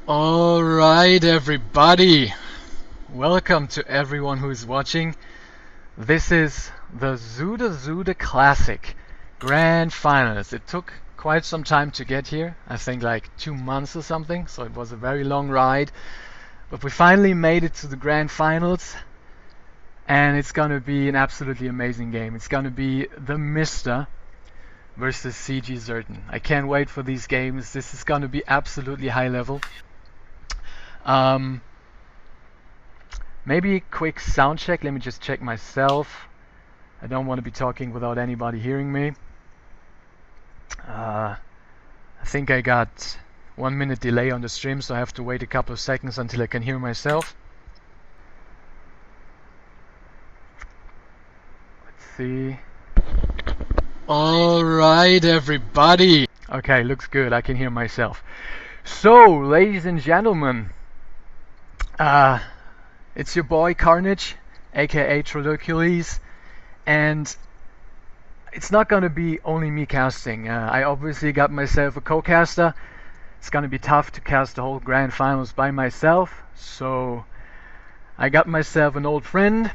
Alright, everybody. Welcome to everyone who is watching. This is the ZutaZuta Classic Grand Finals. It took quite some time to get here. I think like 2 months or something, so it was a very long ride. But we finally made it to the Grand Finals, and it's gonna be an absolutely amazing game. It's gonna be TheMista versus ZutaZuta. I can't wait for these games. This is gonna be absolutely high level. Maybe a quick sound check. Let me just check myself. I don't want to be talking without anybody hearing me. I think I got 1 minute delay on the stream, so I have to wait a couple of seconds until I can hear myself. Let's see. Alright, everybody. Okay, looks good. I can hear myself. So, ladies and gentlemen, it's your boy Carnage, aka Trodocules, and it's not gonna be only me casting. I obviously got myself a co-caster. It's gonna be tough to cast the whole Grand Finals by myself, so I got myself an old friend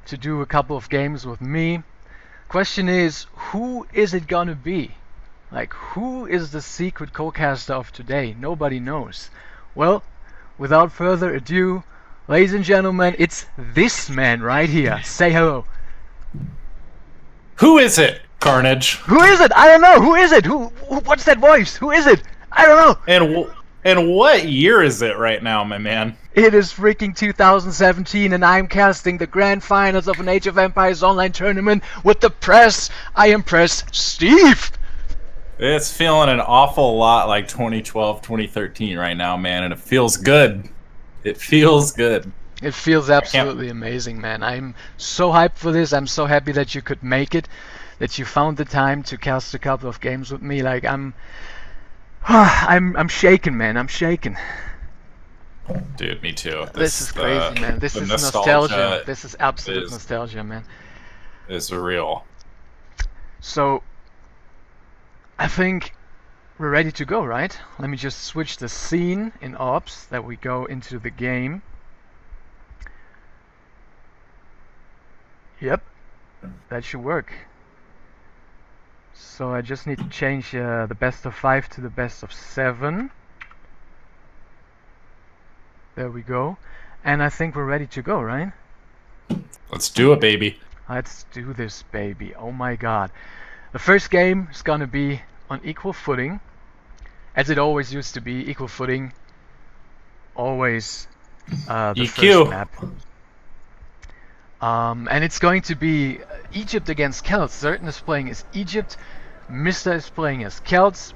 to do a couple of games with me. Question is, who is it gonna be? Like, who is the secret co-caster of today? Nobody knows. Well, without further ado, ladies and gentlemen, it's this man right here. Say hello. Who is it, Carnage? Who is it? I don't know. Who is it? What's that voice? Who is it? I don't know. And what year is it right now, my man? It is freaking 2017, and I'm casting the Grand Finals of an Age of Empires online tournament with the press. IamPREZSTEVE. It's feeling an awful lot like 2012, 2013 right now, man, and it feels good. It feels good. It feels absolutely amazing, man. I'm so hyped for this. I'm so happy that you could make it, that you found the time to cast a couple of games with me. Like, I'm shaking, man. I'm shaking. Dude, me too. This is crazy, man. This is nostalgia. This is absolute nostalgia, man. It's real. So, I think we're ready to go, right? Let me just switch the scene in Ops that we go into the game. Yep, that should work. So I just need to change the best of 5 to the best of 7. There we go. And I think we're ready to go, right? Let's do it, baby. Let's do this, baby. Oh my god. The first game is gonna be on equal footing, as it always used to be. Equal footing, always the EQ. first map. And it's going to be Egypt against Celts. Zertan is playing as Egypt, Mista is playing as Celts.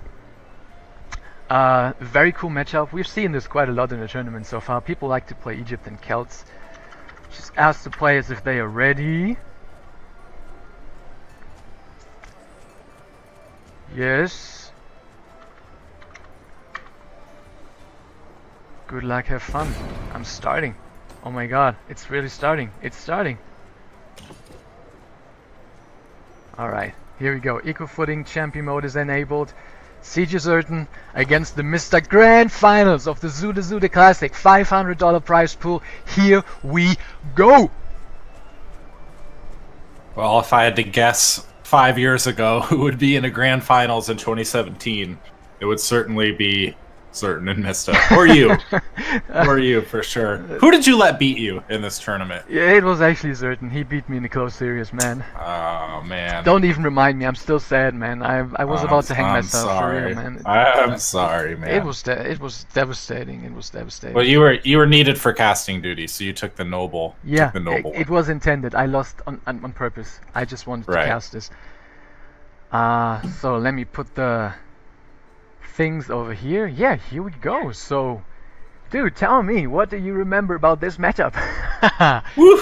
Very cool matchup. We've seen this quite a lot in the tournament so far. People like to play Egypt and Celts. Just ask the players if they are ready. Yes. Good luck, have fun. I'm starting. Oh my god, it's really starting. It's starting. Alright, here we go. Equal footing, champion mode is enabled. ZutaZuta against TheMista Grand Finals of the ZutaZuta Classic. $500 prize pool. Here we go! Well, if I had to guess 5 years ago who would be in a Grand Finals in 2017, it would certainly be Zertan and Mista. Or you. Or you, for sure. Who did you let beat you in this tournament? Yeah, it was actually Zertan. He beat me in the close series, man. Oh, man. Don't even remind me. I'm still sad, man. I was about to hang myself for real, man. I'm sorry, man. It was devastating. It was devastating. Well, you were needed for casting duty, so you took the noble. Yeah, took the noble it was intended. I lost on purpose. I just wanted to cast this. So let me put the things over here. Yeah, here we go. So, dude, tell me, what do you remember about this matchup? Woo!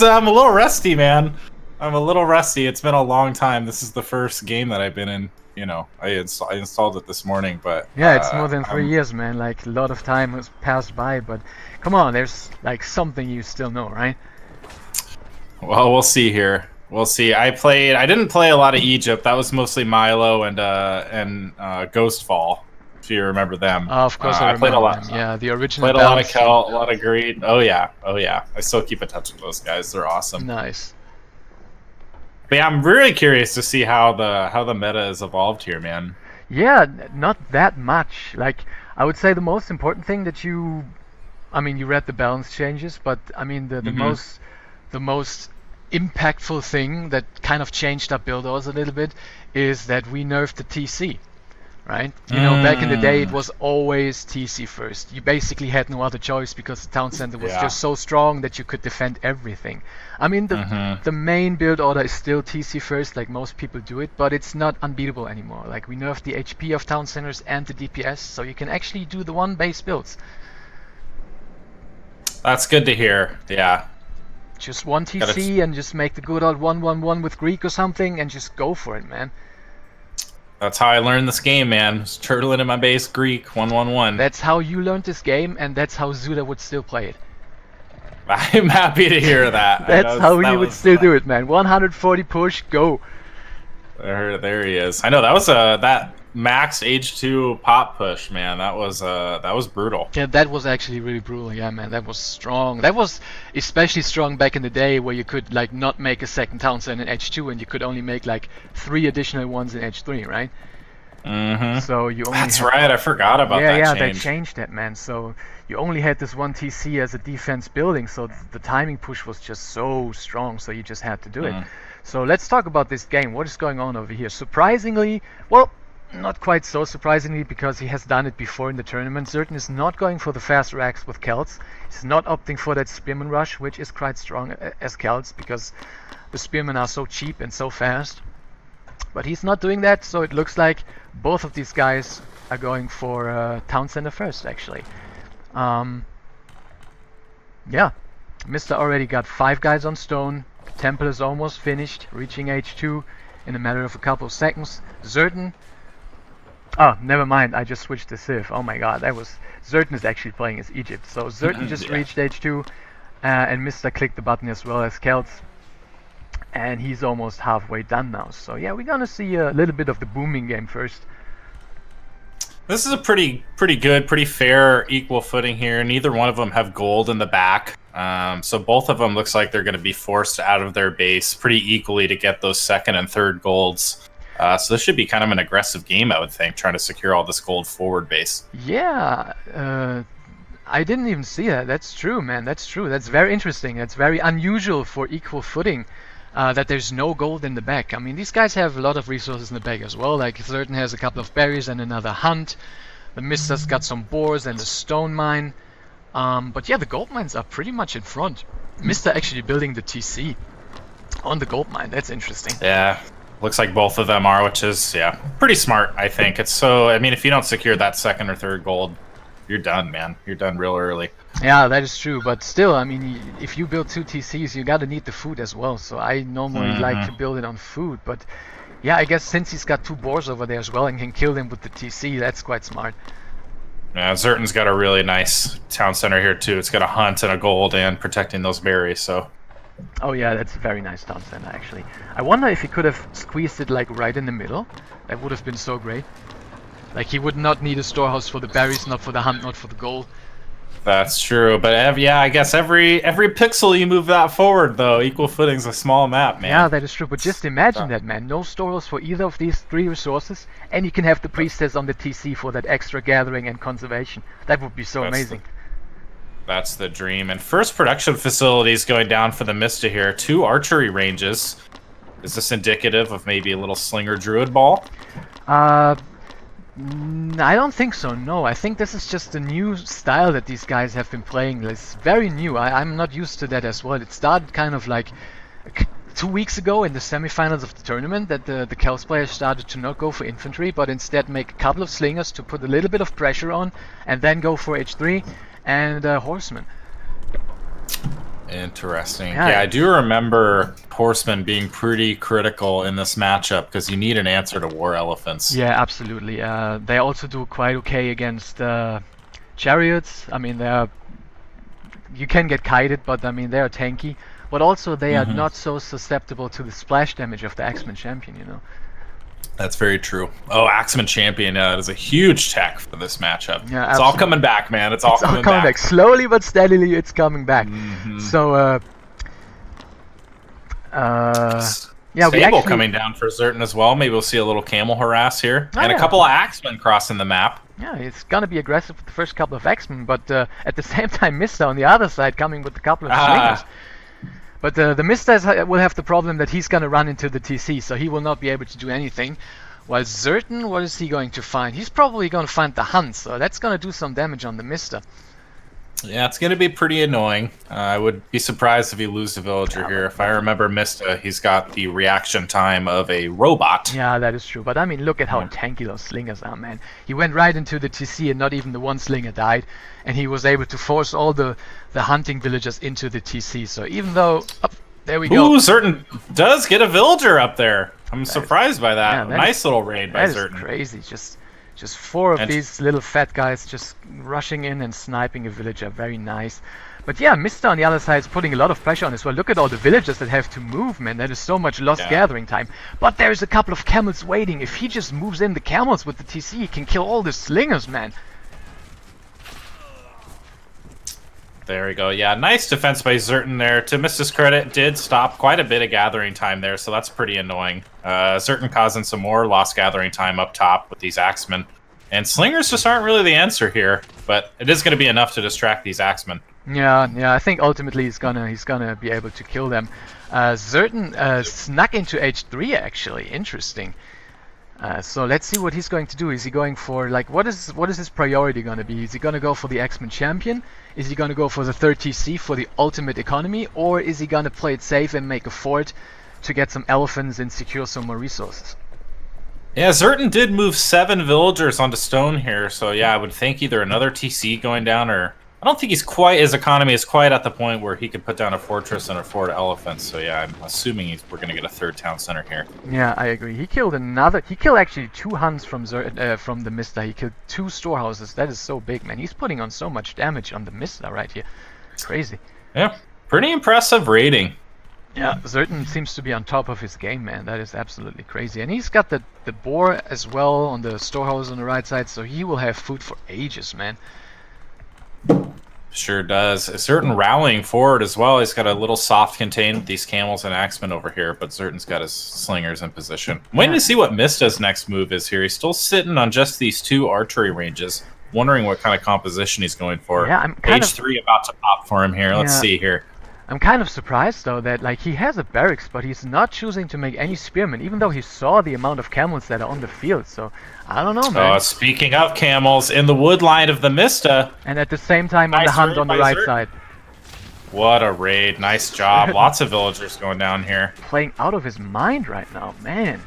I'm a little rusty, man. I'm a little rusty. It's been a long time. This is the first game that I've been in. You know, I installed it this morning, but yeah, it's more than 3 years, man. Like, a lot of time has passed by, but come on, there's like something you still know, right? Well, we'll see here. We'll see. I didn't play a lot of Egypt. That was mostly Milo and Ghostfall. if you remember them. Of course, I played remember a lot. them. Yeah, the original. Played a lot of Balance Kel, a lot of Greed. Oh yeah. I still keep in touch with those guys. They're awesome. Nice. But yeah, I'm really curious to see how the meta has evolved here, man. Yeah, not that much. Like, I would say the most important thing that I mean, you read the balance changes, but I mean the most impactful thing that kind of changed up build orders a little bit is that we nerfed the TC, right? You know, back in the day it was always TC first. You basically had no other choice because the town center was just so strong that you could defend everything. I mean, the main build order is still TC first, like most people do it, but it's not unbeatable anymore. Like, we nerfed the HP of town centers and the DPS, so you can actually do the one base builds. That's good to hear. Yeah. Just one TC and just make the good old 1-1-1 with Greek or something and just go for it, man. That's how I learned this game, man. Just turtling in my base Greek 1-1-1. That's how you learned this game, and that's how Zuta would still play it. I'm happy to hear that. That's how you would still do it, man. 140 push, go. There he is. I know that was that max H2 pop push, man. That was brutal. Yeah, that was actually really brutal. Yeah, man, that was strong. That was especially strong back in the day where you could like not make a second town center in H2 and you could only make like 3 additional ones in H3, right? So you only That's right. I forgot about that. Yeah, change. they changed that, man. So you only had this one TC as a defense building, so the timing push was just so strong. So you just had to do it. So let's talk about this game. What is going on over here? Surprisingly, well, not quite so surprisingly, because he has done it before in the tournament. Zertan is not going for the fast racks with Celts. He's not opting for that Spearman rush, which is quite strong as Celts, because the Spearmen are so cheap and so fast. But he's not doing that, so it looks like both of these guys are going for town center first, actually. Yeah, Mr. already got 5 guys on stone. Temple is almost finished, reaching H2 in a matter of a couple of seconds. Zertan... Oh, never mind, I just switched to Civ. Oh my god, Zertan is actually playing as Egypt. So Zertan just reached H2, and Mr. clicked the button as well as Celts. And he's almost halfway done now. So yeah, we're gonna see a little bit of the booming game first. This is a pretty good, pretty fair, equal footing here. Neither one of them have gold in the back. So both of them looks like they're going to be forced out of their base pretty equally to get those second and third golds. So this should be kind of an aggressive game, I would think, trying to secure all this gold forward base. Yeah, I didn't even see that. That's true, man. That's true. That's very interesting. That's very unusual for equal footing. That there's no gold in the back. I mean, these guys have a lot of resources in the back as well. Like, Zertan has a couple of berries and another hunt. The Mista's got some boars and a stone mine. But yeah, the gold mines are pretty much in front. Mista actually building the TC on the gold mine. That's interesting. Yeah, looks like both of them are, which is, yeah, pretty smart, I think. It's so, I mean, if you don't secure that second or third gold, you're done, man. You're done real early. Yeah, that is true, but still, I mean, if you build 2 TCs, you gotta need the food as well, so I normally like to build it on food, but yeah, I guess since he's got 2 boars over there as well and can kill them with the TC, that's quite smart. Yeah, Zertan's got a really nice town center here too. It's got a hunt and a gold and protecting those berries, so... Oh yeah, that's a very nice town center, actually. I wonder if he could have squeezed it like right in the middle. That would have been so great. Like, he would not need a storehouse for the berries, not for the hunt, not for the gold. That's true, but yeah, I guess every pixel you move that forward, though, equal footing's a small map, man. Yeah, that is true, but just imagine that, man. No storehouse for either of these 3 resources, and you can have the priestess on the TC for that extra gathering and conservation. That would be so amazing. That's the dream. And first production facilities going down for the Mista here. 2 archery ranges. Is this indicative of maybe a little slinger druid ball? I don't think so, no. I think this is just a new style that these guys have been playing. It's very new. I'm not used to that as well. It started kind of like 2 weeks ago in the semifinals of the tournament that the Celts players started to not go for infantry, but instead make a couple of slingers to put a little bit of pressure on, and then go for H3 and horsemen. Interesting. Yeah, I do remember horsemen being pretty critical in this matchup because you need an answer to war elephants. Yeah, absolutely. They also do quite okay against chariots. I mean, you can get kited, but I mean they are tanky. But also they are not so susceptible to the splash damage of the X-Men champion, you know. That's very true. Oh, Axeman Champion, that is a huge tech for this matchup. Yeah, it's all coming back, man. It's all coming back. Slowly but steadily, it's coming back. So, yeah, Stable coming down for Zerton as well. Maybe we'll see a little camel harass here. And a couple of Axemen crossing the map. Yeah, it's going to be aggressive with the first couple of Axemen, but at the same time, Mista on the other side coming with a couple of slingers. But the Mista will have the problem that he's going to run into the TC, so he will not be able to do anything. While Zerton, what is he going to find? He's probably going to find the Hunt, so that's going to do some damage on the Mista. Yeah, it's going to be pretty annoying. I would be surprised if he loses a villager here. If I remember Mista, he's got the reaction time of a robot. Yeah, that is true. But I mean, look at how tanky those slingers are, man. He went right into the TC and not even the one slinger died. And he was able to force all the hunting villagers into the TC. So even though... there we go. Ooh, Zerton does get a villager up there. I'm surprised by that. Yeah, nice little raid by Zerton. That is crazy. Just four of these little fat guys just rushing in and sniping a villager. Very nice. But yeah, Mista on the other side is putting a lot of pressure on as well. Look at all the villagers that have to move, man. That is so much lost gathering time. But there's a couple of camels waiting. If he just moves in the camels with the TC, he can kill all the slingers, man. There we go. Yeah, nice defense by Zerton there. To Mista's credit, did stop quite a bit of gathering time there, so that's pretty annoying. Zerton causing some more lost gathering time up top with these Axemen. And slingers just aren't really the answer here, but it is going to be enough to distract these Axemen. Yeah, I think ultimately he's gonna be able to kill them. Zerton snuck into H3 actually. Interesting. So let's see what he's going to do. Is he going for, like, what is his priority going to be? Is he going to go for the Axeman Champion? Is he going to go for the third TC for the ultimate economy? Or is he going to play it safe and make a fort to get some elephants and secure some more resources? Yeah, Zerton did move 7 villagers onto stone here, so yeah, I would think either another TC going down, or I don't think his economy is quite at the point where he could put down a fortress and afford elephants. So yeah, I'm assuming we're going to get a third town center here. Yeah, I agree. He killed actually 2 hunts from the Mista. He killed 2 storehouses. That is so big, man. He's putting on so much damage on the Mista right here. Crazy. Yeah, pretty impressive raiding. Yeah, Zerton seems to be on top of his game, man. That is absolutely crazy. And he's got the boar as well on the storehouse on the right side, so he will have food for ages, man. Sure does. Zerton rallying forward as well. He's got a little soft contain with these camels and axemen over here, but Zerton's got his slingers in position. I'm waiting to see what Mista's next move is here. He's still sitting on just these 2 archery ranges, wondering what kind of composition he's going for. Yeah, H3 about to pop for him here. Let's see here. I'm kind of surprised though that, like, he has a barracks, but he's not choosing to make any spearmen, even though he saw the amount of camels that are on the field. So I don't know, man. Speaking of camels, in the wood line of the Mista, and at the same time on the hunt on the right side. What a raid! Nice job. Lots of villagers going down here. Playing out of his mind right now, man.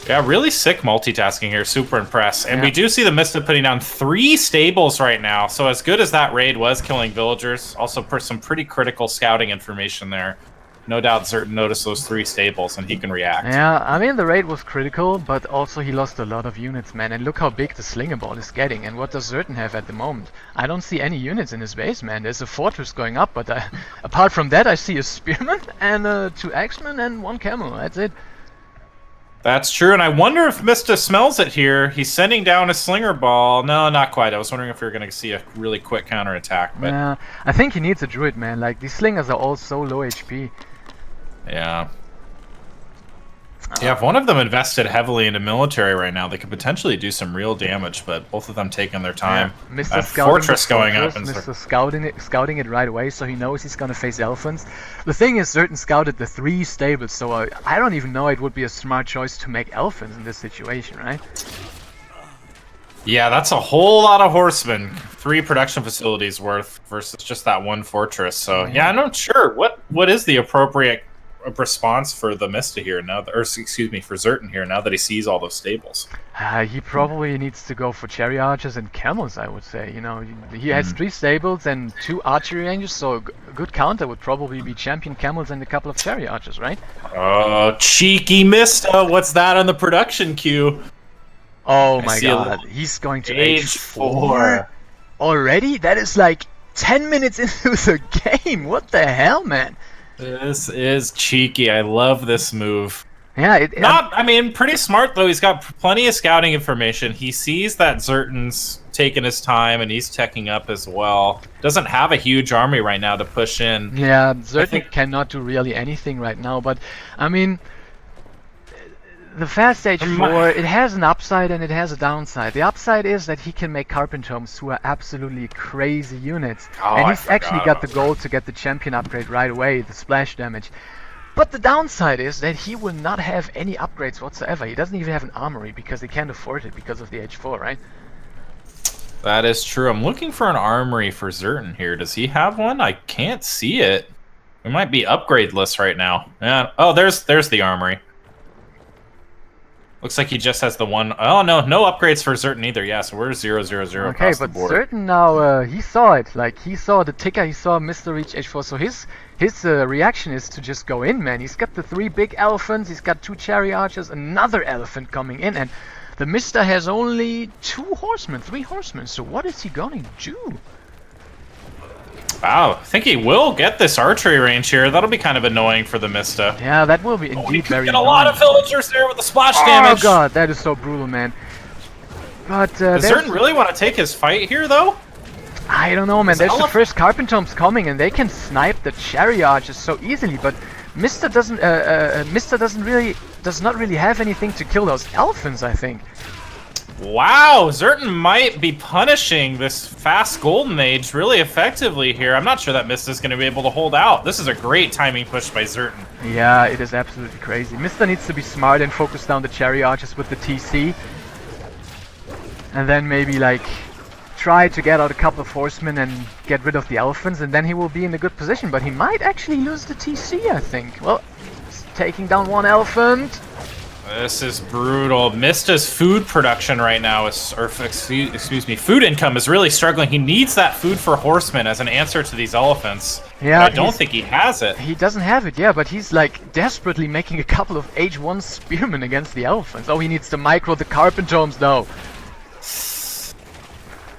Yeah, really sick multitasking here. Super impressed. And we do see the Mista putting down 3 stables right now. So as good as that raid was killing villagers, also some pretty critical scouting information there. No doubt Zerton noticed those 3 stables and he can react. Yeah, I mean, the raid was critical, but also he lost a lot of units, man. And look how big the slinger ball is getting. And what does Zerton have at the moment? I don't see any units in his base, man. There's a fortress going up, but apart from that, I see a spearman and 2 axemen and 1 camel. That's it. That's true, and I wonder if Mista smells it here. He's sending down a slinger ball. No, not quite. I was wondering if we were going to see a really quick counterattack. But yeah, I think he needs a druid, man. Like, these slingers are all so low HP. Yeah. Yeah, if one of them invested heavily into military right now, they could potentially do some real damage, but both of them taking their time. Yeah. Mr. Fortress going up. And Mr. Scouting it right away, so he knows he's going to face elephants. The thing is, Zerton scouted the 3 stables, so I don't even know it would be a smart choice to make elephants in this situation, right? Yeah, that's a whole lot of horsemen. 3 production facilities worth versus just that 1 fortress. So yeah, I'm not sure what is the appropriate response for the Mista here now, or excuse me, for Zerton here now that he sees all those stables. He probably needs to go for cherry archers and camels, I would say. You know, he has 3 stables and 2 archery ranges, so a good counter would probably be champion camels and a couple of cherry archers, right? Oh, cheeky Mista! What's that on the production queue? Oh my god, he's going to H4 already? That is like 10 minutes into the game. What the hell, man? This is cheeky. I love this move. Yeah, I mean, pretty smart though. He's got plenty of scouting information. He sees that Zertan's taking his time and he's teching up as well. Doesn't have a huge army right now to push in. Yeah, Zertan cannot do really anything right now. But I mean, the fast stage 4, it has an upside and it has a downside. The upside is that he can make Carpentomes who are absolutely crazy units. And he's actually got the goal to get the champion upgrade right away, the splash damage. But the downside is that he will not have any upgrades whatsoever. He doesn't even have an armory because he can't afford it because of the H4, right? That is true. I'm looking for an armory for Zertan here. Does he have one? I can't see it. We might be upgradeless right now. Yeah. Oh, there's the armory. Looks like he just has the one. Oh no, no upgrades for Zertan either. Yeah, so we're 0-0-0 across the board. Okay, but Zertan now, he saw it. Like, he saw the ticker, he saw Mr. Reach H4, so his reaction is to just go in, man. He's got the 3 big elephants, he's got 2 chariot archers, another elephant coming in, and TheMista has only 3 horsemen, so what is he gonna do? Wow, I think he will get this archery range here. That'll be kind of annoying for TheMista. Yeah, that will be indeed very annoying. Get a lot of villagers there with the splash damage. Oh god, that is so brutal, man. But does Zertan really want to take his fight here, though? I don't know, man. There's the first Carpentomes coming, and they can snipe the chariot archers so easily. But Mista does not really have anything to kill those elephants, I think. Wow, Zertan might be punishing this fast Golden Age really effectively here. I'm not sure that Mista's going to be able to hold out. This is a great timing push by Zertan. Yeah, it is absolutely crazy. Mista needs to be smart and focus down the chariot archers with the TC. And then maybe, like, try to get out a couple of horsemen and get rid of the elephants, and then he will be in a good position. But he might actually lose the TC, I think. Well, he's taking down 1 elephant. This is brutal. Mista's food production right now is, or excuse me, food income is really struggling. He needs that food for horsemen as an answer to these elephants. Yeah, I don't think he has it. He doesn't have it, yeah, but he's like desperately making a couple of H1 spearmen against the elephants. Oh, he needs to micro the Carpentomes though.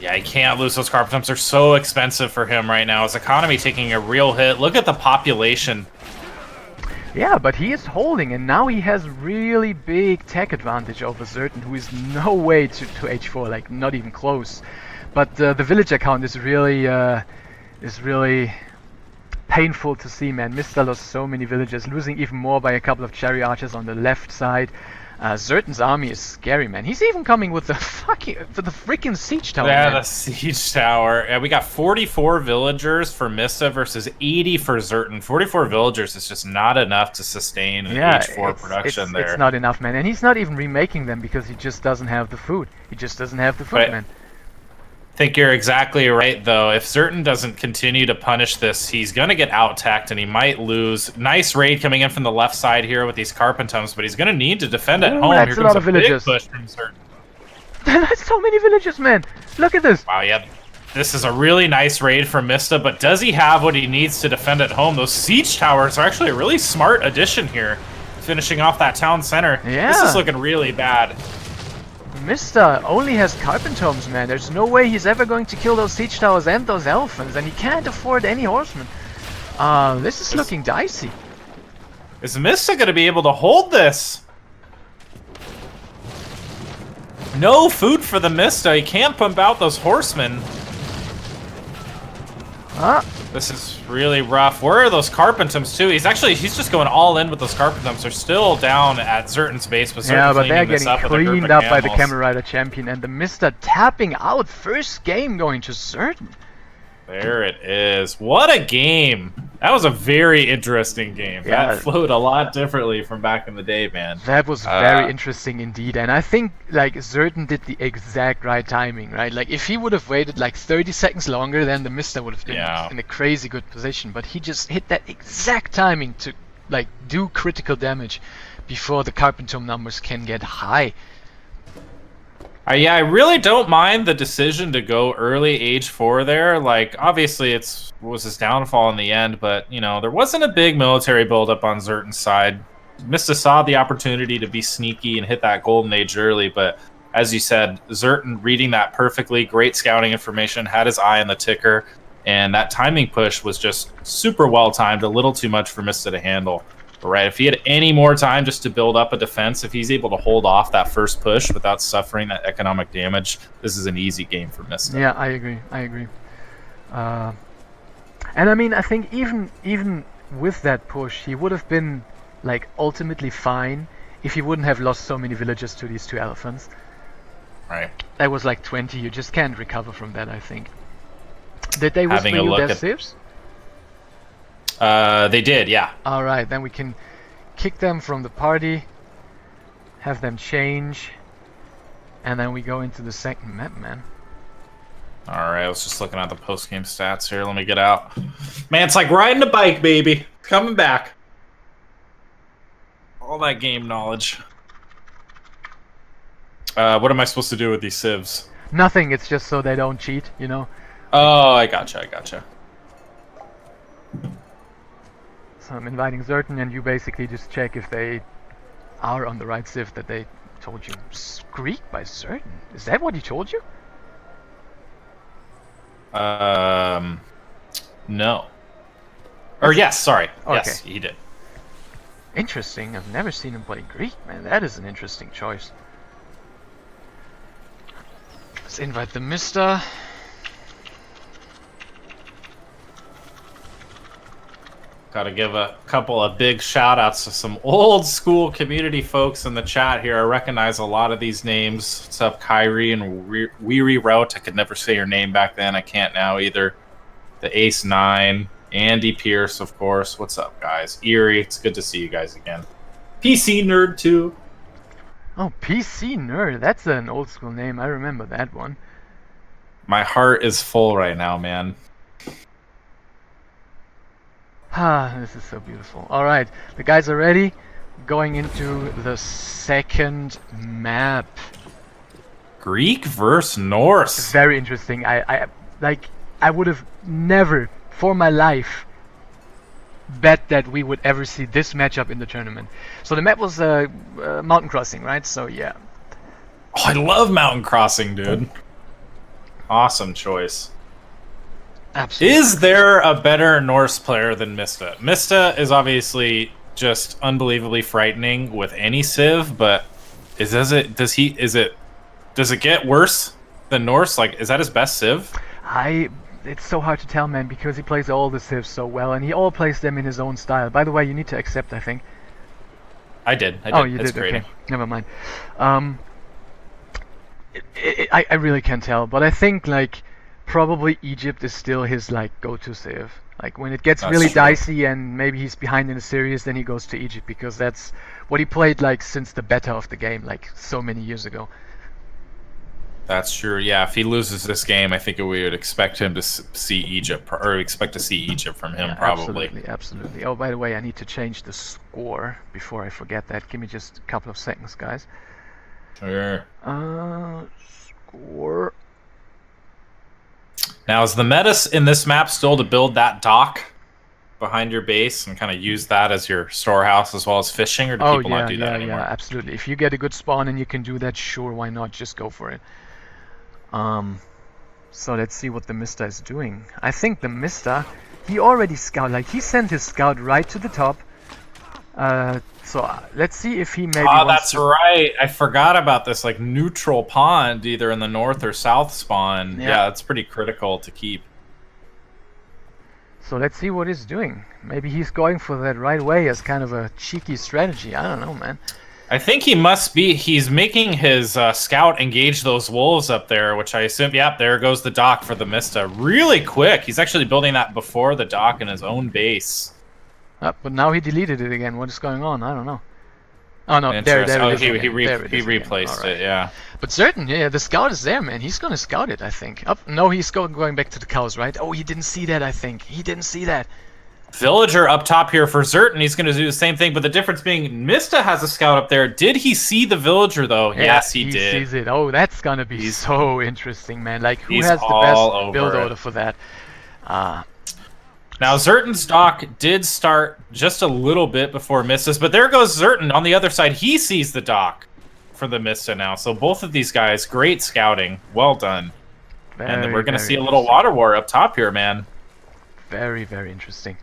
Yeah, he can't lose those Carpentomes. They're so expensive for him right now. His economy taking a real hit. Look at the population. Yeah, but he is holding, and now he has really big tech advantage over Zertan, who is no way to H4, like not even close. But the villager count is really painful to see, man. Mista lost so many villagers, losing even more by a couple of chariot archers on the left side. Zertan's army is scary, man. He's even coming with the freaking siege tower. Yeah, man. The siege tower. Yeah, we got 44 villagers for Mista versus 80 for Zertan. 44 villagers is just not enough to sustain H4 production there. It's not enough, man. And he's not even remaking them because he just doesn't have the food. He just doesn't have the food, man. I think you're exactly right, though. If Zertan doesn't continue to punish this, he's going to get out-tacked and he might lose. Nice raid coming in from the left side here with these Carpentomes, but he's going to need to defend at home. That's a lot of villagers. Big push from Zertan. That's so many villagers, man. Look at this. Wow, yeah. This is a really nice raid from Mista, but does he have what he needs to defend at home? Those siege towers are actually a really smart addition here, finishing off that town center. Yeah. This is looking really bad. Mista only has Carpentomes, man. There's no way he's ever going to kill those siege towers and those elephants, and he can't afford any horsemen. This is looking dicey. Is Mista going to be able to hold this? No food for the Mista. He can't pump out those horsemen. This is really rough. Where are those Carpentomes too? He's just going all in with those Carpentomes. They're still down at Zertan's base, but yeah, but they're getting cleaned up by the Camel Rider champion, and the Mista tapping out. First game going to Zertan. There it is. What a game. That was a very interesting game. Yeah. That flowed a lot differently from back in the day, man. That was very interesting indeed. And I think like Zertan did the exact right timing, right? Like if he would have waited like 30 seconds longer, then the Mista would have been in a crazy good position. But he just hit that exact timing to like do critical damage before the Carpentome numbers can get high. Yeah, I really don't mind the decision to go early H4 there. Like, obviously, it was his downfall in the end, but, you know, there wasn't a big military buildup on Zertan's side. Mista saw the opportunity to be sneaky and hit that Golden Age early, but as you said, Zertan reading that perfectly, great scouting information, had his eye on the ticker, and that timing push was just super well timed, a little too much for Mista to handle. But right, if he had any more time just to build up a defense, if he's able to hold off that first push without suffering that economic damage, this is an easy game for Mista. Yeah, I agree. I agree. And I mean, I think even with that push, he would have been like ultimately fine if he wouldn't have lost so many villagers to these two elephants. Right. That was like 20. You just can't recover from that, I think. Did they whisper Having a you look their at- civs? They did, yeah. All right, then we can kick them from the party, have them change, and then we go into the second map, man. All right, I was just looking at the post-game stats here. Let me get out. Man, it's like riding a bike, baby. Coming back. All that game knowledge. What am I supposed to do with these civs? Nothing, it's just so they don't cheat, you know? Oh, I gotcha. So I'm inviting Zertan, and you basically just check if they are on the right civ that they told you. Squeak by Zertan? Is that what he told you? No. Or yes, sorry. Okay. Yes, he did. Interesting, I've never seen him play Greek, man. That is an interesting choice. Let's invite TheMista. Gotta give a couple of big shout outs to some old school community folks in the chat here. I recognize a lot of these names. What's up, Kyrie and Weary Route? I could never say your name back then. I can't now either. The Ace 9. Andy Pierce, of course. What's up, guys? Erie, it's good to see you guys again. PC Nerd, too. Oh, PC Nerd. That's an old school name. I remember that one. My heart is full right now, man. Ah, this is so beautiful. Alright, the guys are ready. Going into the second map. Greek versus Norse. Very interesting. I would have never, for my life, bet that we would ever see this matchup in the tournament. So the map was Mountain Crossing, right? So yeah. Oh, I love Mountain Crossing, dude. Awesome choice. Absolutely. Is there a better Norse player than Mista? Mista is obviously just unbelievably frightening with any civ, but does it get worse than Norse? Like, is that his best civ? It's so hard to tell, man, because he plays all the civs so well, and he all plays them in his own style. By the way, you need to accept, I think. I did. Oh, you It's did. great. Okay, never mind. I really can't tell, but I think like probably Egypt is still his like go-to civ. Like when it gets That's really true. dicey and maybe he's behind in a series, then he goes to Egypt because that's what he played like since the beta of the game, like so many years ago. That's true. Yeah, if he loses this game, I think we would expect him to see Egypt, or expect to see Egypt from him, Yeah, probably. Absolutely. Oh, by the way, I need to change the score before I forget that. Give me just a couple of seconds, guys. Sure. Score. Now, is the meta in this map still to build that dock behind your base and kind of use that as your storehouse as well as fishing, or do people not do that anymore? Yeah, absolutely. If you get a good spawn and you can do that, sure, why not? Just go for it. So let's see what TheMista is doing. I think TheMista, he already scouted, like he sent his scout right to the top. So let's see if he maybe Oh, wants that's to... right. I forgot about this, like neutral pond, either in the north or south spawn. Yeah, that's pretty critical to keep. So let's see what he's doing. Maybe he's going for that right away as kind of a cheeky strategy. I don't know, man. I think he must be. He's making his scout engage those wolves up there, which I assume. Yep, there goes the dock for TheMista. Really quick. He's actually building that before the dock in his own base. But now he deleted it again. What is going on? I don't know. Oh no, there it Oh, is. he again. replaced All right. it. Yeah. But certain, yeah, the scout is there, man. He's gonna scout it, I think. No, he's going back to the cows, right? Oh, he didn't see that. I think he didn't see that. Villager up top here for Zertan. He's going to do the same thing, but the difference being Mista has a scout up there. Did he see the villager, though? Yeah, yes, he did. He sees it. Oh, that's going to be so interesting, man. Like, who he's has the all best build over it. order for that? Now, Zertan's dock did start just a little bit before Mista's, but there goes Zertan on the other side. He sees the dock for TheMista now. So both of these guys, great scouting. Well done. And then we're going to see a little water war up top here, man. Very, very interesting.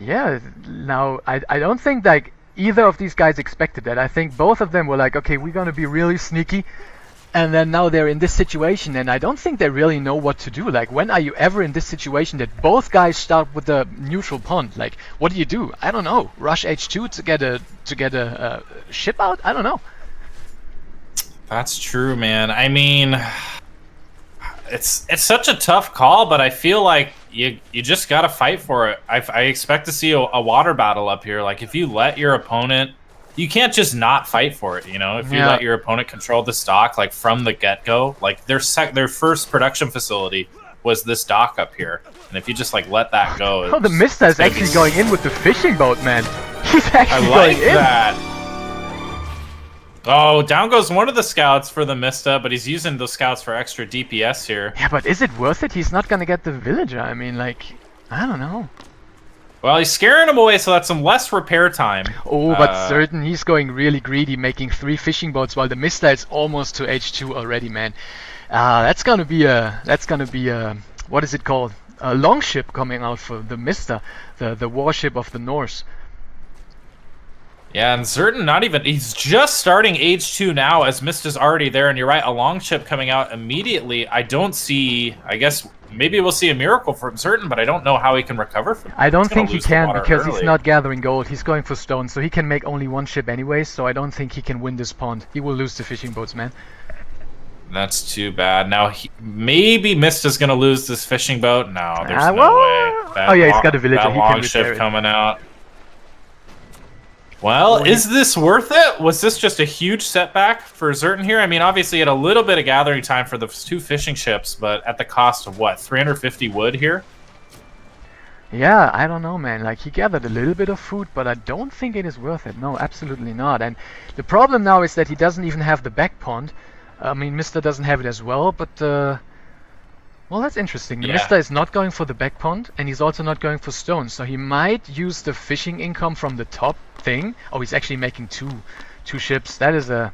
Yeah, now I don't think like either of these guys expected that. I think both of them were like, okay, we're gonna be really sneaky, and then now they're in this situation, and I don't think they really know what to do. Like, when are you ever in this situation that both guys start with the neutral pawn? Like, what do you do? I don't know. Rush H2 to get a ship out? I don't know. That's true, man. I mean, it's such a tough call, but I feel like you just gotta fight for it. I expect to see a water battle up here. Like, if you let your opponent, you can't just not fight for it. You know, if you let your opponent control the stock, like from the get go, like their first production facility was this dock up here, and if you just like let that go, oh, TheMista is actually going in with the fishing boat, man. He's actually going in. That. Oh, down goes one of the scouts for TheMista, but he's using those scouts for extra DPS here. Yeah, but is it worth it? He's not gonna get the villager. I mean, like, I don't know. Well, he's scaring him away, so that's some less repair time. Oh, but certain, he's going really greedy, making 3 fishing boats, while TheMista is almost to H2 already, man. That's gonna be a what is it called? A longship coming out for TheMista, the warship of the Norse. Yeah, and certain not even, he's just starting H2 now as Mista's already there, and you're right, a longship coming out immediately. I don't see, I guess maybe we'll see a miracle from certain, but I don't know how he can recover from it. I don't think he can because he's not gathering gold. He's going for stone, so he can make only 1 ship anyway, so I don't think he can win this pond. He will lose the fishing boats, man. That's too bad. Now, maybe Mista's going to lose this fishing boat. No, there's no way. Oh yeah, he's got a villager. That longship coming out. Well, is this worth it? Was this just a huge setback for Zerton here? I mean, obviously, he had a little bit of gathering time for the 2 fishing ships, but at the cost of what, 350 wood here? Yeah, I don't know, man. Like, he gathered a little bit of food, but I don't think it is worth it. No, absolutely not. And the problem now is that he doesn't even have the back pond. I mean, Mista doesn't have it as well, but well, that's interesting. Yeah. Mista is not going for the back pond, and he's also not going for stone, so he might use the fishing income from the top thing. Oh, he's actually making two ships. That is a...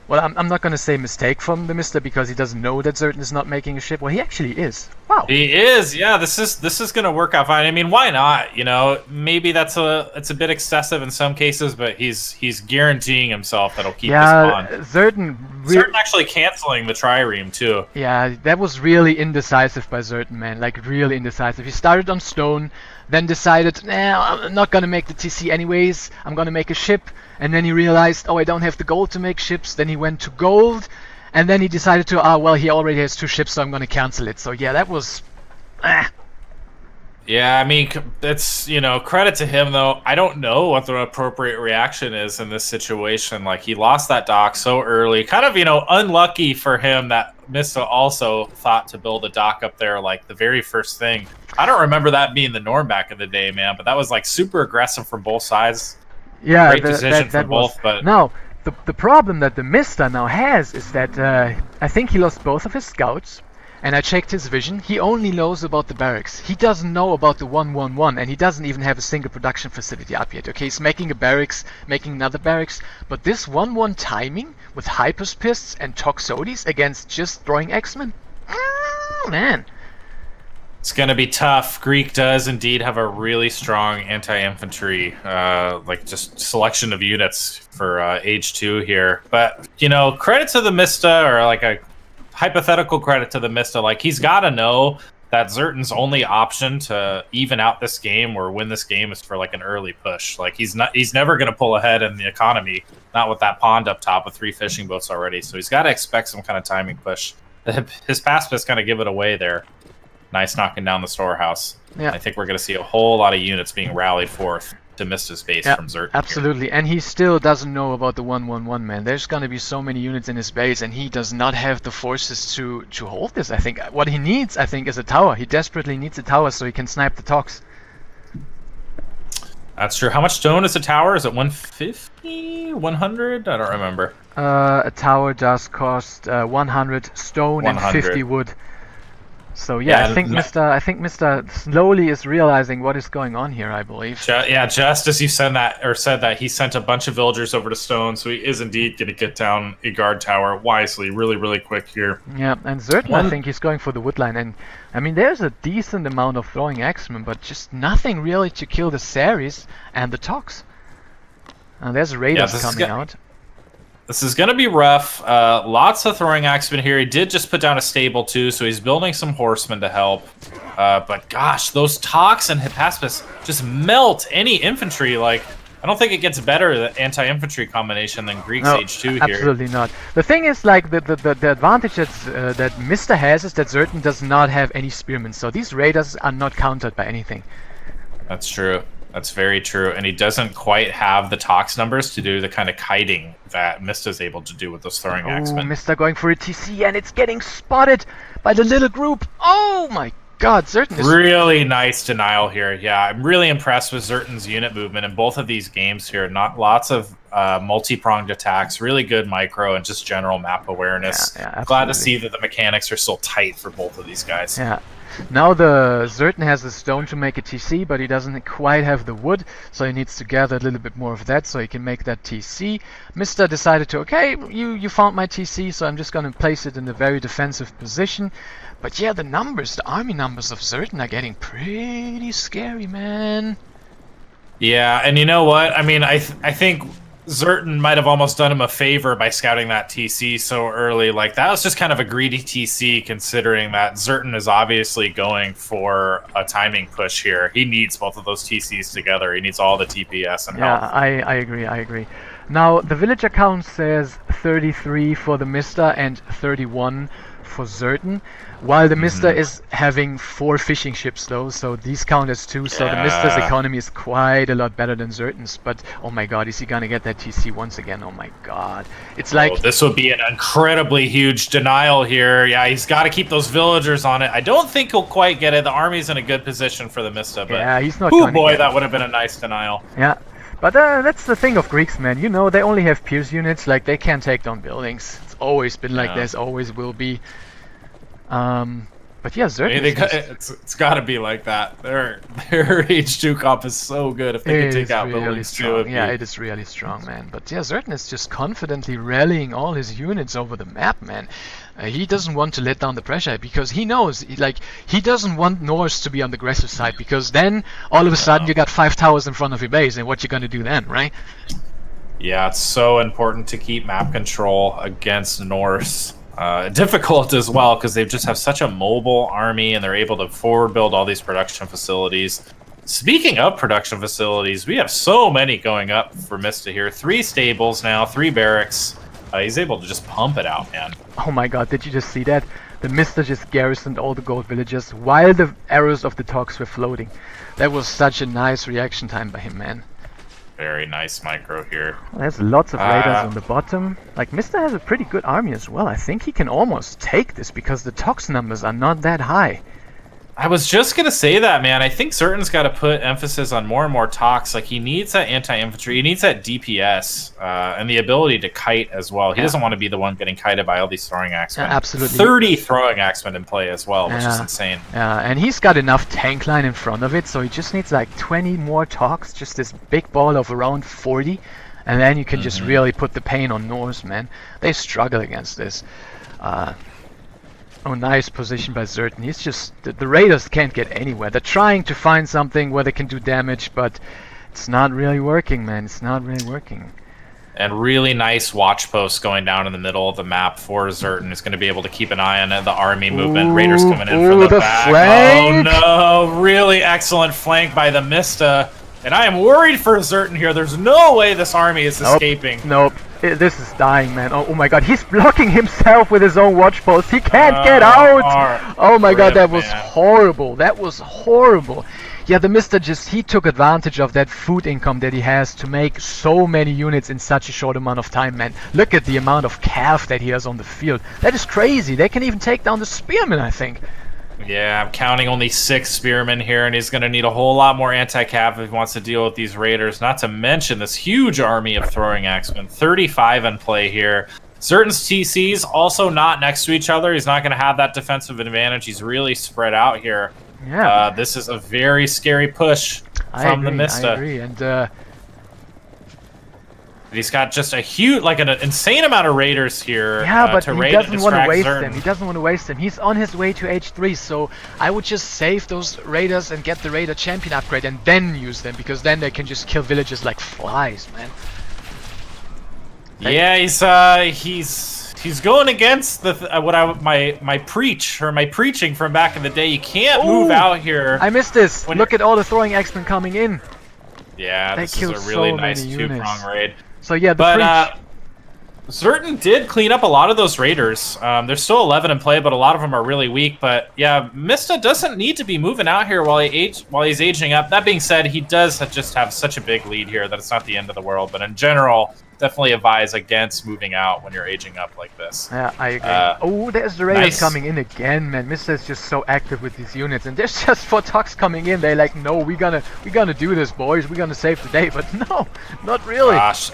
Well, I'm not going to say mistake from TheMista because he doesn't know that Zerton is not making a ship. Well, he actually is. Wow. He is. Yeah, this is going to work out fine. I mean, why not? You know, maybe it's a bit excessive in some cases, but he's guaranteeing himself that he'll keep this on. Zerton actually canceling the trireme too. Yeah, that was really indecisive by Zerton, man. Like, really indecisive. He started on stone, then decided, nah, I'm not going to make the TC anyways. I'm going to make a ship. And then he realized, oh, I don't have the gold to make ships. Then he went to gold. And then he decided to, well, he already has 2 ships, so I'm going to cancel it. So, yeah, that was... Yeah, I mean, that's, you know, credit to him, though. I don't know what the appropriate reaction is in this situation. Like, he lost that dock so early. Kind of, you know, unlucky for him that Mista also thought to build a dock up there, like, the very first thing. I don't remember that being the norm back in the day, man, but that was, like, super aggressive from both sides. Yeah, great decision for both, but now the problem that TheMista now has is that I think he lost both of his scouts, and I checked his vision. He only knows about the barracks. He doesn't know about the 111, and he doesn't even have a single production facility up yet. Okay, he's making a barracks, making another barracks, but this 1-1 timing with hyperspists and toxodis against just throwing X-Men, man. It's going to be tough. Greek does indeed have a really strong anti-infantry, like just selection of units for Age 2 here. But, you know, credit to TheMista, or like a hypothetical credit to TheMista. Like, he's got to know that Zerton's only option to even out this game or win this game is for like an early push. Like, he's never going to pull ahead in the economy, not with that pond up top with 3 fishing boats already. So he's got to expect some kind of timing push. His pacifist kind of give it away there. Nice knocking down the storehouse. Yeah. I think we're going to see a whole lot of units being rallied forth to Mista's base from Zerton. Absolutely. Here. And he still doesn't know about the 111, man. There's going to be so many units in his base, and he does not have the forces to hold this, I think. What he needs, I think, is a tower. He desperately needs a tower so he can snipe the Tox. That's true. How much stone is a tower? Is it 150? 100? I don't remember. A tower does cost 100 stone 100. And 50 wood. So yeah, Yeah, I think Mr. slowly is realizing what is going on here, I believe. Yeah, just as you said that, he sent a bunch of villagers over to stone, so he is indeed going to get down a guard tower wisely, really, really quick here. Yeah, and Zertan, I think he's going for the woodline, and I mean, there's a decent amount of throwing axemen, but just nothing really to kill the Saris and the Tox. And there's raiders coming out. This is going to be rough. Lots of throwing axemen here. He did just put down a stable too, so he's building some horsemen to help. But gosh, those Tox and Hypaspis just melt any infantry. Like, I don't think it gets better, the anti-infantry combination, than Greek Siege 2 here. Absolutely not. The thing is, like, the advantage that Mr. has is that Zertan does not have any spearmen, so these raiders are not countered by anything. That's true. That's very true. And he doesn't quite have the Tox numbers to do the kind of kiting that Mista's able to do with those throwing axemen. Mista going for a TC, and it's getting spotted by the little group. Oh my god, Zertan is... Really nice denial here. Yeah, I'm really impressed with Zertan's unit movement in both of these games here. Not lots of multi-pronged attacks, really good micro and just general map awareness. Yeah, glad to see that the mechanics are still tight for both of these guys. Yeah. Now the Zertan has the stone to make a TC, but he doesn't quite have the wood, so he needs to gather a little bit more of that so he can make that TC. Mista decided to, okay, you found my TC, so I'm just going to place it in a very defensive position. But yeah, the army numbers of Zertan are getting pretty scary, man. Yeah, and you know what? I mean, I think Zertan might have almost done him a favor by scouting that TC so early. Like, that was just kind of a greedy TC, considering that Zertan is obviously going for a timing push here. He needs both of those TCs together. He needs all the TPS and health. Yeah, I agree. Now, the villager count says 33 for the Mista and 31 for Zertan, while the Mista is having 4 fishing ships though, so these count as 2, so the Mista's economy is quite a lot better than Zertan's. But oh my god, is he gonna get that TC once again? Oh my god, it's like... this would be an incredibly huge denial here. Yeah, he's got to keep those villagers on it. I don't think he'll quite get it. The army's in a good position for the Mista, but yeah, he's not oh boy, that would have been a nice denial. Yeah. But that's the thing of Greeks, man. You know, they only have Pierce units, like, they can't take down buildings. It's always been like this, always will be. But yeah, Zertan it's got to be like that. Their H2 comp is so good if they can take out buildings too. Yeah, it is really strong, man. But yeah, Zertan is just confidently rallying all his units over the map, man. He doesn't want to let down the pressure because he knows, like, he doesn't want Norse to be on the aggressive side, because then all of a sudden you got 5 towers in front of your base, and what you gonna do then, right? Yeah, it's so important to keep map control against Norse. Difficult as well, because they just have such a mobile army and they're able to forward build all these production facilities. Speaking of production facilities, we have so many going up for Mista here. 3 stables now, 3 barracks. He's able to just pump it out, man. Oh my god, did you just see that? The Mista just garrisoned all the gold villages while the arrows of the Tox were floating. That was such a nice reaction time by him, man. Very nice micro here. Well, there's lots of raiders on the bottom. Like, Mista has a pretty good army as well. I think he can almost take this because the Tox numbers are not that high. I was just going to say that, man. I think Zertan's got to put emphasis on more and more Tox. Like, he needs that anti-infantry. He needs that DPS and the ability to kite as well. He doesn't want to be the one getting kited by all these throwing axemen. Absolutely. 30 throwing axemen in play as well, which is insane. Yeah, and he's got enough tank line in front of it, so he just needs like 20 more Tox, just this big ball of around 40, and then you can just really put the pain on Norse, man. They struggle against this. Oh, nice position by Zertan. He's just... The raiders can't get anywhere. They're trying to find something where they can do damage, but it's not really working, man. It's not really working. And really nice watch posts going down in the middle of the map for Zertan. Is going to be able to keep an eye on the army movement. Raiders coming in from the back. Flank. Oh no! Really excellent flank by the Mista. And I am worried for Zertan here. There's no way this army is escaping. Nope. This is dying, man. Oh my god, he's blocking himself with his own watch post. He can't get out! Oh my god, that was horrible. That was horrible. Yeah, the Mista he took advantage of that food income that he has to make so many units in such a short amount of time, man. Look at the amount of calf that he has on the field. That is crazy. They can even take down the spearmen, I think. Yeah, I'm counting only 6 spearmen here, and he's going to need a whole lot more anti-cav if he wants to deal with these raiders. Not to mention this huge army of throwing axemen. 35 in play here. Zertan's TCs also not next to each other. He's not going to have that defensive advantage. He's really spread out here. Yeah. This is a very scary push from TheMista. I agree, and he's got just a huge, like an insane amount of raiders here. Yeah, but to he raid doesn't want to waste Zertan. them. He doesn't want to waste them. He's on his way to H3, so I would just save those raiders and get the raider champion upgrade and then use them, because then they can just kill villages like flies, man. Yeah, he's going against the my preaching from back in the day. You can't move out here. I missed this. Look at all the throwing X-Men coming in. Yeah, they this is a really nice two-prong raid. So yeah, Zertan did clean up a lot of those raiders. There's still 11 in play, but a lot of them are really weak. But yeah, Mista doesn't need to be moving out here while he's aging up. That being said, he does just have such a big lead here that it's not the end of the world. But in general, definitely advise against moving out when you're aging up like this. Yeah, I agree. Oh, there's the raiders coming in again, man. Mista is just so active with these units, and there's just 4 Tox coming in. They're like, no, we're gonna do this, boys. We're gonna save the day, but no, not really. Gosh.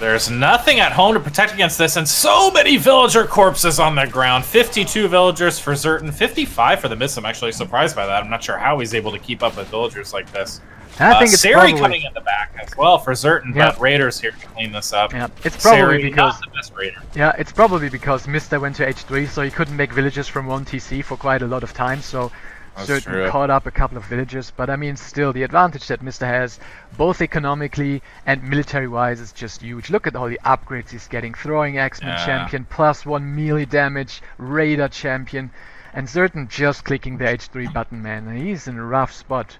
There's nothing at home to protect against this, and so many villager corpses on the ground. 52 villagers for Zertan, 55 for TheMista. I'm actually surprised by that. I'm not sure how he's able to keep up with villagers like this. I think it's Sari coming in the back as well for Zertan, but Raiders here to clean this up. Yeah, it's probably Sari, because not the best Raider. Yeah, it's probably because Mista went to H3, so he couldn't make villages from 1 TC for quite a lot of time. So Zertan caught up a couple of villages, but I mean, still, the advantage that Mista has, both economically and military-wise, is just huge. Look at all the upgrades he's getting. Throwing X-Men champion, +1 melee damage, Raider champion, and Zertan just clicking the H3 button, man. He's in a rough spot.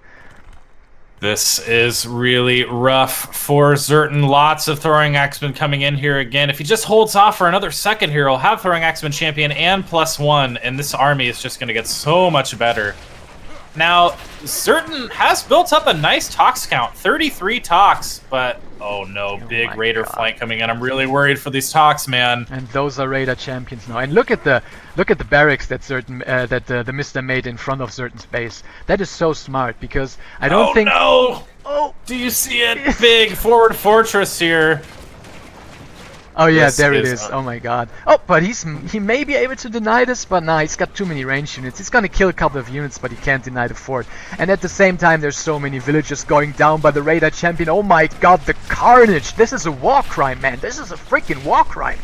This is really rough for Zertan. Lots of throwing X-Men coming in here again. If he just holds off for another second here, he'll have throwing X-Men champion and +1, and this army is just going to get so much better. Now, Zertan has built up a nice Tox count, 33 Tox, but oh no, big Raider flank coming in. I'm really worried for these Tox, man. And those are Raider champions now. And look at the barracks that TheMista made in front of Zertan's base. That is so smart, because I don't think. Oh no! Oh, do you see it? Big forward fortress here. Oh yeah, there it is. Oh my god. Oh, but he may be able to deny this, but nah, he's got too many range units. He's gonna kill a couple of units, but he can't deny the fort. And at the same time, there's so many villagers going down by the Raider champion. Oh my god, the Carnage! This is a war crime, man. This is a freaking war crime.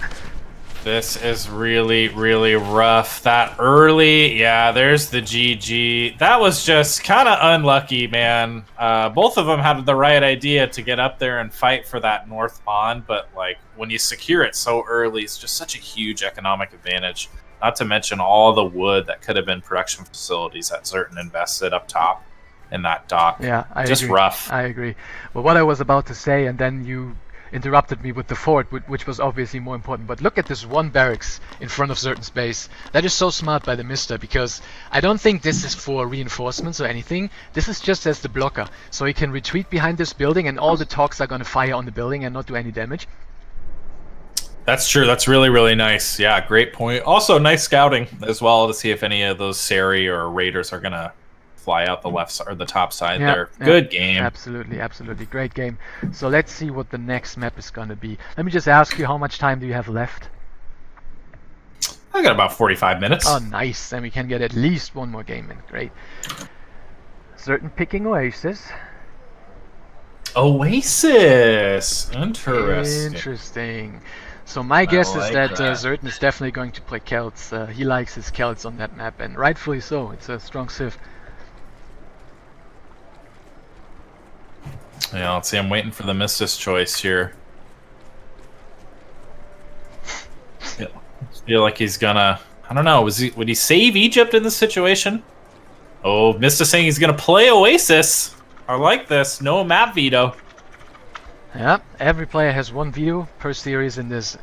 This is really, really rough. That early, yeah, there's the GG. That was just kind of unlucky, man. Both of them had the right idea to get up there and fight for that north pond, but like when you secure it so early, it's just such a huge economic advantage. Not to mention all the wood that could have been production facilities that Zertan invested up top in that dock. Yeah, I just agree. Rough. I agree. Well, what I was about to say, and then you interrupted me with the fort, which was obviously more important. But look at this one barracks in front of Zertan's base. That is so smart by TheMista, because I don't think this is for reinforcements or anything. This is just as the blocker, so he can retreat behind this building, and all the Tox are going to fire on the building and not do any damage. That's true. That's really, really nice. Yeah, great point. Also, nice scouting as well to see if any of those Sari or Raiders are going to fly out the left or the top side there. Good game. Absolutely, absolutely. Great game. So let's see what the next map is going to be. Let me just ask you, how much time do you have left? I got about 45 minutes. Oh, nice. Then we can get at least one more game in. Great. Zertan picking Oasis. Oasis! Interesting. Interesting. So my guess is that Zertan is definitely going to play Celts. He likes his Celts on that map, and rightfully so. It's a strong civ. Yeah, let's see. I'm waiting for TheMista's choice here. I feel like he's gonna. I don't know. Would he save Egypt in this situation? Oh, Mista saying he's gonna play Oasis. I like this. No map veto. Yeah, every player has one veto per series in this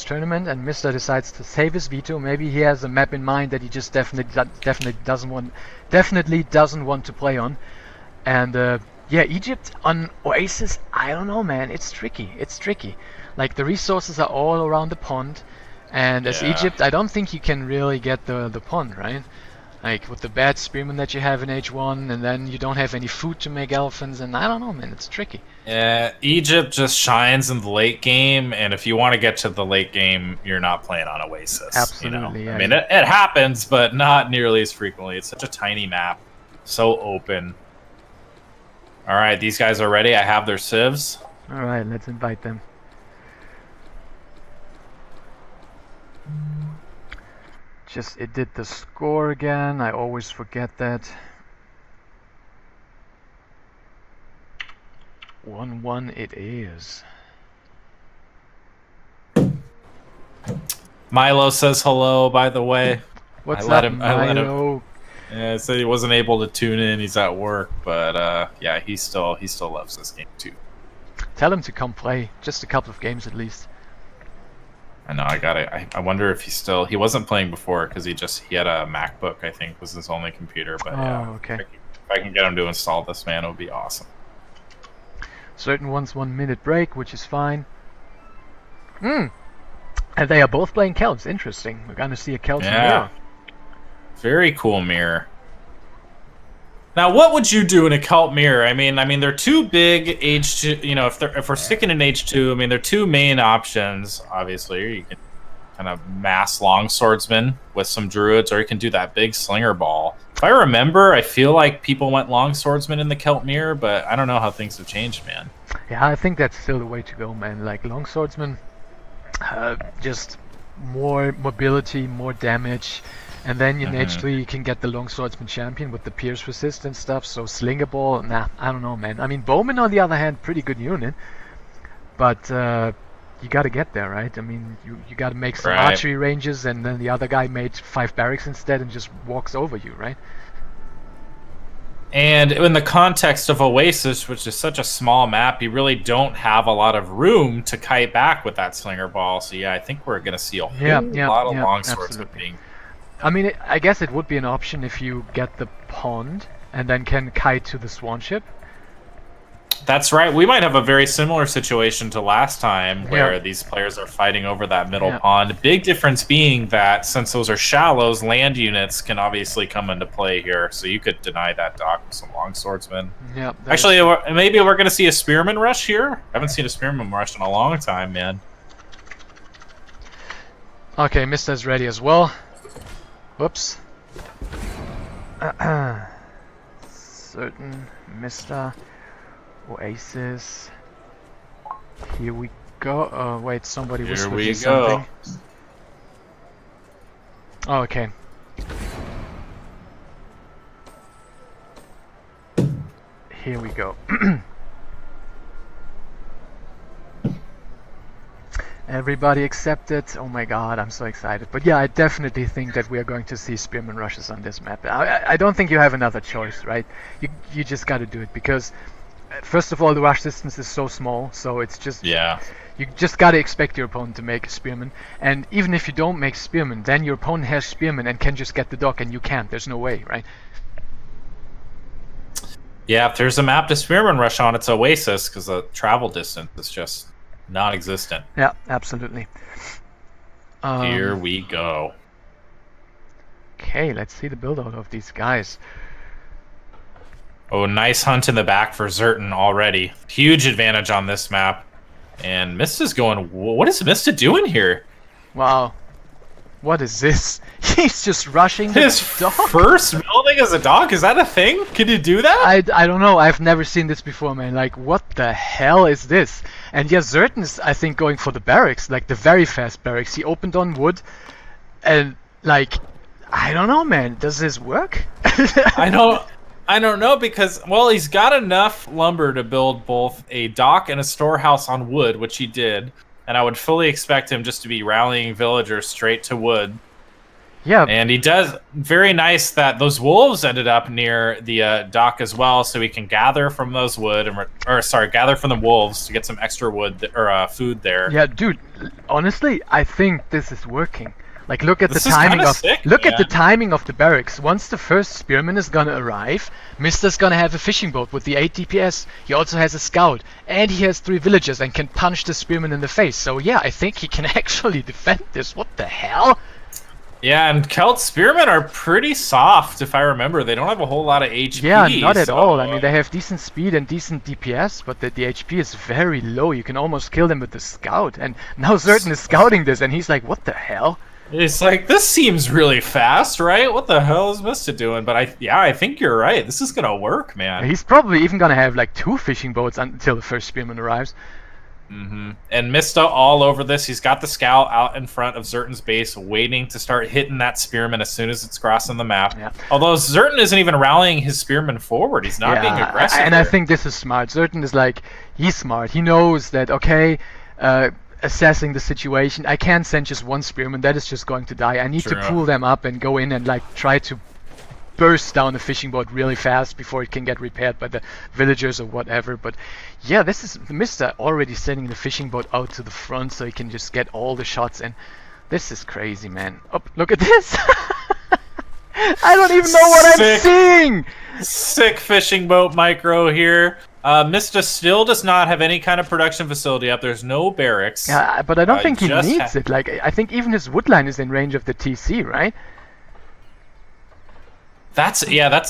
tournament, and Mista decides to save his veto. Maybe he has a map in mind that he just definitely doesn't want to play on, and. Yeah, Egypt on Oasis, I don't know, man. It's tricky. It's tricky. Like, the resources are all around the pond, and as Egypt, I don't think you can really get the pond, right? Like with the bad spearmen that you have in H1, and then you don't have any food to make elephants, and I don't know, man, it's tricky. Yeah, Egypt just shines in the late game, and if you want to get to the late game, you're not playing on Oasis. Absolutely, yeah. I mean, it happens, but not nearly as frequently. It's such a tiny map, so open. All right, these guys are ready. I have their civs. All right, let's invite them. It did the score again. I always forget that. 1-1 it is. Milo says hello, by the way. What's up, Milo? I let him. Yeah, said he wasn't able to tune in. He's at work, but yeah, he still loves this game too. Tell him to come play, just a couple of games at least. I know. I wonder if he wasn't playing before because he had a MacBook. I think was his only computer. But yeah, okay. If I can get him to install this, man, it would be awesome. Certain ones 1 minute break, which is fine. And they are both playing Celts. Interesting. We're gonna see a Celt mirror. Very cool mirror. Now, what would you do in a Celt mirror? I mean, they're two big H2. You know, if we're sticking in H2, I mean, they're two main options. Obviously, you can kind of mass long swordsman with some druids, or you can do that big slinger ball. If I remember, I feel like people went long swordsman in the Celt mirror, but I don't know how things have changed, man. Yeah, I think that's still the way to go, man. Like long swordsman, just more mobility, more damage. And then in H3 you can get the long swordsman champion with the pierce resist and stuff, so slinger ball, nah, I don't know, man. I mean, bowman on the other hand, pretty good unit, but you gotta get there, right? I mean, you gotta make some archery ranges, and then the other guy made 5 barracks instead and just walks over you, right? And in the context of Oasis, which is such a small map, you really don't have a lot of room to kite back with that slinger ball, so yeah, I think we're gonna see a whole lot of long swordsmen being... I mean, I guess it would be an option if you get the pond and then can kite to the swan ship. That's right. We might have a very similar situation to last time where these players are fighting over that middle pond. Big difference being that since those are shallows, land units can obviously come into play here. So you could deny that dock with some long swordsmen. Yeah. Actually, maybe we're going to see a spearman rush here. I haven't seen a spearman rush in a long time, man. Okay, Mista's ready as well. Whoops. Certain Mista Oasis. Here we go. Oh wait, somebody was switching something. Oh, okay. Here we go. Everybody accepted. Oh my god, I'm so excited. But yeah, I definitely think that we are going to see spearman rushes on this map. I don't think you have another choice, right? You just got to do it because, first of all, the rush distance is so small, so it's just... Yeah. You just got to expect your opponent to make spearman. And even if you don't make spearman, then your opponent has spearman and can just get the dock and you can't. There's no way, right? Yeah, if there's a map to spearman rush on, it's Oasis because the travel distance is just... non-existent. Yeah, absolutely. Here we go. Okay, let's see the build-out of these guys. Oh, nice hunt in the back for Zertan already. Huge advantage on this map. And Mista's going... What is Mista doing here? Wow. What is this? He's just rushing his dock? First building as a dock? Is that a thing? Can you do that? I don't know. I've never seen this before, man. Like, what the hell is this? And yeah, Zertan is, I think, going for the barracks, like the very fast barracks. He opened on wood, and like, I don't know, man. Does this work? I don't know because, well, he's got enough lumber to build both a dock and a storehouse on wood, which he did. And I would fully expect him just to be rallying villagers straight to wood. Yeah. And he does very nice that those wolves ended up near the dock as well, so we can gather from those wood gather from the wolves to get some extra wood or food there. Yeah, dude. Honestly, I think this is working. Like, look at the timing of at the timing of the barracks. Once the first spearman is gonna arrive, Mista's gonna have a fishing boat with the 8 DPS. He also has a scout, and he has 3 villagers and can punch the spearman in the face. So yeah, I think he can actually defend this. What the hell? Yeah, and Celt Spearmen are pretty soft, if I remember. They don't have a whole lot of HP. Yeah, not at so... all. I mean, they have decent speed and decent DPS, but the HP is very low. You can almost kill them with the scout. And now Zertan is scouting this, and he's like, what the hell? It's like, this seems really fast, right? What the hell is Mista doing? But I think you're right. This is gonna work, man. He's probably even gonna have like 2 fishing boats until the first spearman arrives. And Mista all over this. He's got the scout out in front of Zertan's base, waiting to start hitting that spearman as soon as it's crossing the map. Yeah. Although Zertan isn't even rallying his spearman forward. He's not being aggressive. And I think this is smart. Zertan is like, he's smart. He knows that, okay, assessing the situation, I can't send just one spearman. That is just going to die. I need to pull them up and go in and like try to burst down the fishing boat really fast before it can get repaired by the villagers or whatever. But yeah, this is Mr. already sending the fishing boat out to the front so he can just get all the shots in. This is crazy, man. Oh, look at this! I don't even know what I'm seeing! Sick fishing boat micro here. Mista still does not have any kind of production facility up. There's no barracks. Yeah, but I don't think he needs it. Like, I think even his woodline is in range of the TC, right? That's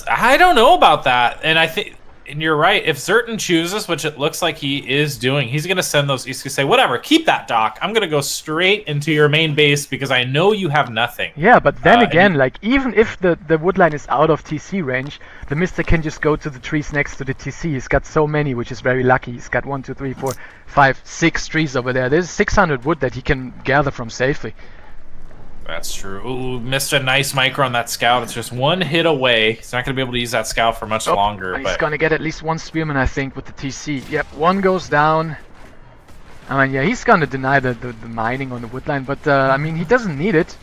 I don't know about that. And you're right. If Zertan chooses, which it looks like he is doing, he's gonna send those. He's gonna say, "Whatever, keep that dock. I'm gonna go straight into your main base because I know you have nothing." Yeah, but then again, like even if the woodline is out of TC range, the Mista can just go to the trees next to the TC. He's got so many, which is very lucky. He's got 1, 2, 3, 4, 5, 6 trees over there. There's 600 wood that he can gather from safely. That's true. Ooh, missed a nice micro on that scout. It's just one hit away. He's not going to be able to use that scout for much longer. He's going to get at least 1 spearman, I think, with the TC. Yep, 1 goes down. I mean, yeah, he's going to deny the mining on the woodline, but I mean, he doesn't need it.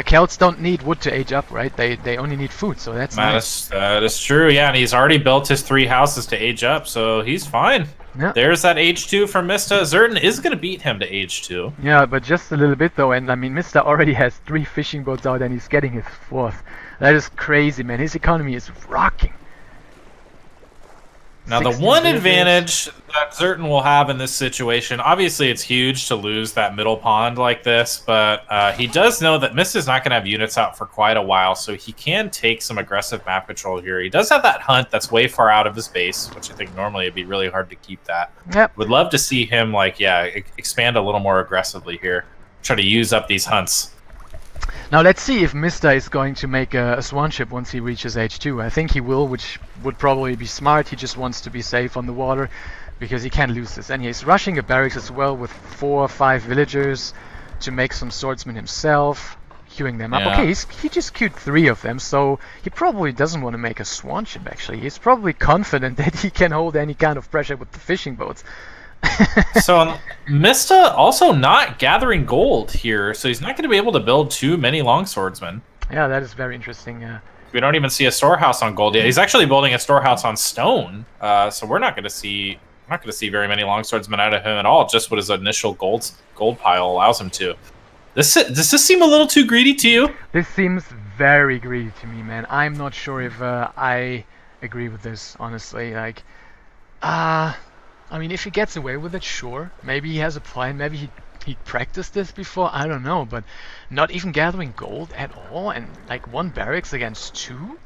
Celts don't need wood to age up, right? They only need food, so that's nice. That is true, yeah, and he's already built his 3 houses to age up, so he's fine. Yeah. There's that age 2 from Mista. Zertan is going to beat him to age 2. Yeah, but just a little bit though, and I mean, Mista already has 3 fishing boats out and he's getting his 4th. That is crazy, man. His economy is rocking. Now, the one advantage that Zertan will have in this situation, obviously it's huge to lose that middle pond like this, but he does know that Mista's not going to have units out for quite a while, so he can take some aggressive map control here. He does have that hunt that's way far out of his base, which I think normally it'd be really hard to keep that. Yep. Would love to see him, like, expand a little more aggressively here. Try to use up these hunts. Now let's see if Mista is going to make a swan ship once he reaches H2. I think he will, which would probably be smart. He just wants to be safe on the water because he can't lose this. And he's rushing a barracks as well with 4 or 5 villagers to make some swordsmen himself, queuing them up. Yeah. Okay, he just queued 3 of them, so he probably doesn't want to make a swan ship actually. He's probably confident that he can hold any kind of pressure with the fishing boats. So Mista also not gathering gold here, so he's not going to be able to build too many longswordsmen. Yeah, that is very interesting. We don't even see a storehouse on gold yet. He's actually building a storehouse on stone, so we're not going to see very many longswordsmen out of him at all. Just what his initial gold pile allows him to. Does this seem a little too greedy to you? This seems very greedy to me, man. I'm not sure if I agree with this, honestly. Like, I mean, if he gets away with it, sure. Maybe he has a plan. Maybe he practiced this before. I don't know. But not even gathering gold at all, and like 1 barracks against 2,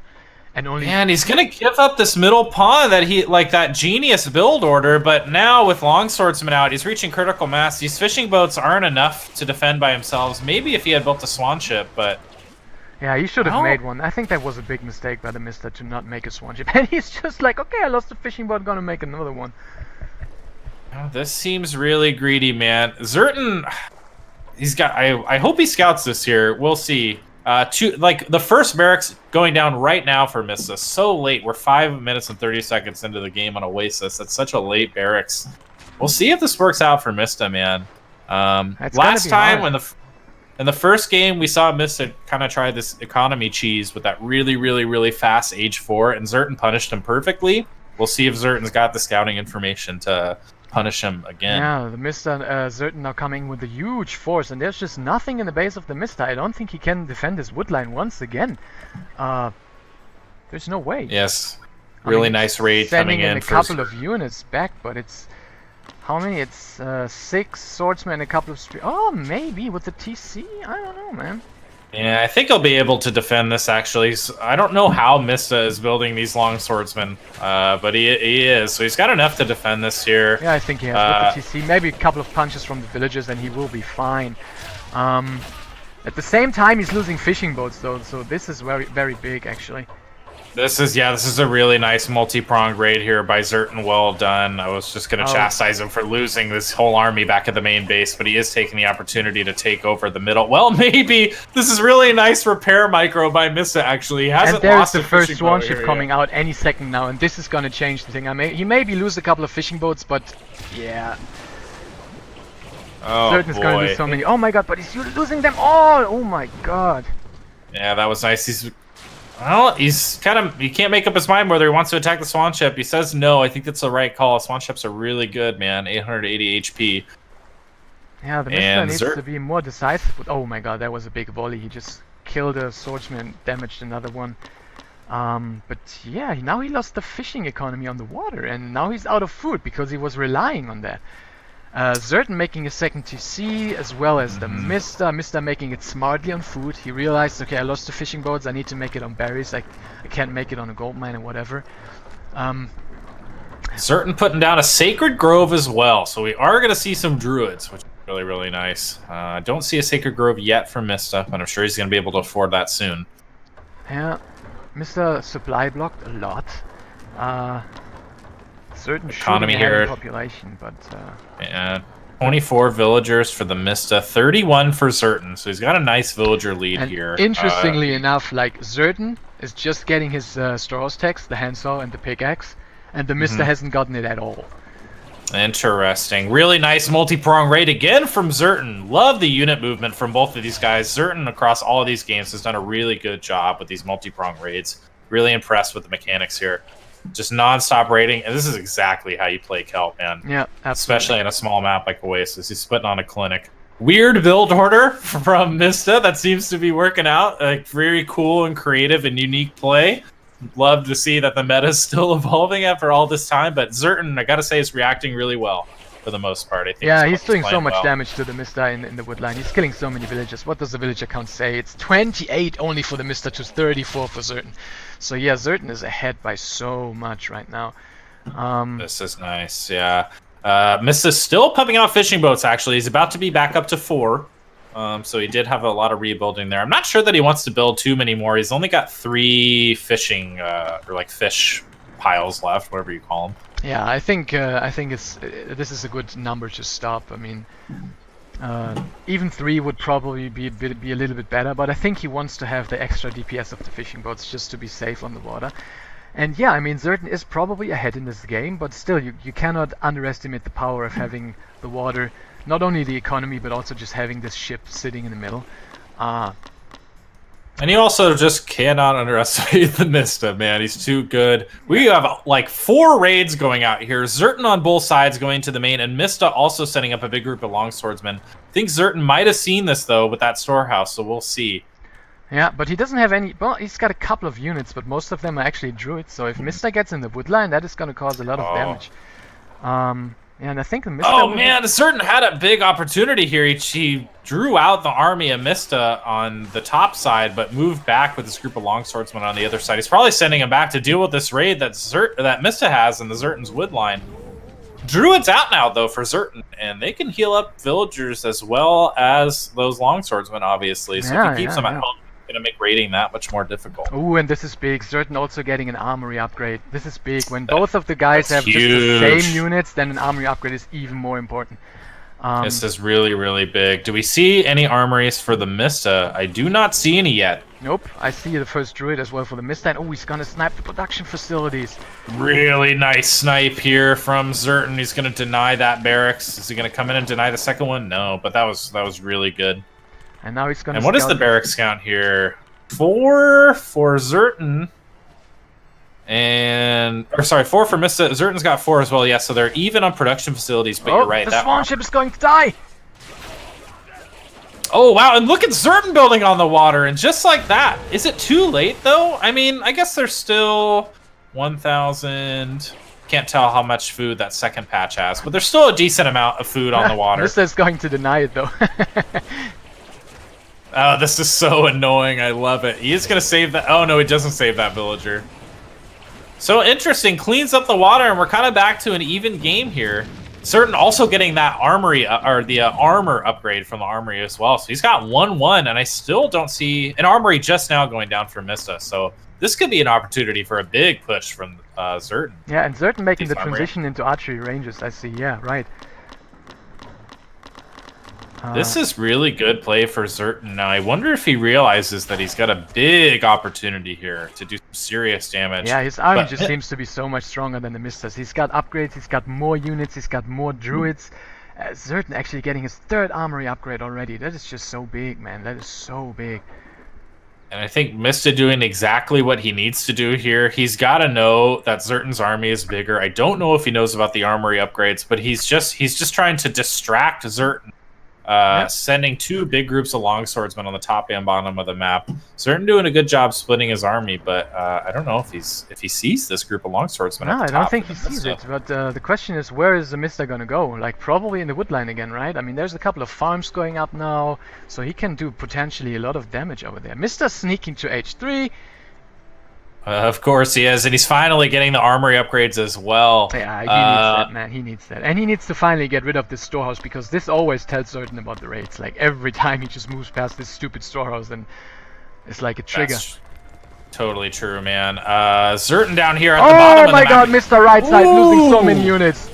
and only. Man, he's gonna give up this middle pawn that that genius build order. But now with longswordsman out, he's reaching critical mass. These fishing boats aren't enough to defend by themselves. Maybe if he had built a swan ship, but. Yeah, he should have made one. I think that was a big mistake by the Mista to not make a swan ship. And he's just like, okay, I lost the fishing boat, gonna make another one. Oh, this seems really greedy, man. Zertan, he's got. I hope he scouts this here. We'll see. The first barracks going down right now for Mista. So late. We're 5 minutes and 30 seconds into the game on Oasis. That's such a late barracks. We'll see if this works out for Mista, man. Last time in the first game, we saw Mista kind of try this economy cheese with that really, really, really fast age 4, and Zertan punished him perfectly. We'll see if Zertan's got the scouting information to punish him again. Yeah, the Mista Zertan now coming with a huge force, and there's just nothing in the base of the Mista. I don't think he can defend his woodline once again. There's no way. Yes, really nice raid coming in. A couple of units back, but it's how many? It's 6 swordsmen and a couple of oh, maybe with the TC. I don't know, man. Yeah, I think he'll be able to defend this, actually. I don't know how Mista is building these long swordsmen, but he is. So he's got enough to defend this here. Yeah, I think he has with the TC. Maybe a couple of punches from the villagers and he will be fine. At the same time, he's losing fishing boats, though, so this is very, very big, actually. This is a really nice multi-pronged raid here by Zerton. Well done. I was just going to chastise him for losing this whole army back at the main base, but he is taking the opportunity to take over the middle. Well, maybe this is really nice repair micro by Mista, actually. He hasn't lost the first swan ship coming out any second now, and this is going to change the thing. He maybe lose a couple of fishing boats, but yeah. Oh, Zerton is going to do so many. Oh my god, but he's losing them all! Oh my god. Yeah, that was nice. Well, he's kind of... He can't make up his mind whether he wants to attack the swan ship. He says no. I think that's the right call. Swan ships are really good, man. 880 HP. Yeah, the Mista needs to be more decisive. Oh my god, that was a big volley. He just killed a swordsman and damaged another one. But yeah, now he lost the fishing economy on the water, and now he's out of food because he was relying on that. Zerton making a second TC, as well as the Mista. Mista making it smartly on food. He realized, okay, I lost the fishing boats, I need to make it on berries. I can't make it on a gold mine or whatever. Zerton putting down a sacred grove as well, so we are going to see some druids, which is really, really nice. I don't see a sacred grove yet from Mista, but I'm sure he's going to be able to afford that soon. Yeah, Mista supply blocked a lot. Certain economy here. Population, but yeah, 24 villagers for the Mista, 31 for Zerton. So he's got a nice villager lead here. Interestingly enough, like Zerton is just getting his storehouse techs, the handsaw and the pickaxe, and the Mista hasn't gotten it at all. Interesting. Really nice multi-prong raid again from Zerton. Love the unit movement from both of these guys. Zerton across all of these games has done a really good job with these multi-prong raids. Really impressed with the mechanics here. Just non-stop raiding, and this is exactly how you play Kelp, man. Yeah, absolutely. Especially in a small map like Oasis. He's putting on a clinic. Weird build order from Mista that seems to be working out. Like, very cool and creative and unique play. Love to see that the meta is still evolving after all this time, but Zerton, I gotta say, is reacting really well for the most part. I think. Yeah, he's doing so much damage to the Mista in the woodline. He's killing so many villagers. What does the villager count say? It's 28 only for the Mista to 34 for Zerton. So yeah, Zerton is ahead by so much right now. This is nice, yeah. Mista's still pumping out fishing boats, actually. He's about to be back up to 4. So he did have a lot of rebuilding there. I'm not sure that he wants to build too many more. He's only got 3 fishing, or like fish piles left, whatever you call them. Yeah, I think this is a good number to stop. I mean, even 3 would probably be a little bit better, but I think he wants to have the extra DPS of the fishing boats just to be safe on the water. And yeah, I mean, Zerton is probably ahead in this game, but still, you cannot underestimate the power of having the water, not only the economy, but also just having this ship sitting in the middle. And you also just cannot underestimate the Mista, man. He's too good. We have like 4 raids going out here. Zerton on both sides going to the main, and Mista also setting up a big group of longswordsmen. I think Zerton might have seen this, though, with that storehouse, so we'll see. Yeah, but he doesn't have any... Well, he's got a couple of units, but most of them are actually druids, so if Mista gets in the woodline, that is going to cause a lot of damage. Yeah, and I think the Mista... Oh, man, Zerton had a big opportunity here. He drew out the army of Mista on the top side, but moved back with this group of longswordsmen on the other side. He's probably sending him back to deal with this raid that Mista has in the Zerton's woodline. Druid's out now, though, for Zerton, and they can heal up villagers as well as those longswordsmen, obviously. So if he keeps them at home, it's going to make raiding that much more difficult. Ooh, and this is big. Zerton also getting an armory upgrade. This is big. When both of the guys have just the same units, then an armory upgrade is even more important. This is really, really big. Do we see any armories for the Mista? I do not see any yet. Nope. I see the first druid as well for the Mista. And oh, he's going to snipe the production facilities. Really nice snipe here from Zerton. He's going to deny that barracks. Is he going to come in and deny the second one? No, but that was really good. And now he's going to... And what is the barracks count here? 4 for Zerton. And... Or sorry, 4 for Mista. Zerton's got 4 as well, yeah, so they're even on production facilities, but you're right. The swan ship is going to die! Oh, wow, and look at Zerton building on the water, and just like that. Is it too late, though? I mean, I guess there's still 1,000... Can't tell how much food that second patch has, but there's still a decent amount of food on the water. Mista is going to deny it, though. Oh, this is so annoying. I love it. He's gonna save that. Oh no, he doesn't save that villager. So interesting. Cleans up the water, and we're kind of back to an even game here. Certain also getting that armory or the armor upgrade from the armory as well. So he's got 1-1, and I still don't see an armory just now going down for Mista. So this could be an opportunity for a big push from Zerton. Yeah, and Zerton making the transition into archery ranges. I see. Yeah, right. This is really good play for Zerton. Now, I wonder if he realizes that he's got a big opportunity here to do some serious damage. Yeah, his army just seems to be so much stronger than the Mistas. He's got upgrades, he's got more units, he's got more druids. Zerton actually getting his 3rd armory upgrade already. That is just so big, man. That is so big. And I think Mista doing exactly what he needs to do here. He's got to know that Zerton's army is bigger. I don't know if he knows about the armory upgrades, but he's just trying to distract Zerton. Sending 2 big groups of longswordsmen on the top and bottom of the map. Zerton doing a good job splitting his army, but I don't know if he sees this group of longswordsmen. No, I don't think he sees it. But the question is, where is the Mista gonna go? Like probably in the woodline again, right? I mean, there's a couple of farms going up now, so he can do potentially a lot of damage over there. Mista's sneaking to H3. Of course he is, and he's finally getting the armory upgrades as well. Yeah, he needs that, man. He needs that. And he needs to finally get rid of this storehouse, because this always tells Zerton about the raids. Like, every time he just moves past this stupid storehouse, and it's like a trigger. That's totally true, man. Zerton down here at the bottom of the map. Oh my god, Mr. Right side losing so many units.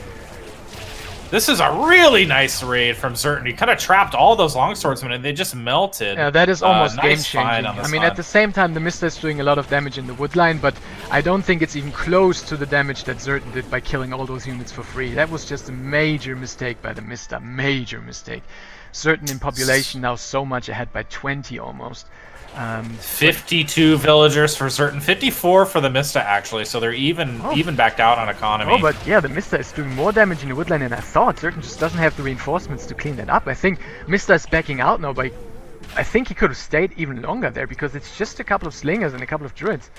This is a really nice raid from Zerton. He kind of trapped all those longswordsmen, and they just melted. Yeah, that is almost nice game-changing. I mean, at the same time, the Mista is doing a lot of damage in the woodline, but I don't think it's even close to the damage that Zerton did by killing all those units for free. That was just a major mistake by the Mista. Major mistake. Zerton in population now so much ahead by 20 almost. 52 villagers for Zerton, 54 for the Mista actually, so they're even backed out on economy. Oh, but yeah, the Mista is doing more damage in the woodline than I thought. Zerton just doesn't have the reinforcements to clean that up. I think Mista is backing out now, but I think he could have stayed even longer there, because it's just a couple of slingers and a couple of druids.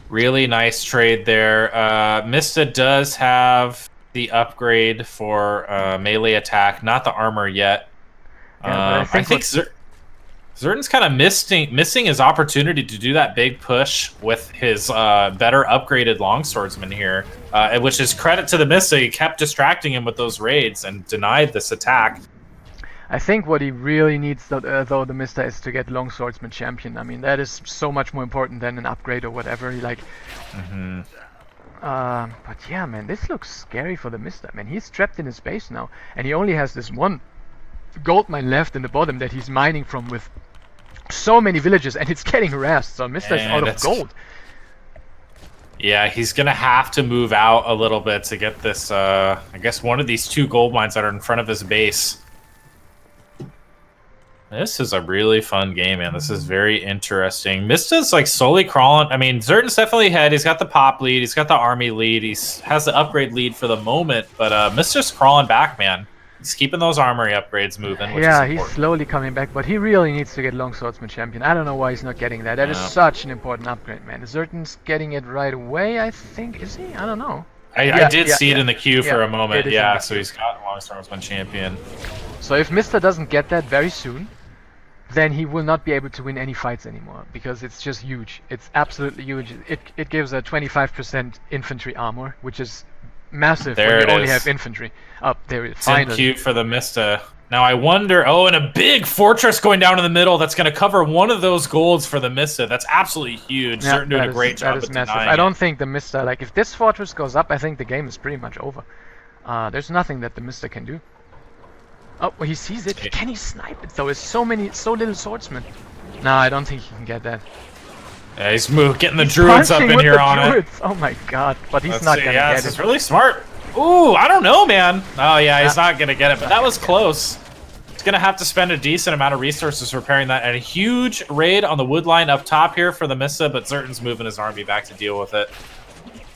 Really nice trade there. Mista does have the upgrade for melee attack, not the armor yet. Yeah, I think Zerton's kind of missing his opportunity to do that big push with his better upgraded longswordsman here, which is credit to the Mista. He kept distracting him with those raids and denied this attack. I think what he really needs, though, the Mista, is to get longswordsman champion. I mean, that is so much more important than an upgrade or whatever. Like, but yeah, man, this looks scary for the Mista. Man, he's trapped in his base now, and he only has this one gold mine left in the bottom that he's mining from with so many villages, and it's getting harassed, so Mista is out of gold. Yeah, he's gonna have to move out a little bit to get this, I guess one of these 2 gold mines that are in front of his base. This is a really fun game, man. This is very interesting. Mista's like slowly crawling. I mean, Zerton's definitely ahead. He's got the pop lead. He's got the army lead. He has the upgrade lead for the moment, but Mista's crawling back, man. He's keeping those armory upgrades moving, which is he's slowly coming back, but he really needs to get longswordsman champion. I don't know why he's not getting that. That is such an important upgrade, man. Zerton's getting it right away, I think. Is he? I don't know. I did see it in the queue for a moment. Yeah, so he's got longswordsman champion. So if Mista doesn't get that very soon, then he will not be able to win any fights anymore, because it's just huge. It's absolutely huge. It gives a 25% infantry armor, which is massive when you only have infantry. Up there, it's in queue for the Mista. Now I wonder, and a big fortress going down in the middle that's going to cover one of those golds for the Mista. That's absolutely huge. Yeah, Zerton doing a great job at denying it. I don't think the Mista, like, if this fortress goes up, I think the game is pretty much over. There's nothing that the Mista can do. Oh, well, he sees it. Can he snipe it though? There's so little swordsmen. No, I don't think he can get that. Yeah, he's getting the druids up in here on it. Oh my god, but he's not gonna get it. This is really smart. Ooh, I don't know, man. Oh yeah, he's not gonna get it, but that was close. He's gonna have to spend a decent amount of resources repairing that, and a huge raid on the wood line up top here for the Mista, but Zerton's moving his army back to deal with it.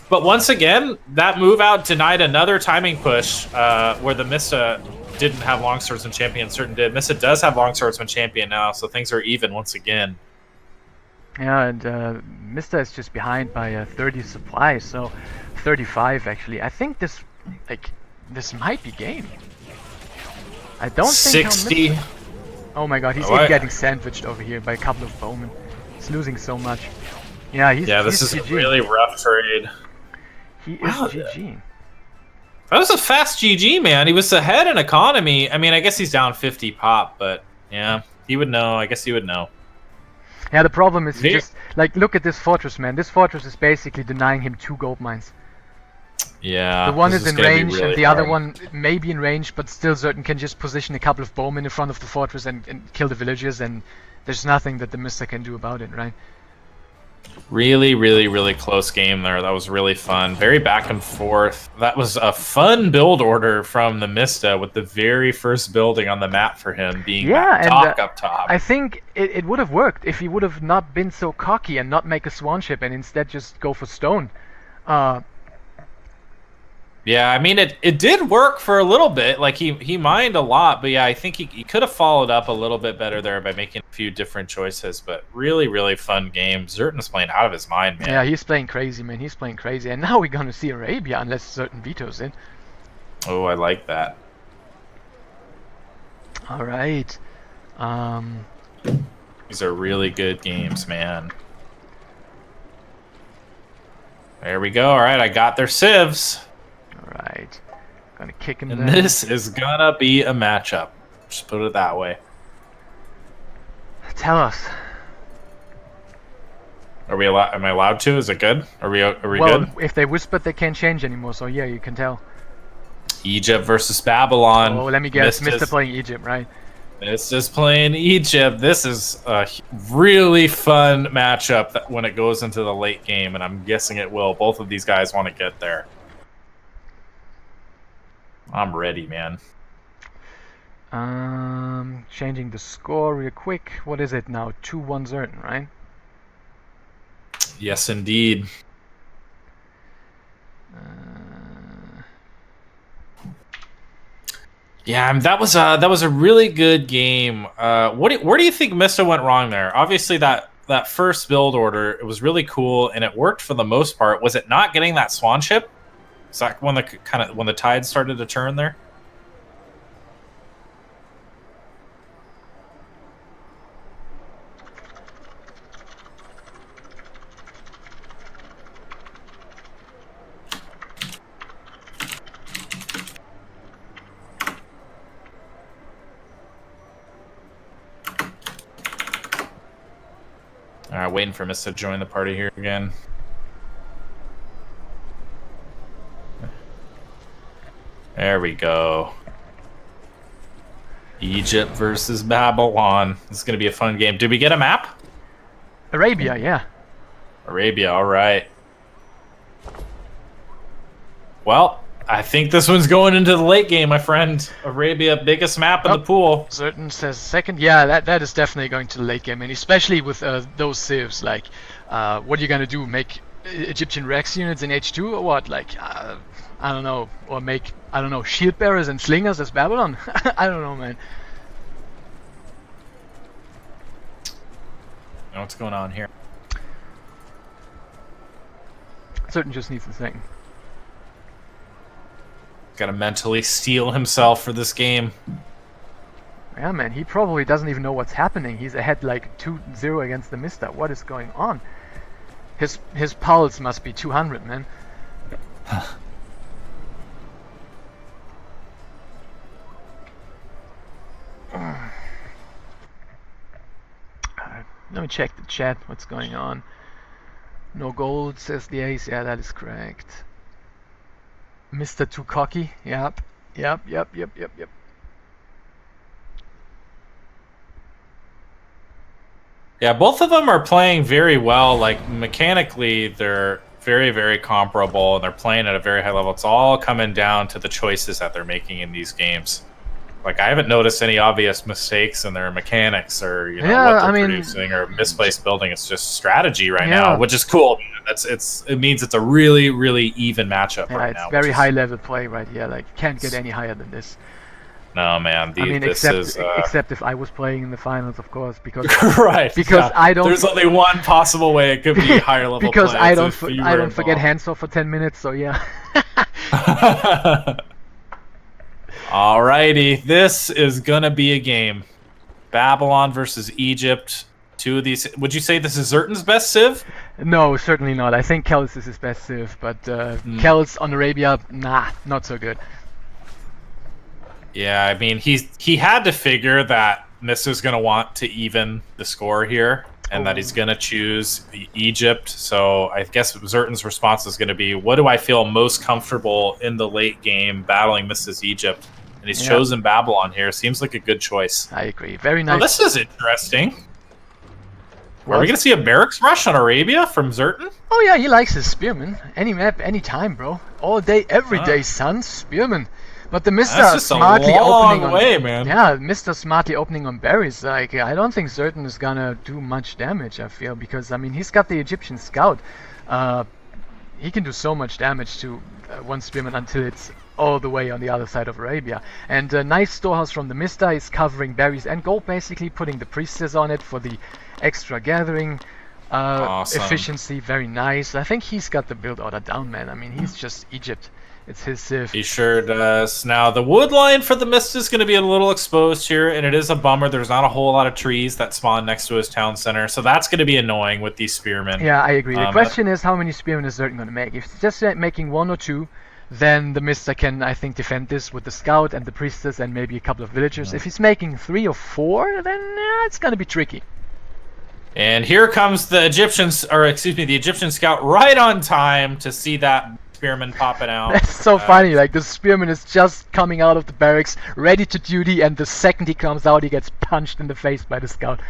But once again, that move out denied another timing push where the Mista didn't have longswordsman champion. Zerton did. Mista does have longswordsman champion now, so things are even once again. Yeah, and Mista is just behind by 30 supplies, so 35 actually. I think this might be game. I don't think 60. Oh my god, he's Oh, getting sandwiched over here by a couple of bowmen. He's losing so much. Yeah, this is GG. a really rough trade. He is GG. That was a fast GG, man. He was ahead in economy. I mean, I guess he's down 50 pop, but yeah, he would know. I guess he would know. Yeah, the problem is just like look at this fortress, man. This fortress is basically denying him 2 gold mines. Yeah. The one is in range, really and the hard. other one may be in range, but still certain can just position a couple of bowmen in front of the fortress and kill the villagers, and there's nothing that TheMista can do about it, right? Really, really, really close game there. That was really fun. Very back and forth. That was a fun build order from TheMista with the very first building on the map for him being dock up top. I think it would have worked if he would have not been so cocky and not make a swan ship and instead just go for stone. Yeah, I mean, it did work for a little bit. Like, he mined a lot, but yeah, I think he could have followed up a little bit better there by making a few different choices. But really, really fun game. Zertan's playing out of his mind, man. Yeah, he's playing crazy, man. He's playing crazy. And now we're going to see Arabia unless certain vetoes in. Oh, I like that. All right. These are really good games, man. There we go. All right, I got their civs. Alright, gonna kick him And down. this is gonna be a matchup. Just put it that way. Tell us. Are we allowed? Am I allowed to? Is it good? Are we Well, good? if they whispered, they can't change anymore. So yeah, you can tell. Egypt versus Babylon. Oh, let me guess. Mista's Mr. playing Egypt, right? Mista's playing Egypt. This is a really fun matchup when it goes into the late game, and I'm guessing it will. Both of these guys want to get there. I'm ready, man. Changing the score real quick. What is it now? 2-1 certain, right? Yes, indeed. Yeah, that was a really good game. Where do you think Mista went wrong there? Obviously, that first build order, it was really cool and it worked for the most part. Was it not getting that swan ship? Is that when the tide started to turn there? All right, waiting for Mista to join the party here again. There we go. Egypt versus Babylon. This is going to be a fun game. Did we get a map? Arabia, yeah. Arabia, all right. Well, I think this one's going into the late game, my friend. Arabia, biggest map in the pool. Certain says second. Yeah, that is definitely going to the late game, and especially with those civs. Like, what are you gonna do? Make Egyptian Rex units in H2 or what? Like, I don't know. Or make, I don't know, shield bearers and slingers as Babylon? I don't know, man. What's going on here? Certain just needs a second. Got to mentally steel himself for this game. Yeah, man, he probably doesn't even know what's happening. He's ahead like 2-0 against TheMista. What is going on? His pulse must be 200, man. Let me check the chat. What's going on? No gold, says the ace. Yeah, that is correct. Mr. Too Cocky. Yep. Yep. Yeah, both of them are playing very well. Like, mechanically, they're very, very comparable, and they're playing at a very high level. It's all coming down to the choices that they're making in these games. Like, I haven't noticed any obvious mistakes in their mechanics or, you know, what they're producing or misplaced building. It's just strategy right now, which is cool. It means it's a really, really even matchup right now. It's very high level play right here. Like, can't get any higher than this. No, man. Except if I was playing in the finals, of course, because right. Because I don't. There's only one possible way it could be higher level. Because play. I don't forget hands off for 10 minutes. So yeah. Alrighty, this is gonna be a game. Babylon versus Egypt. Two of these. Would you say this is Zertan's best civ? No, certainly not. I think Kel's is his best civ, but Kel's on Arabia, nah, not so good. Yeah, I mean, he had to figure that Mista's going to want to even the score here, and that he's going to choose Egypt. So I guess Zertan's response is going to be, what do I feel most comfortable in the late game battling Mista's Egypt? And he's chosen Babylon here. Seems like a good choice. I agree. Very nice. Oh, this is interesting. Are we going to see a barracks rush on Arabia from Zertan? Oh yeah, he likes his spearmen. Any map, any time, bro. All day, every day, son. Spearmen. But the Mista smartly opening on man. Yeah, Mista smartly opening on berries. Like, I don't think Zertan is gonna do much damage, I feel, because I mean he's got the Egyptian scout. He can do so much damage to one spearman until it's all the way on the other side of Arabia. And a nice storehouse from the Mista is covering berries and gold, basically putting the priestess on it for the extra gathering efficiency. Very nice. I think he's got the build order down, man. I mean, he's just Egypt. It's his civ. He sure does. Now, the wood line for the Mist is going to be a little exposed here, and it is a bummer. There's not a whole lot of trees that spawn next to his town center, so that's going to be annoying with these spearmen. Yeah, I agree. The question is, how many spearmen is Zertan going to make? If it's just making 1 or 2, then the Mista can, I think, defend this with the scout and the priestess and maybe a couple of villagers. If he's making 3 or 4, then it's going to be tricky. And here comes the the Egyptian scout right on time to see that spearman popping out. That's so funny. Like, the spearman is just coming out of the barracks, ready to duty, and the second he comes out, he gets punched in the face by the scout.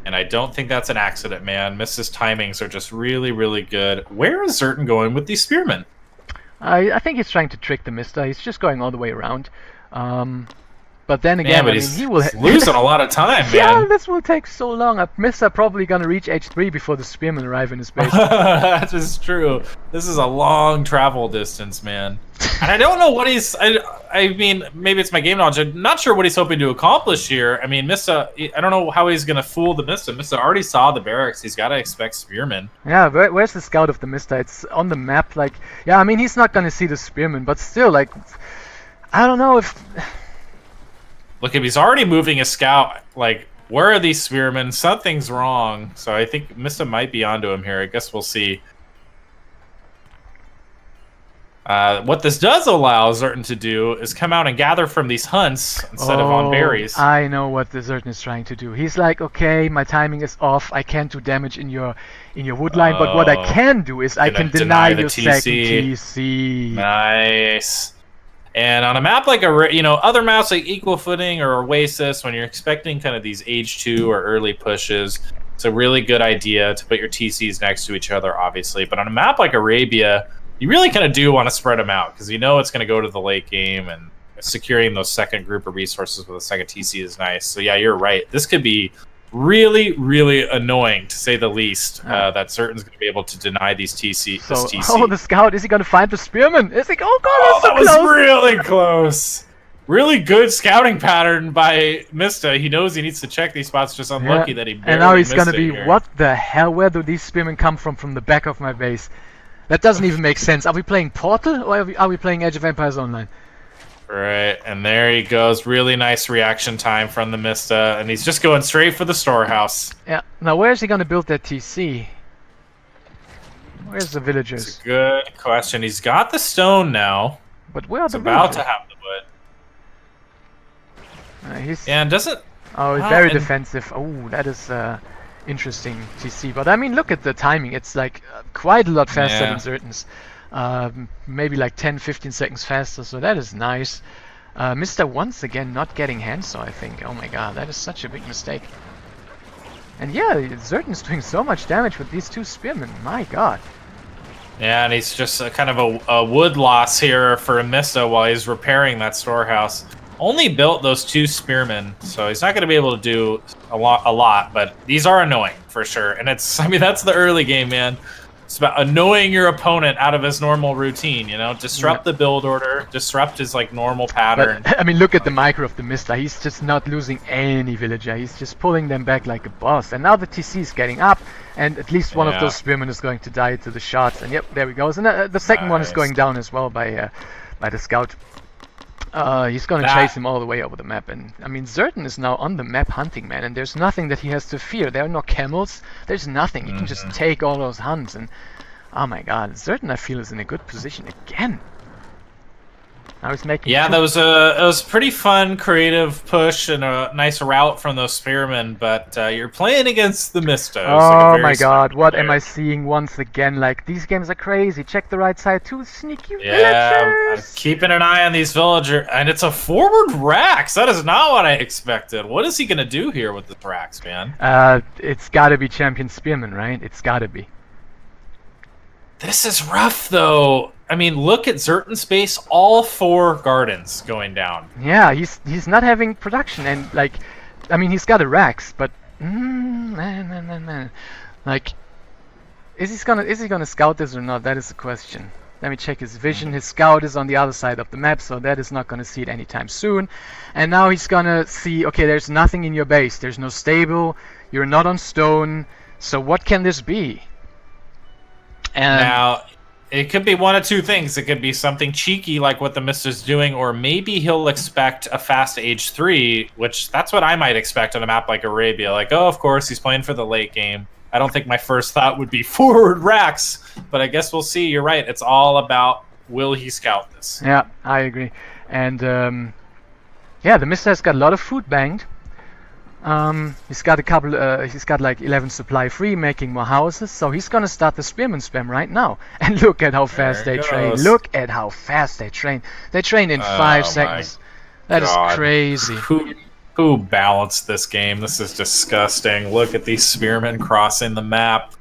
And I don't think that's an accident, man. Mrs. timings are just really, really good. Where is Zertan going with these spearmen? I think he's trying to trick the Mista. He's just going all the way around. But then again, I mean, he will losing a lot of time, man. Yeah, this will take so long. Mista probably gonna reach H3 before the spearmen arrive in his base. That is true. This is a long travel distance, man. And I don't know what he's. I mean, maybe it's my game knowledge. I'm not sure what he's hoping to accomplish here. I mean, Mista. I don't know how he's gonna fool the Mista. Mista already saw the barracks. He's got to expect spearmen. Yeah, where's the scout of the Mista? It's on the map. Like, yeah, I mean, he's not gonna see the spearmen, but still, like, I don't know if. Look, if he's already moving a scout, like, where are these spearmen? Something's wrong. So I think Mista might be onto him here. I guess we'll see. What this does allow Zertan to do is come out and gather from these hunts instead of on berries. I know what the Zertan is trying to do. He's like, okay, my timing is off. I can't do damage in your wood line, but what I can do is I can deny your second TC. Nice. And on a map like other maps like Equal Footing or Oasis, when you're expecting kind of these age 2 or early pushes, it's a really good idea to put your TCs next to each other, obviously. But on a map like Arabia, you really kind of do want to spread them out because you know it's going to go to the late game, and securing those second group of resources with a second TC is nice. So yeah, you're right. This could be really, really annoying, to say the least, that Zertan's going to be able to deny these TC. Oh, the scout, is he going to find the spearman? Is he? Oh god, that was really close. Really good scouting pattern by Mista. He knows he needs to check these spots. Just unlucky that he barely. And now he's going to be, what the hell? Where do these spearmen come from the back of my base? That doesn't even make sense. Are we playing Portal or are we playing Age of Empires Online? Right, and there he goes. Really nice reaction time from the Mista, and he's just going straight for the storehouse. Yeah. Now, where is he going to build that TC? Where's the villagers? That's a good question. He's got the stone now. But where are the villagers? He's about to have the wood. And doesn't... Oh, he's very defensive. Oh, that is interesting TC. But I mean, look at the timing. It's like quite a lot faster than Zertan's. Maybe like 10-15 seconds faster, so that is nice. Mista once again not getting handsaw, I think. Oh my god, that is such a big mistake. And yeah, Zertan's doing so much damage with these 2 spearmen, my god. Yeah, and he's just kind of a wood loss here for Mista while he's repairing that storehouse. Only built those 2 spearmen, so he's not going to be able to do a lot, but these are annoying for sure. And it's, I mean, that's the early game, man. It's about annoying your opponent out of his normal routine, you know? Disrupt the build order, disrupt his, like, normal pattern. But, I mean, look at the micro of the Mista. He's just not losing any villager. He's just pulling them back like a boss. And now the TC is getting up, and at least one of those spearmen is going to die to the shots. And yep, there we go. And the second one is going down as well by the scout. He's gonna chase him all the way over the map, and I mean Zertan is now on the map hunting, man, and there's nothing that he has to fear. There are no camels, there's nothing. He can just take all those hunts, and oh my god, Zertan I feel is in a good position again. I was making that was a pretty fun, creative push and a nice route from those spearmen, but you're playing against TheMista. Oh my god, what am I seeing once again? Like, these games are crazy. Check the right side too, sneaky villagers! I'm keeping an eye on these villagers, and it's a forward Rax! That is not what I expected. What is he gonna do here with the Rax, man? It's gotta be Champion Spearman, right? It's gotta be. This is rough, though. I mean, look at Zertan's base, all 4 gardens going down. Yeah, he's not having production, and like, I mean, he's got a Rax, but man, like, is he gonna scout this or not? That is the question. Let me check his vision. His scout is on the other side of the map, so that is not gonna see it anytime soon. And now he's gonna see, okay, there's nothing in your base. There's no stable. You're not on stone. So what can this be? And now, it could be one of 2 things. It could be something cheeky like what TheMista's doing, or maybe he'll expect a fast age 3, which that's what I might expect on a map like Arabia. Like, oh, of course, he's playing for the late game. I don't think my first thought would be forward Rax, but I guess we'll see. You're right. It's all about, will he scout this? Yeah, I agree. And yeah, TheMista has got a lot of food banked. He's got a couple. He's got like 11 supply free, making more houses. So he's gonna start the spearman spam right now. And look at how fast they train. Look at how fast they train. They train in 5 seconds. That is crazy. Who balanced this game? This is disgusting. Look at these spearmen crossing the map.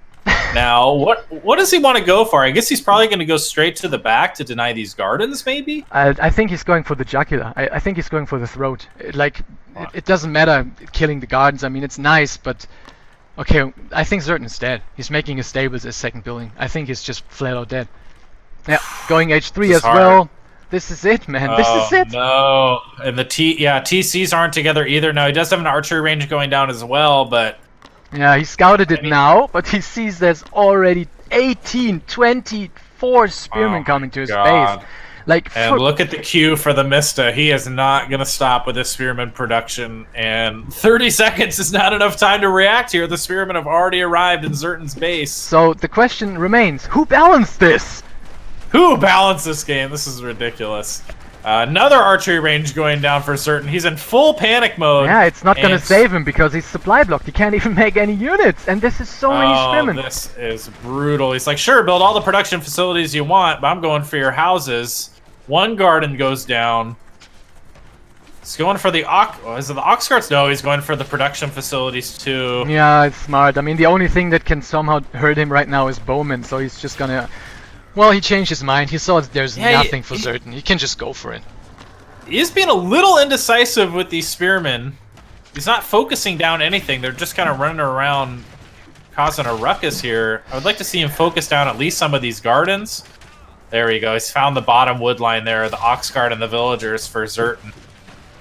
Now, what does he want to go for? I guess he's probably going to go straight to the back to deny these gardens, maybe? I think he's going for the jugular. I think he's going for the throat. It doesn't matter killing the gardens. I mean, it's nice, but... Okay, I think Zertan's dead. He's making his stables as second building. I think he's just flat out dead. Yeah, going H3 as well. This is it, man. This is it. No, and the TCs aren't together either. Now, he does have an archery range going down as well, but... Yeah, he scouted it now, but he sees there's already 18, 24 spearmen coming to his base. Like, and look at the queue for TheMista. He is not going to stop with his spearman production, and 30 seconds is not enough time to react here. The spearmen have already arrived in Zertan's base. So the question remains, who balanced this? Who balanced this game? This is ridiculous. Another archery range going down for Zertan. He's in full panic mode. Yeah, it's not going to save him because he's supply blocked. He can't even make any units, and this is so many spearmen. This is brutal. He's like, sure, build all the production facilities you want, but I'm going for your houses. 1 garden goes down. He's going for the is it the ox carts? No, he's going for the production facilities too. Yeah, it's smart. I mean, the only thing that can somehow hurt him right now is Bowman, so he's just gonna... Well, he changed his mind. He saw that there's nothing for Zertan. He can just go for it. He's being a little indecisive with these spearmen. He's not focusing down anything. They're just kind of running around causing a ruckus here. I would like to see him focus down at least some of these gardens. There we go. He's found the bottom wood line there, the ox cart and the villagers for Zertan.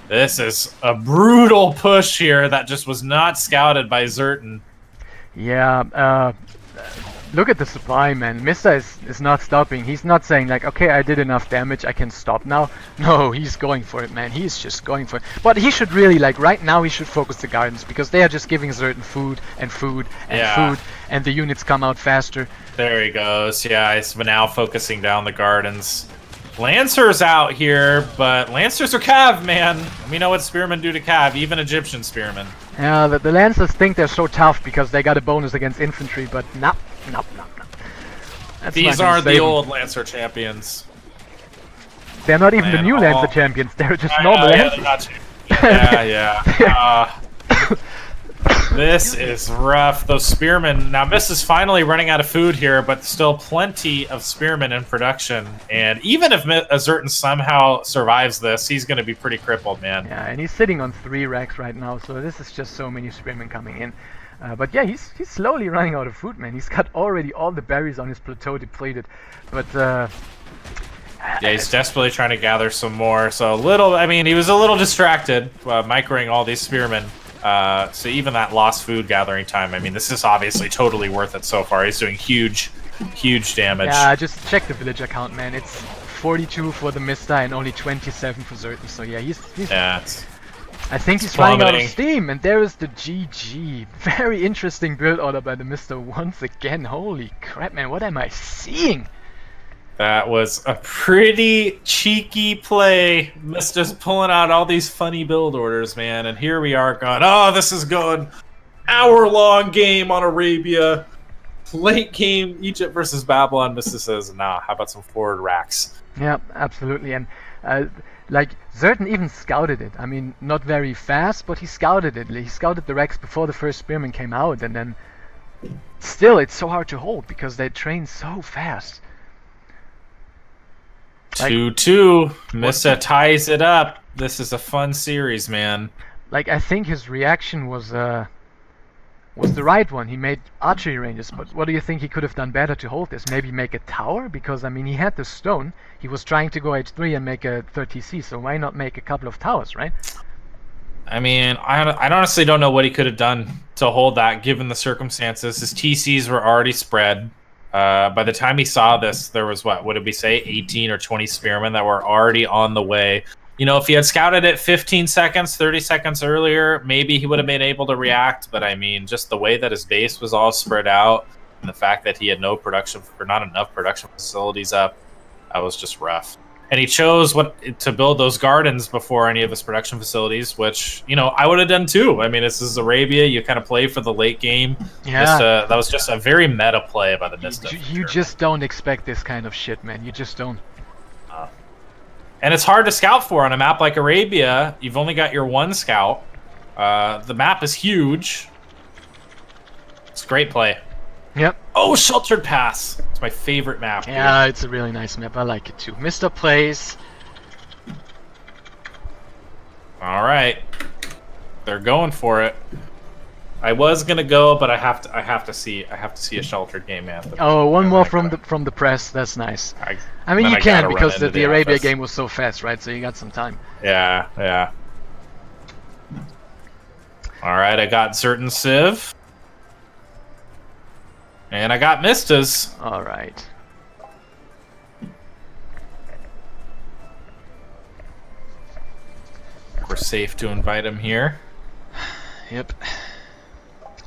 This is a brutal push here that just was not scouted by Zertan. Yeah, look at the supply, man. Mista is not stopping. He's not saying like, okay, I did enough damage, I can stop now. No, he's going for it, man. He's just going for it. But he should really, like, right now he should focus the gardens because they are just giving Zertan food and food and food, and the units come out faster. There he goes. Yeah, he's now focusing down the gardens. Lancers out here, but Lancers are Cav, man. We know what spearmen do to Cav, even Egyptian spearmen. Yeah, the Lancers think they're so tough because they got a bonus against infantry, but no. These are the old Lancer champions. They're not even the new Lancer champions, they're just normal Lancers. Yeah. This is rough. Those spearmen. Now, Miss is finally running out of food here, but still plenty of spearmen in production. And even if Zertan somehow survives this, he's going to be pretty crippled, man. Yeah, and he's sitting on 3 racks right now, so this is just so many spearmen coming in. But yeah, he's slowly running out of food, man. He's got already all the berries on his plateau depleted. But yeah, he's desperately trying to gather some more. So he was a little distracted, microing all these spearmen. So even that lost food gathering time, I mean, this is obviously totally worth it so far. He's doing huge damage. Yeah, just check the villager count, man. It's 42 for TheMista and only 27 for Zertan. So yeah, he's Yeah, I think he's running out of plummeting. steam, and there is the GG. Very interesting build order by TheMista once again. Holy crap, man, what am I seeing? That was a pretty cheeky play. Mista's pulling out all these funny build orders, man, and here we are going, oh, this is going hour-long game on Arabia. Late game, Egypt versus Babylon. Mista says, nah, how about some forward racks? Yeah, absolutely, and like Zertan even scouted it. I mean, not very fast, but he scouted it. He scouted the racks before the first spearman came out, and then still, it's so hard to hold because they train so fast. 2-2. Mista ties it up. This is a fun series, man. Like, I think his reaction was the right one. He made archery ranges, but what do you think he could have done better to hold this? Maybe make a tower? Because, I mean, he had the stone. He was trying to go h3 and make a 30c, so why not make a couple of towers, right? I mean, I honestly don't know what he could have done to hold that, given the circumstances. His TCs were already spread. By the time he saw this, there was, what did we say, 18 or 20 spearmen that were already on the way. You know, if he had scouted it 15 seconds, 30 seconds earlier, maybe he would have been able to react. But I mean, just the way that his base was all spread out, and the fact that he had no production, or not enough production facilities up, that was just rough. And he chose to build those gardens before any of his production facilities, which, you know, I would have done too. I mean, this is Arabia. You kind of play for the late game. Yeah. That was just a very meta play by the Mista. You just don't expect this kind of shit, man. You just don't. And it's hard to scout for on a map like Arabia. You've only got your one scout. The map is huge. It's a great play. Yep. Oh, Sheltered Pass. It's my favorite map. Yeah, it's a really nice map. I like it too. Mista plays. All right. They're going for it. I was gonna go, but I have to see a Sheltered game, man. Oh, one more from the press. That's nice. I mean, you can because the Arabia game was so fast, right? So you got some time. Yeah, yeah. All right, I got Zertan Civ. And I got Mista's. All right. We're safe to invite him here. Yep.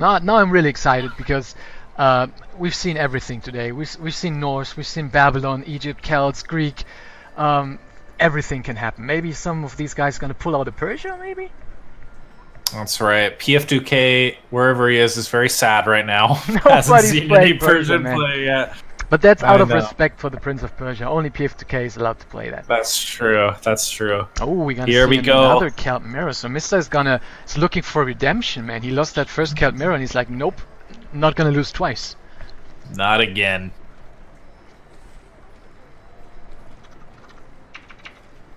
Now I'm really excited because we've seen everything today. We've seen Norse, we've seen Babylon, Egypt, Celts, Greek. Everything can happen. Maybe some of these guys gonna pull out a Persia, maybe? That's right. PF2K, wherever he is very sad right now. Hasn't Nobody's seen played any Persian play yet. But that's out of know. respect for the Prince of Persia. Only PF2K is allowed to play that. That's true. That's true. Oh, we're gonna Here see we go. another Celt Mirror. So Mista is looking for redemption, man. He lost that first Celt Mirror and he's like, nope, not gonna lose twice. Not again.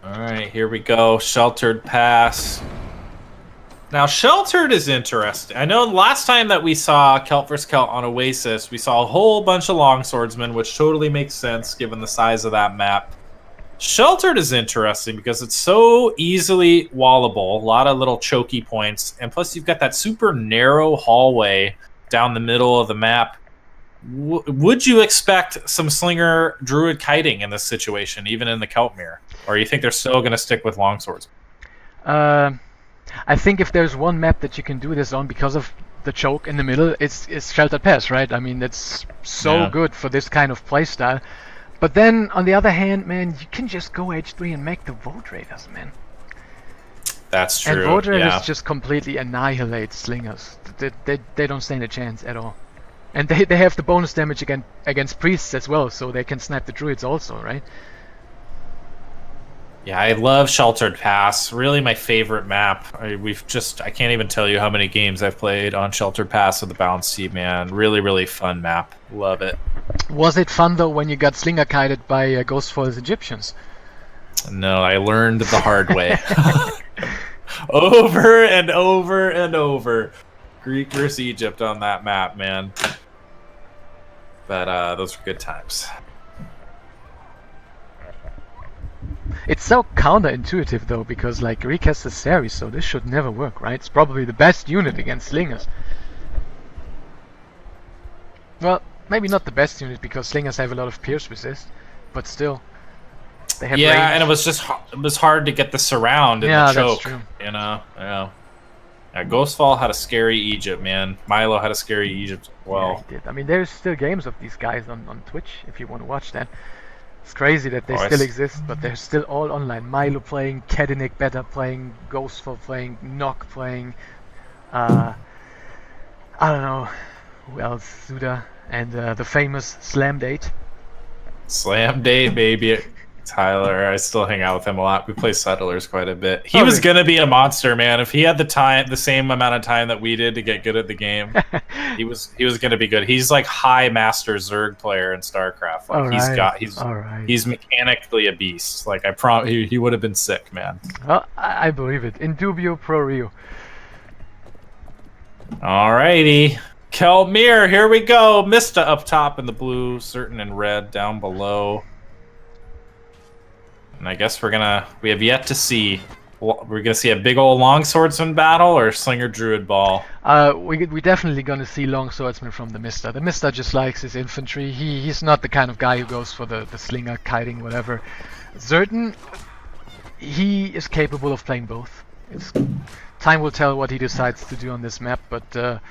Alright, here we go. Sheltered Pass. Now, Sheltered is interesting. I know last time that we saw Celt vs. Celt on Oasis, we saw a whole bunch of longswordsmen, which totally makes sense given the size of that map. Sheltered is interesting because it's so easily wallable, a lot of little choky points, and plus you've got that super narrow hallway down the middle of the map. Would you expect some Slinger Druid kiting in this situation, even in the Celt Mirror? Or you think they're still going to stick with longswords? I think if there's one map that you can do this on because of the choke in the middle, it's Sheltered Pass, right? I mean, it's so good for this kind of playstyle. But then, on the other hand, man, you can just go H3 and make the Vote Raiders, man. That's true. And Vote Raiders just completely annihilate Slingers. They don't stand a chance at all. And they have the bonus damage against Priests as well, so they can snipe the Druids also, right? Yeah, I love Sheltered Pass. Really my favorite map. I can't even tell you how many games I've played on Sheltered Pass with the Balance Team, man. Really, really fun map. Love it. Was it fun, though, when you got Slinger kited by Ghostfoil's Egyptians? No, I learned the hard way. Over and over and over. Greek versus Egypt on that map, man. But those were good times. It's so counterintuitive though, because like Greek has the Ceres, so this should never work, right? It's probably the best unit against Slingers. Well, maybe not the best unit because Slingers have a lot of pierce resist, but still. They have yeah, range. and it was hard to get the surround and the choke. That's true. You know, yeah. Ghostfall had a scary Egypt, man. Milo had a scary Egypt as well. Yeah, he did. I mean, there's still games of these guys on Twitch if you want to watch that. It's crazy that they still exist, but they're still all online. Milo playing, Kedinik Beta playing, Ghostfall playing, Nock playing. I don't know who else. Zuta and the famous Slam Date. Slam Date, baby. Tyler, I still hang out with him a lot. We play Settlers quite a bit. He was gonna be a monster, man. If he had the same amount of time that we did to get good at the game, he was gonna be good. He's like high master Zerg player in StarCraft. Like he's mechanically a beast. Like he would have been sick, man. Well, I believe it. In dubio pro Rio. Alrighty. Kelmir, here we go. Mista up top in the blue, certain in red down below. And I guess we have yet to see. We're gonna see a big old long swordsman battle or slinger druid ball. We definitely gonna see long swordsman from the Mista. The Mista just likes his infantry. He's not the kind of guy who goes for the slinger, kiting, whatever. Zertan, he is capable of playing both. Time will tell what he decides to do on this map, but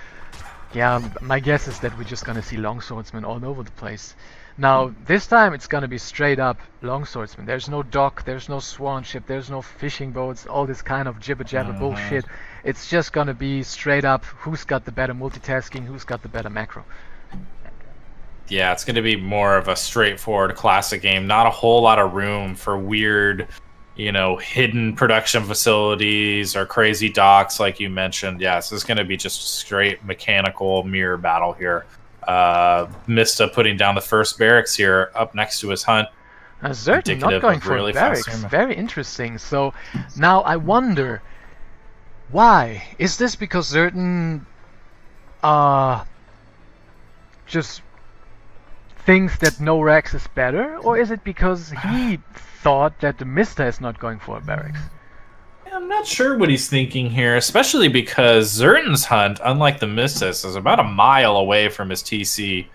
yeah, my guess is that we're just gonna see long swordsman all over the place. Now, this time it's gonna be straight up long swordsman. There's no dock, there's no swan ship, there's no fishing boats, all this kind of jibber jabber bullshit. It's just gonna be straight up who's got the better multitasking, who's got the better macro. Yeah, it's gonna be more of a straightforward classic game. Not a whole lot of room for weird, hidden production facilities or crazy docks like you mentioned. Yeah, so it's gonna be just a straight mechanical mirror battle here. Mista putting down the first barracks here up next to his hunt. Zertan not going for really barracks. Very interesting. So now I wonder why. Is this because Zertan just thinks that no Rex is better, or is it because he thought that the Mista is not going for a barracks? I'm not sure what he's thinking here, especially because Zertan's hunt, unlike the Mista's, is about a mile away from his TC.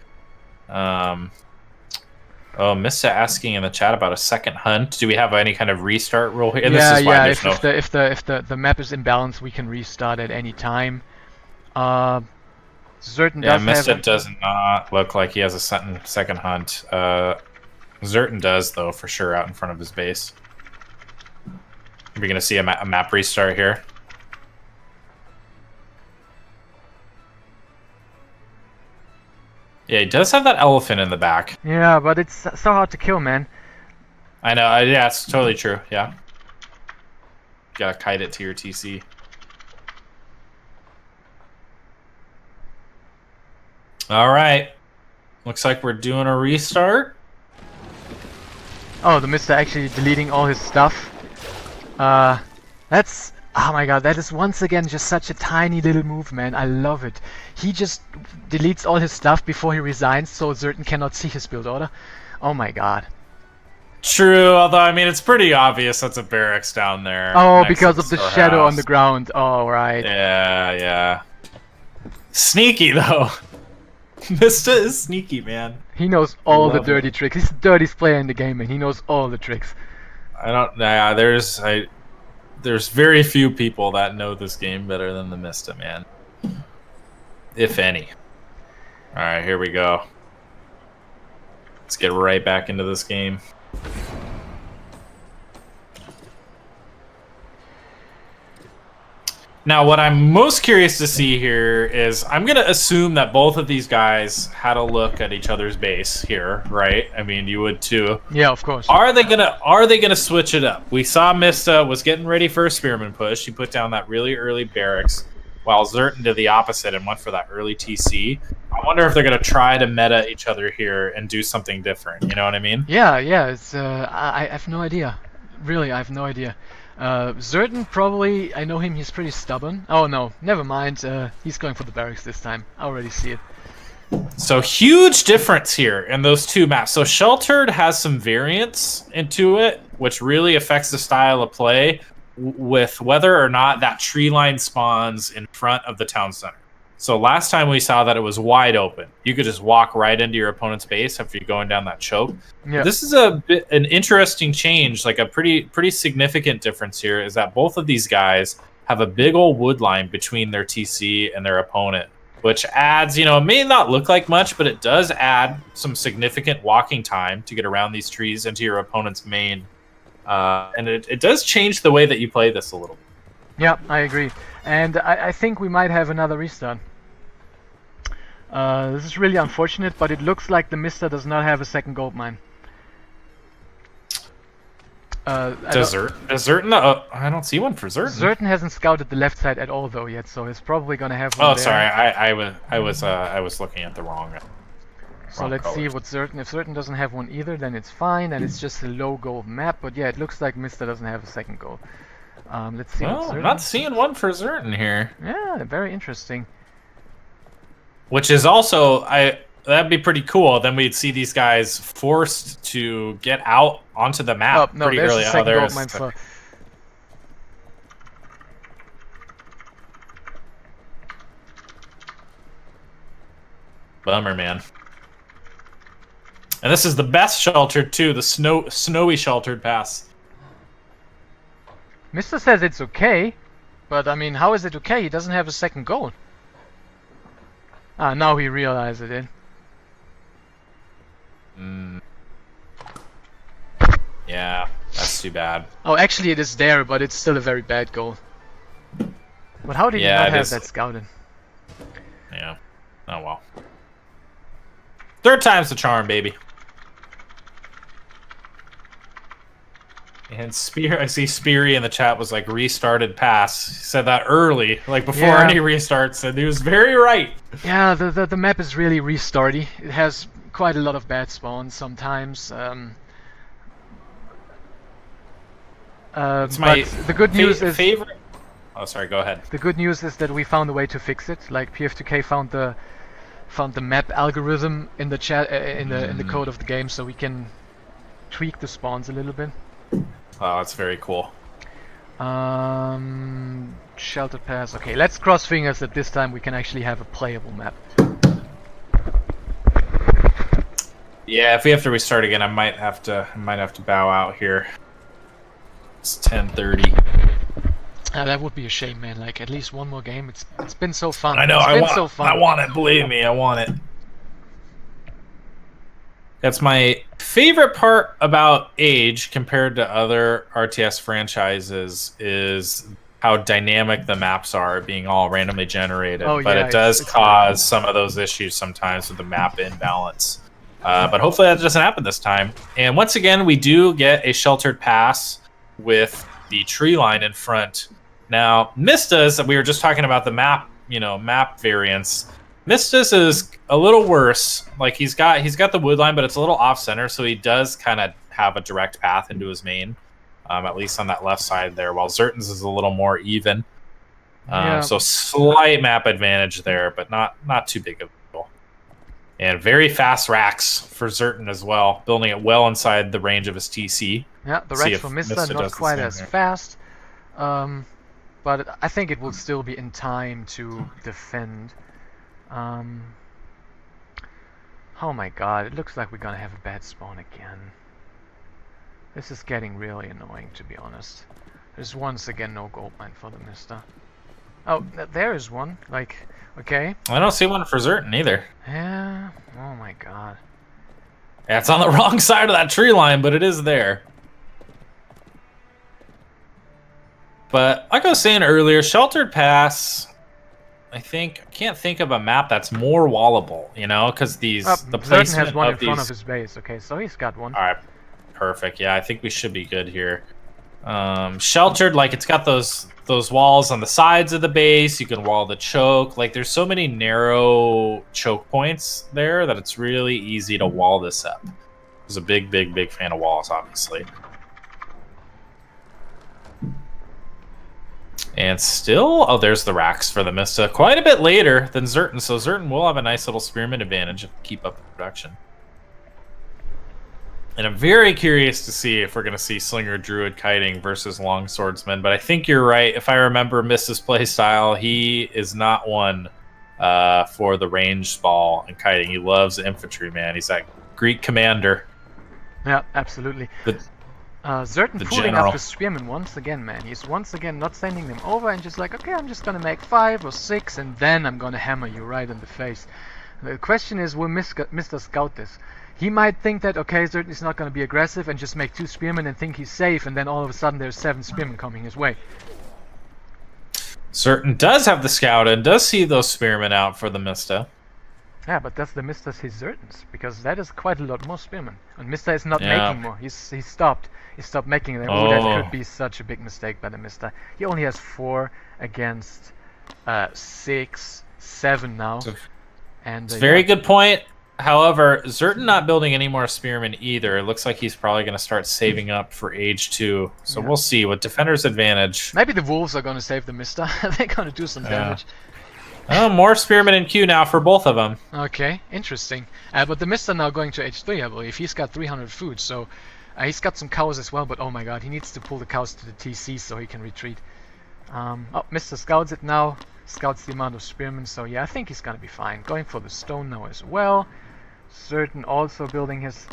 Mista asking in the chat about a second hunt. Do we have any kind of restart rule here? If the map is imbalanced, we can restart at any time. Zertan Mista does not look like he has a second hunt. Zertan does, though, for sure, out in front of his base. We're going to see a map restart here. Yeah, he does have that elephant in the back. Yeah, but it's so hard to kill, man. I know. Yeah, it's totally true. Yeah. Gotta kite it to your TC. All right. Looks like we're doing a restart. Oh, the Mista actually deleting all his stuff. That's... Oh my god, that is once again just such a tiny little move, man. I love it. He just deletes all his stuff before he resigns, so Zertan cannot see his build order. Oh my god. True, although, I mean, it's pretty obvious that's a barracks down there. Oh, because of the shadow on the ground. Oh, right. Yeah. Sneaky, though. Mista is sneaky, man. He knows all the dirty tricks. He's the dirtiest player in the game, and he knows all the tricks. There's very few people that know this game better than the Mista, man. If any. Alright, here we go. Let's get right back into this game. Now, what I'm most curious to see here is I'm going to assume that both of these guys had a look at each other's base here, right? I mean, you would too. Yeah, of course. Are they gonna switch it up? We saw Mista was getting ready for a spearman push. He put down that really early barracks, while Zertan did the opposite and went for that early TC. I wonder if they're gonna try to meta each other here and do something different. You know what I mean? Yeah. It's I have no idea. Really, I have no idea. Zertan probably, I know him, he's pretty stubborn. Oh no, never mind, he's going for the barracks this time. I already see it. So huge difference here in those two maps. So Sheltered has some variance into it, which really affects the style of play with whether or not that tree line spawns in front of the town center. So last time we saw that it was wide open. You could just walk right into your opponent's base after you're going down that choke. Yeah. This is an interesting change, like a pretty significant difference here is that both of these guys have a big old wood line between their TC and their opponent, which adds, it may not look like much, but it does add some significant walking time to get around these trees into your opponent's main. And it does change the way that you play this a little bit. Yeah, I agree. And I think we might have another restart. This is really unfortunate, but it looks like TheMista does not have a second gold mine. Does Zurton? I don't see one for Zurton. Zurton hasn't scouted the left side at all though yet, so he's probably gonna have one. Oh, there. sorry, I was looking at the wrong. So let's see what Zurton. If Zurton doesn't have one either, then it's fine, and it's just a low gold map. But yeah, it looks like Mista doesn't have a second goal. Let's see. Well, I'm not seeing one for Zurton here. Yeah, very interesting. Which is also, that'd be pretty cool. Then we'd see these guys forced to get out onto the map pretty early. Oh, there's a second Bummer, man. And this is the best sheltered too, the snowy sheltered pass. Mista says it's okay, but I mean, how is it okay? He doesn't have a second goal. Ah, now he realized it. Yeah, that's too bad. Oh, actually it is there, but it's still a very bad goal. But how did he not have that scouted? Yeah. Oh well. Third time's the charm, baby. And I see Speary in the chat was like restarted pass. He said that early, like before any restarts, and he was very right. Yeah, the map is really restarty. It has quite a lot of bad spawns sometimes. It's my the good news is favorite. Oh, sorry. Go ahead. The good news is that we found a way to fix it. Like PF2K found the map algorithm in the chat in the code of the game, so we can tweak the spawns a little bit. Oh, that's very cool. Sheltered pass. Okay, let's cross fingers that this time we can actually have a playable map. Yeah, if we have to restart again, I might have to bow out here. It's 10:30. That would be a shame, man. Like at least one more game. It's been so fun. I know. It's I want it. Believe me, I want it. That's my favorite part about Age compared to other RTS franchises is how dynamic the maps are, being all randomly generated. Oh, but yeah, it does cause some of those issues sometimes with the map imbalance. But hopefully that doesn't happen this time. And once again, we do get a sheltered pass with the tree line in front. Now, Mista's, we were just talking about the map, map variants. Mista's is a little worse. Like he's got the wood line, but it's a little off center, so he does kind of have a direct path into his main, at least on that left side there. While Zurton's is a little more even, so slight map advantage there, but not too big of a deal. And very fast racks for Zurton as well, building it well inside the range of his TC. Yeah, the racks for Mista not quite as fast, but I think it will still be in time to defend. Oh my god, it looks like we're gonna have a bad spawn again. This is getting really annoying, to be honest. There's once again no gold mine for TheMista. Oh, there is one. Like, okay. I don't see one for Zurton either. Yeah, oh my god. Yeah, it's on the wrong side of that tree line, but it is there. But like I was saying earlier, Sheltered Pass, I can't think of a map that's more wallable, because the placement has one of in front of his base. Okay, so he's got one. All right, perfect. Yeah, I think we should be good here. Sheltered, like it's got those walls on the sides of the base. You can wall the choke. Like there's so many narrow choke points there that it's really easy to wall this up. I was a big fan of walls, obviously. And still, oh, there's the racks for TheMista. Quite a bit later than Zurton, so Zurton will have a nice little spearman advantage if we keep up the production. And I'm very curious to see if we're going to see Slinger Druid kiting versus Long Swordsman. But I think you're right. If I remember Mista's playstyle, he is not one for the ranged ball and kiting. He loves infantry, man. He's that Greek commander. Yeah, absolutely. Zertan fooling up the spearmen once again, man. He's once again not sending them over and just like, okay, I'm just gonna make 5 or 6 and then I'm gonna hammer you right in the face. The question is, will Mr. scout this? He might think that, okay, Zertan is not gonna be aggressive and just make 2 spearmen and think he's safe, and then all of a sudden there's 7 spearmen coming his way. Zertan does have the scout and does see those spearmen out for the Mista. Yeah, but that's the Mista's his Zertans, because that is quite a lot more spearmen. And Mista is not making more. He stopped. He stopped making them. Oh, that could be such a big mistake by the Mista. He only has 4 against 6, 7 now. And it's a very good point. However, Zertan not building any more spearmen either. It looks like he's probably going to start saving up for age 2. So we'll see. With defender's advantage. Maybe the wolves are going to save the Mista. They're going to do some damage. Oh, more spearmen in queue now for both of them. Okay, interesting. But the Mista now going to age 3, I believe. He's got 300 food, so he's got some cows as well. But oh my god, he needs to pull the cows to the TC so he can retreat. Oh, Mista scouts it now. Scouts the amount of spearmen, so yeah, I think he's going to be fine. Going for the stone now as well. Zertan also building his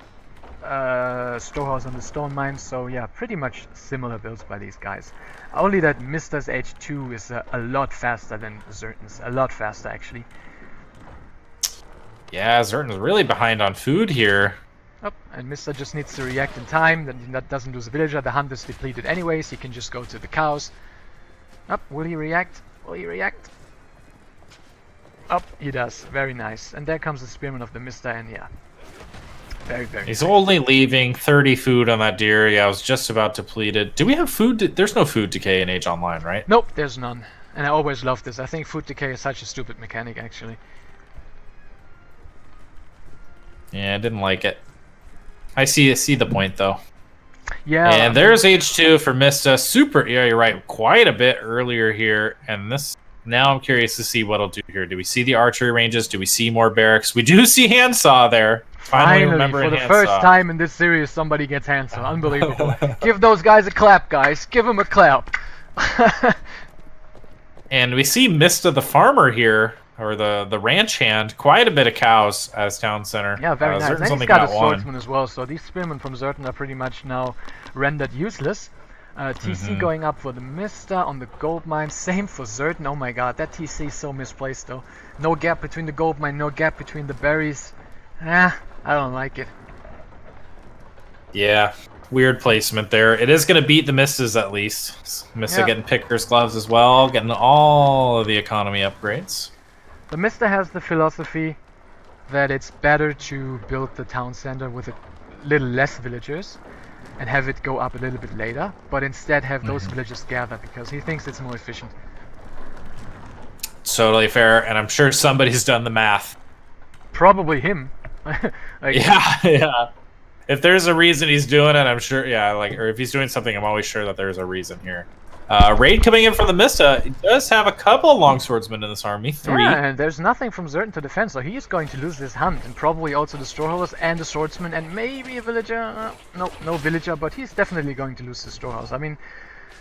storehouse on the stone mine, so yeah, pretty much similar builds by these guys. Only that Mista's H2 is a lot faster than Zertan's, a lot faster actually. Yeah, Zertan's really behind on food here. Oh, and Mista just needs to react in time, then that doesn't lose a villager, the hunt is depleted anyways, he can just go to the cows. Oh, will he react? Will he react? Oh, he does. Very nice. And there comes the spearman of the Mista, and yeah. Very, very He's nice. only leaving 30 food on that deer. Yeah, I was just about depleted. Do we have food? There's no food decay in Age Online, right? Nope, there's none. And I always love this. I think food decay is such a stupid mechanic, actually. Yeah, I didn't like it. I see the point, though. Yeah. And there's H2 for Mista. Super, yeah, you're right. Quite a bit earlier here. And this... Now I'm curious to see what he'll do here. Do we see the archery ranges? Do we see more barracks? We do see handsaw there. Finally for the first time in this series, somebody gets handsaw. Unbelievable. Give those guys a clap, guys. Give them a clap. And we see Mista the farmer here, or the ranch hand. Quite a bit of cows at his town center. Yeah, very nice. And he's got a swordsman as well, so these spearmen from Zertan are pretty much now rendered useless. TC going up for the Mista on the gold mine. Same for Zertan. Oh my god, that TC is so misplaced though. No gap between the gold mine, no gap between the berries. I don't like it. Yeah, weird placement there. It is going to beat the Mistas at least. Mista getting picker's gloves as well, getting all of the economy upgrades. The Mista has the philosophy that it's better to build the town center with a little less villagers and have it go up a little bit later, but instead have those villagers gather because he thinks it's more efficient. Totally fair, and I'm sure somebody's done the math. Probably him. Yeah. If there's a reason he's doing it, I'm sure, or if he's doing something, I'm always sure that there's a reason here. Raid coming in from the Mista. He does have a couple of longswordsmen in this army. 3. Yeah, and there's nothing from Zertan to defend, so he is going to lose this hunt, and probably also the storehouse and the swordsman, and maybe a villager. No villager, but he's definitely going to lose the storehouse. I mean,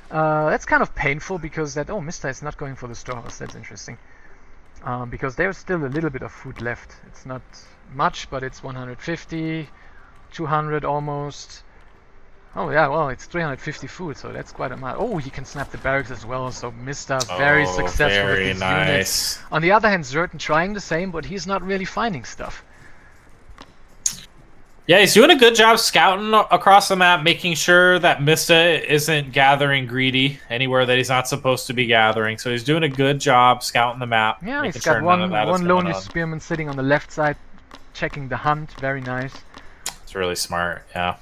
that's kind of painful because Mista is not going for the storehouse. That's interesting. Because there's still a little bit of food left. It's not much, but it's 150, 200 almost. Oh yeah, well, it's 350 food, so that's quite a amount. Oh, he can snap the barracks as well, so Mista very successful with his units. On the other hand, Zertan trying the same, but he's not really finding stuff. Yeah, he's doing a good job scouting across the map, making sure that Mista isn't gathering greedy anywhere that he's not supposed to be gathering. So he's doing a good job scouting the map. Yeah, he's got one lonely spearman sitting on the left side, checking the hunt. Very nice. It's really smart, yeah.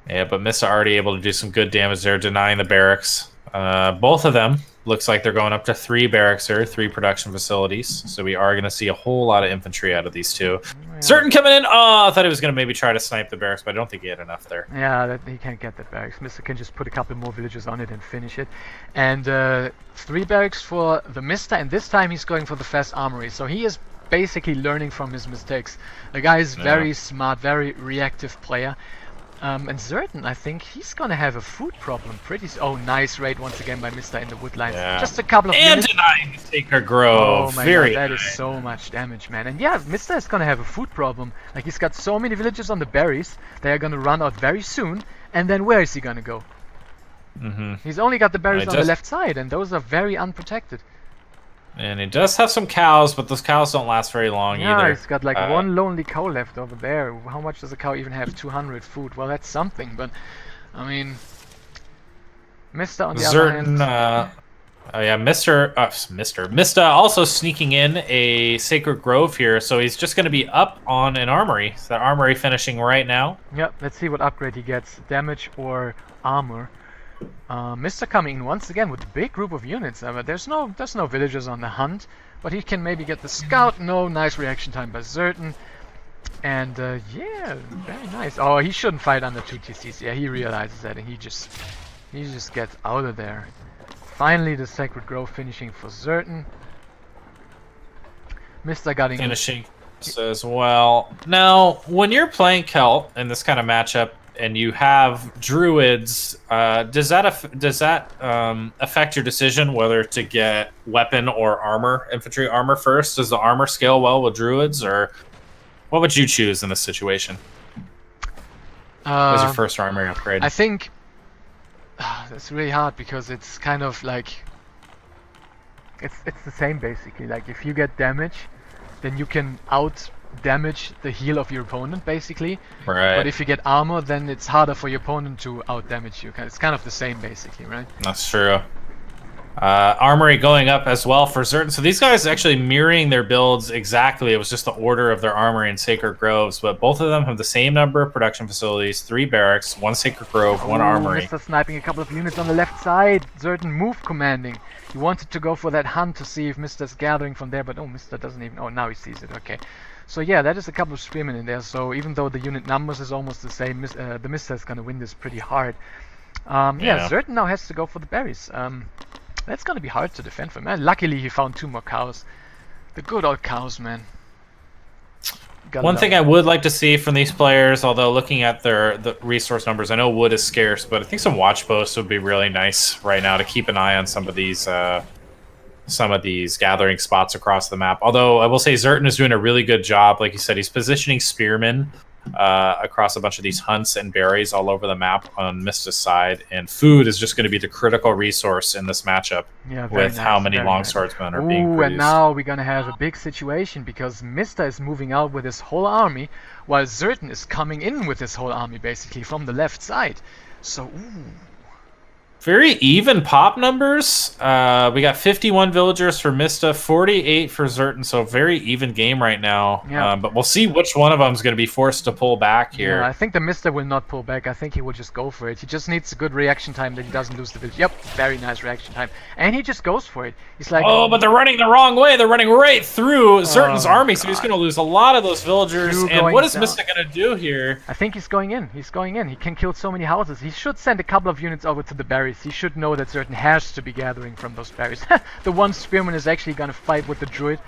Yeah, but Mista already able to do some good damage there, denying the barracks. Both of them looks like they're going up to 3 barracks here, 3 production facilities. So we are going to see a whole lot of infantry out of these 2. Yeah. Zertan coming in. Oh, I thought he was going to maybe try to snipe the barracks, but I don't think he had enough there. Yeah, he can't get that barracks. Mista can just put a couple more villagers on it and finish it. And 3 barracks for the Mista, and this time he's going for the fast armory. So he is basically learning from his mistakes. The guy is very smart, very reactive player. And Zerton, I think he's gonna have a food problem pretty oh, nice raid once again by Mista in the wood lines. Yeah. Just a couple of and minutes. denying the Sacred Grove. Oh my Very god, that nice. is so much damage, man. And yeah, Mista is gonna have a food problem. Like, he's got so many villagers on the berries, they are gonna run out very soon. And then where is he gonna go? He's only got the berries on the left side, and those are very unprotected. And he does have some cows, but those cows don't last very long yeah, either. He's got like one lonely cow left over there. How much does a cow even have? 200 food. Well, that's something, but I mean, Mista on the other hand. Oh yeah, Mista also sneaking in a Sacred Grove here, so he's just going to be up on an armory. So that armory finishing right now. Yep, let's see what upgrade he gets, damage or armor. Mista coming in once again with a big group of units. There's no villagers on the hunt, but he can maybe get the scout. No, nice reaction time by Zerton. And yeah, very nice. Oh, he shouldn't fight under 2 TCs. Yeah, he realizes that, and he just gets out of there. Finally, the Sacred Grove finishing for Zerton. Mista got finishing as well. Now, when you're playing Celt in this kind of matchup, and you have druids, does that affect your decision whether to get weapon or armor, infantry armor first? Does the armor scale well with druids, or what would you choose in this situation? What was your first armor upgrade? I think that's really hard because it's kind of like it's the same basically. Like, if you get damage, then you can out damage the heal of your opponent basically. Right. But if you get armor, then it's harder for your opponent to out damage you. It's kind of the same basically, right? That's true. Armory going up as well for Zerton. So these guys actually mirroring their builds exactly. It was just the order of their armory and Sacred Groves, but both of them have the same number of production facilities: 3 barracks, 1 Sacred Grove, 1 armory. Mista sniping a couple of units on the left side. Zerton move commanding. He wanted to go for that hunt to see if Mista's gathering from there, but oh, Mista doesn't even. Oh, now he sees it. Okay. So yeah, that is a couple of spearmen in there. So even though the unit numbers is almost the same, the Mista is gonna win this pretty hard. Yeah, Zerton now has to go for the berries. That's gonna be hard to defend for him. Luckily, he found 2 more cows. The good old cows, man. One thing I would like to see from these players, although looking at the resource numbers, I know wood is scarce, but I think some watch posts would be really nice right now to keep an eye on some of these gathering spots across the map. Although I will say Zerton is doing a really good job. Like you said, he's positioning spearmen across a bunch of these hunts and berries all over the map on Mista's side, and food is just going to be the critical resource in this matchup. Yeah, with nice, how many longswordsmen are being produced. And now we're gonna have a big situation because Mista is moving out with his whole army, while Zerton is coming in with his whole army basically from the left side. So, very even pop numbers. We got 51 villagers for Mista, 48 for Zerton, so very even game right now. Yeah. But we'll see which one of them is going to be forced to pull back here. Yeah, I think the Mista will not pull back. I think he will just go for it. He just needs a good reaction time that he doesn't lose the village. Yep, very nice reaction time. And he just goes for it. He's like, oh, but they're running the wrong way. They're running right through Zerton's army, so he's going to lose a lot of those villagers. And what is Mista going to do here? I think he's going in. He's going in. He can kill so many houses. He should send a couple of units over to the berries. He should know that Zerton has to be gathering from those berries. The one spearman is actually going to fight with the druid.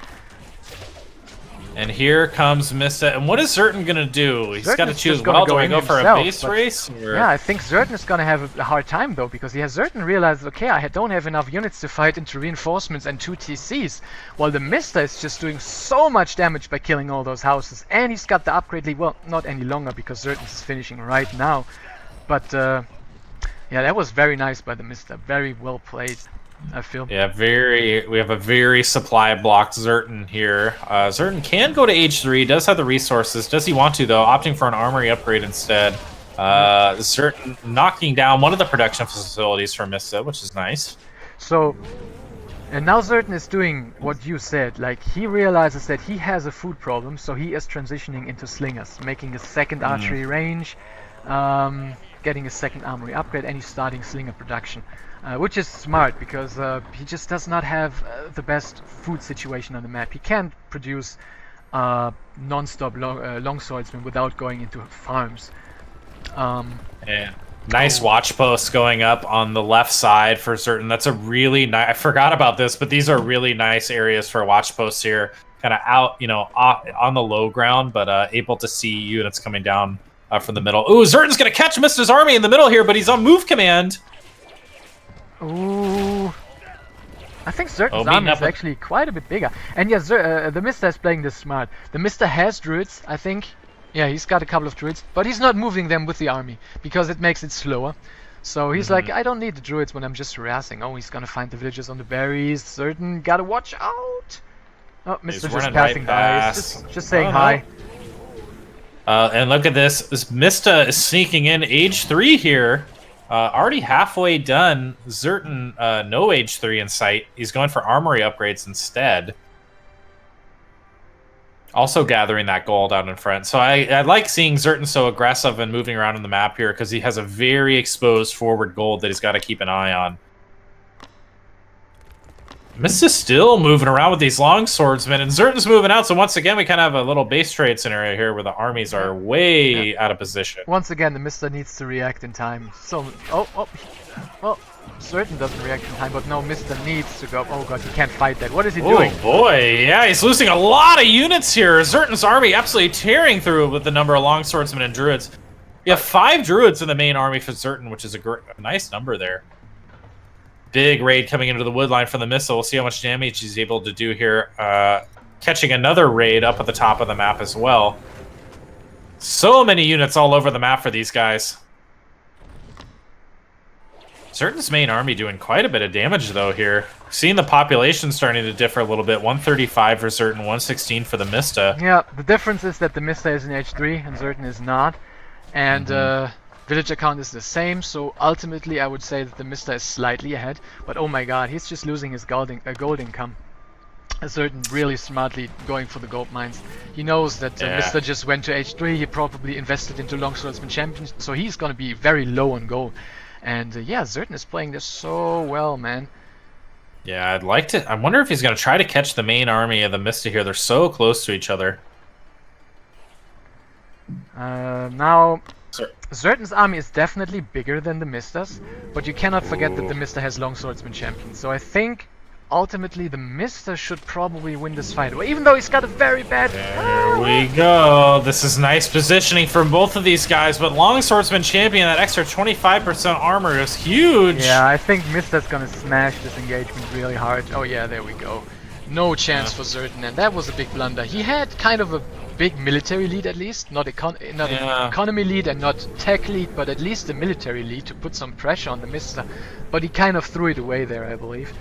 And here comes Mista. And what is Zerton going to do? He's got to choose. Well, do I go for a base race? Or? Yeah, I think Zerton is going to have a hard time, though, because Zerton realizes, okay, I don't have enough units to fight into reinforcements and 2 TCs, while the Mista is just doing so much damage by killing all those houses. And he's got the upgrade lead. Well, not any longer, because Zerton is finishing right now. But, yeah, that was very nice by the Mista. Very well played, I feel. Yeah, we have a very supply blocked Zerton here. Zerton can go to H3, does have the resources. Does he want to, though? Opting for an armory upgrade instead. Zerton knocking down one of the production facilities for Mista, which is nice. So, and now Zerton is doing what you said. Like, he realizes that he has a food problem, so he is transitioning into slingers, making a second archery range, getting a second armory upgrade, and he's starting slinger production. Which is smart, because he just does not have the best food situation on the map. He can't produce non-stop longswordsmen without going into farms. Yeah. Nice watch posts going up on the left side for Zerton. That's a really nice... I forgot about this, but these are really nice areas for watch posts here. Kind of out, on the low ground, but able to see units coming down from the middle. Ooh, Zurton's going to catch Mista's army in the middle here, but he's on move command. Ooh. I think Zurton's army is actually quite a bit bigger. And yeah, TheMista is playing this smart. TheMista has druids, I think. Yeah, he's got a couple of druids, but he's not moving them with the army because it makes it slower. So he's like, I don't need the druids when I'm just harassing. Oh, he's gonna find the villagers on the berries. Zurton, gotta watch out. Oh, Mr. just passing by. He's just saying hi. And look at this. This Mista is sneaking in age 3 here. Already halfway done. Zurton, no age 3 in sight. He's going for armory upgrades instead. Also gathering that gold out in front. So I like seeing Zurton so aggressive and moving around on the map here because he has a very exposed forward gold that he's got to keep an eye on. Mista's still moving around with these long swordsmen, and Zurton's moving out. So once again, we kind of have a little base trade scenario here where the armies are way out of position. Once again, TheMista needs to react in time. So, well, Zurton doesn't react in time, but no, Mista needs to go. Oh god, he can't fight that. What is he doing? Oh boy, yeah, he's losing a lot of units here. Zurton's army absolutely tearing through with the number of long swordsmen and druids. You have 5 druids in the main army for Zurton, which is a nice number there. Big raid coming into the wood line from the missile. We'll see how much damage he's able to do here. Catching another raid up at the top of the map as well. So many units all over the map for these guys. Zurton's main army doing quite a bit of damage, though, here. Seeing the population starting to differ a little bit. 135 for Zurton, 116 for TheMista. Yeah, the difference is that TheMista is in H3 and Zurton is not. And villager count is the same, so ultimately I would say that TheMista is slightly ahead. But oh my god, he's just losing his gold income. Zurton really smartly going for the gold mines. He knows that Mista just went to H3, he probably invested into Longswordsman Champion, so he's gonna be very low on gold. And yeah, Zurton is playing this so well, man. Yeah, I'd like to. I wonder if he's going to try to catch the main army of TheMista here. They're so close to each other. Now, Zurton's army is definitely bigger than TheMista's, but you cannot forget that TheMista has Longswordsman Champion. So I think ultimately TheMista should probably win this fight, even though he's got a very bad... There we go. This is nice positioning from both of these guys, but Longswordsman Champion, that extra 25% armor is huge. Yeah, I think Mista's gonna smash this engagement really hard. Oh yeah, there we go. No chance for Zurton, and that was a big blunder. He had kind of a big military lead at least, not an economy lead and not tech lead, but at least a military lead to put some pressure on TheMista. But he kind of threw it away there, I believe.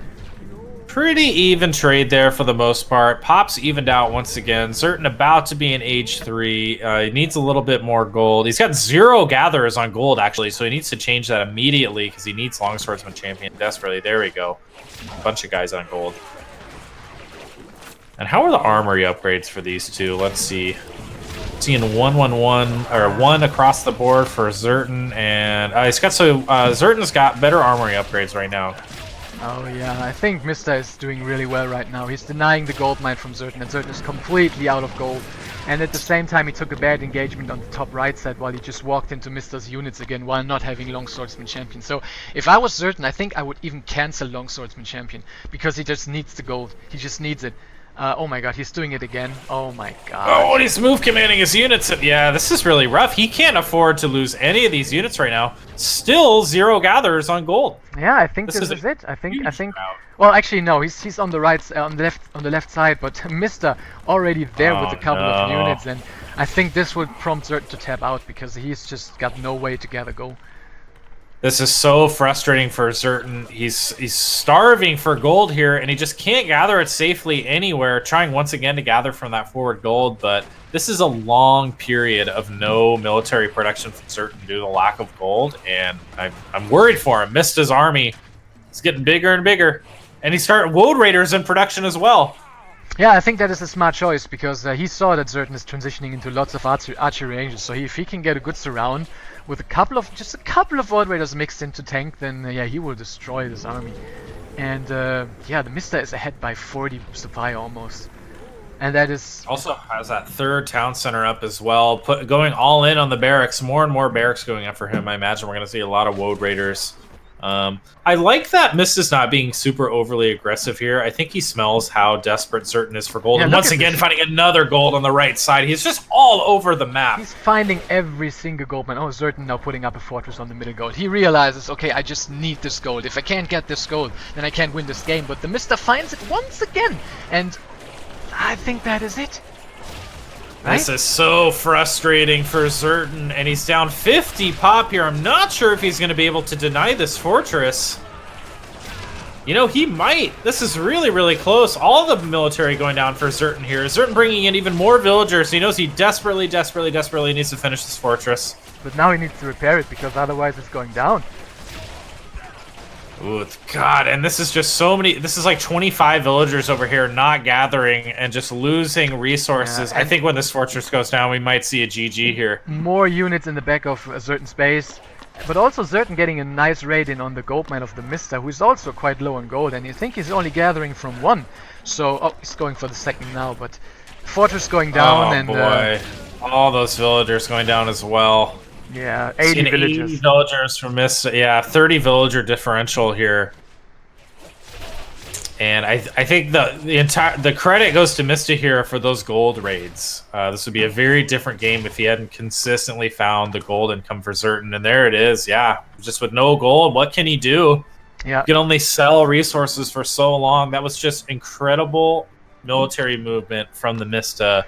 Pretty even trade there for the most part. Pop's evened out once again. Zurton about to be in age 3. He needs a little bit more gold. He's got 0 gatherers on gold, actually, so he needs to change that immediately because he needs Longswordsman Champion desperately. There we go. A bunch of guys on gold. And how are the armory upgrades for these two? Let's see. Seeing 1-1-1 or 1 across the board for Zurton, and he's got Zurton's got better armory upgrades right now. Oh yeah, I think Mista is doing really well right now. He's denying the gold mine from Zurton, and Zurton is completely out of gold. And at the same time, he took a bad engagement on the top right side while he just walked into Mista's units again while not having Longswordsman Champion. So if I was Zurton, I think I would even cancel Longswordsman Champion because he just needs the gold. He just needs it. Oh my god, he's doing it again. Oh my god. Oh, and he's move commanding his units. Yeah, this is really rough. He can't afford to lose any of these units right now. Still 0 gatherers on gold. Yeah, I think this is it. I think. Well, actually, no. He's on the right, on the left side, but Mista already there with a couple of units, and I think this would prompt Zurton to tap out because he's just got no way to gather gold. This is so frustrating for Zurton. He's starving for gold here, and he just can't gather it safely anywhere, trying once again to gather from that forward gold, but this is a long period of no military production from Zurton due to the lack of gold, and I'm worried for him. Mista's army is getting bigger and bigger, and he started Woad Raiders in production as well. Yeah, I think that is a smart choice, because he saw that Zurton is transitioning into lots of archery ranges, so if he can get a good surround, with just a couple of Void Raiders mixed into tank, then yeah, he will destroy this army. And yeah, TheMista is ahead by 40 supply almost. And that is... Also has that 3rd town center up as well, going all in on the barracks. More and more barracks going up for him. I imagine we're going to see a lot of Woad Raiders I like that Mista's not being super overly aggressive here. I think he smells how desperate Zertan is for gold. Yeah, and once again, finding another gold on the right side. He's just all over the map. He's finding every single gold man. Oh, Zertan now putting up a fortress on the middle gold. He realizes, okay, I just need this gold. If I can't get this gold, then I can't win this game. But TheMista finds it once again. And I think that is it. Right? This is so frustrating for Zertan, and he's down 50 pop here. I'm not sure if he's going to be able to deny this fortress. You know, he might. This is really, really close. All the military going down for Zertan here. Zertan bringing in even more villagers. He knows he desperately, desperately, desperately needs to finish this fortress. But now he needs to repair it, because otherwise it's going down. Ooh, God, and this is just so many. This is like 25 villagers over here not gathering and just losing resources. Yeah, I think when this fortress goes down, we might see a GG here. More units in the back of a certain space. But also Zertan getting a nice raid in on the goldman of TheMista, who is also quite low on gold. And you think he's only gathering from one. So, oh, he's going for the second now. But fortress going down. Oh, and boy. All those villagers going down as well. Yeah, 80 villagers. 80 villagers from Mista. Yeah, 30 villager differential here. And I think the credit goes to Mista here for those gold raids. This would be a very different game if he hadn't consistently found the gold income for Zertan. And there it is. Yeah, just with no gold, what can he do? Yeah, he can only sell resources for so long. That was just incredible military movement from TheMista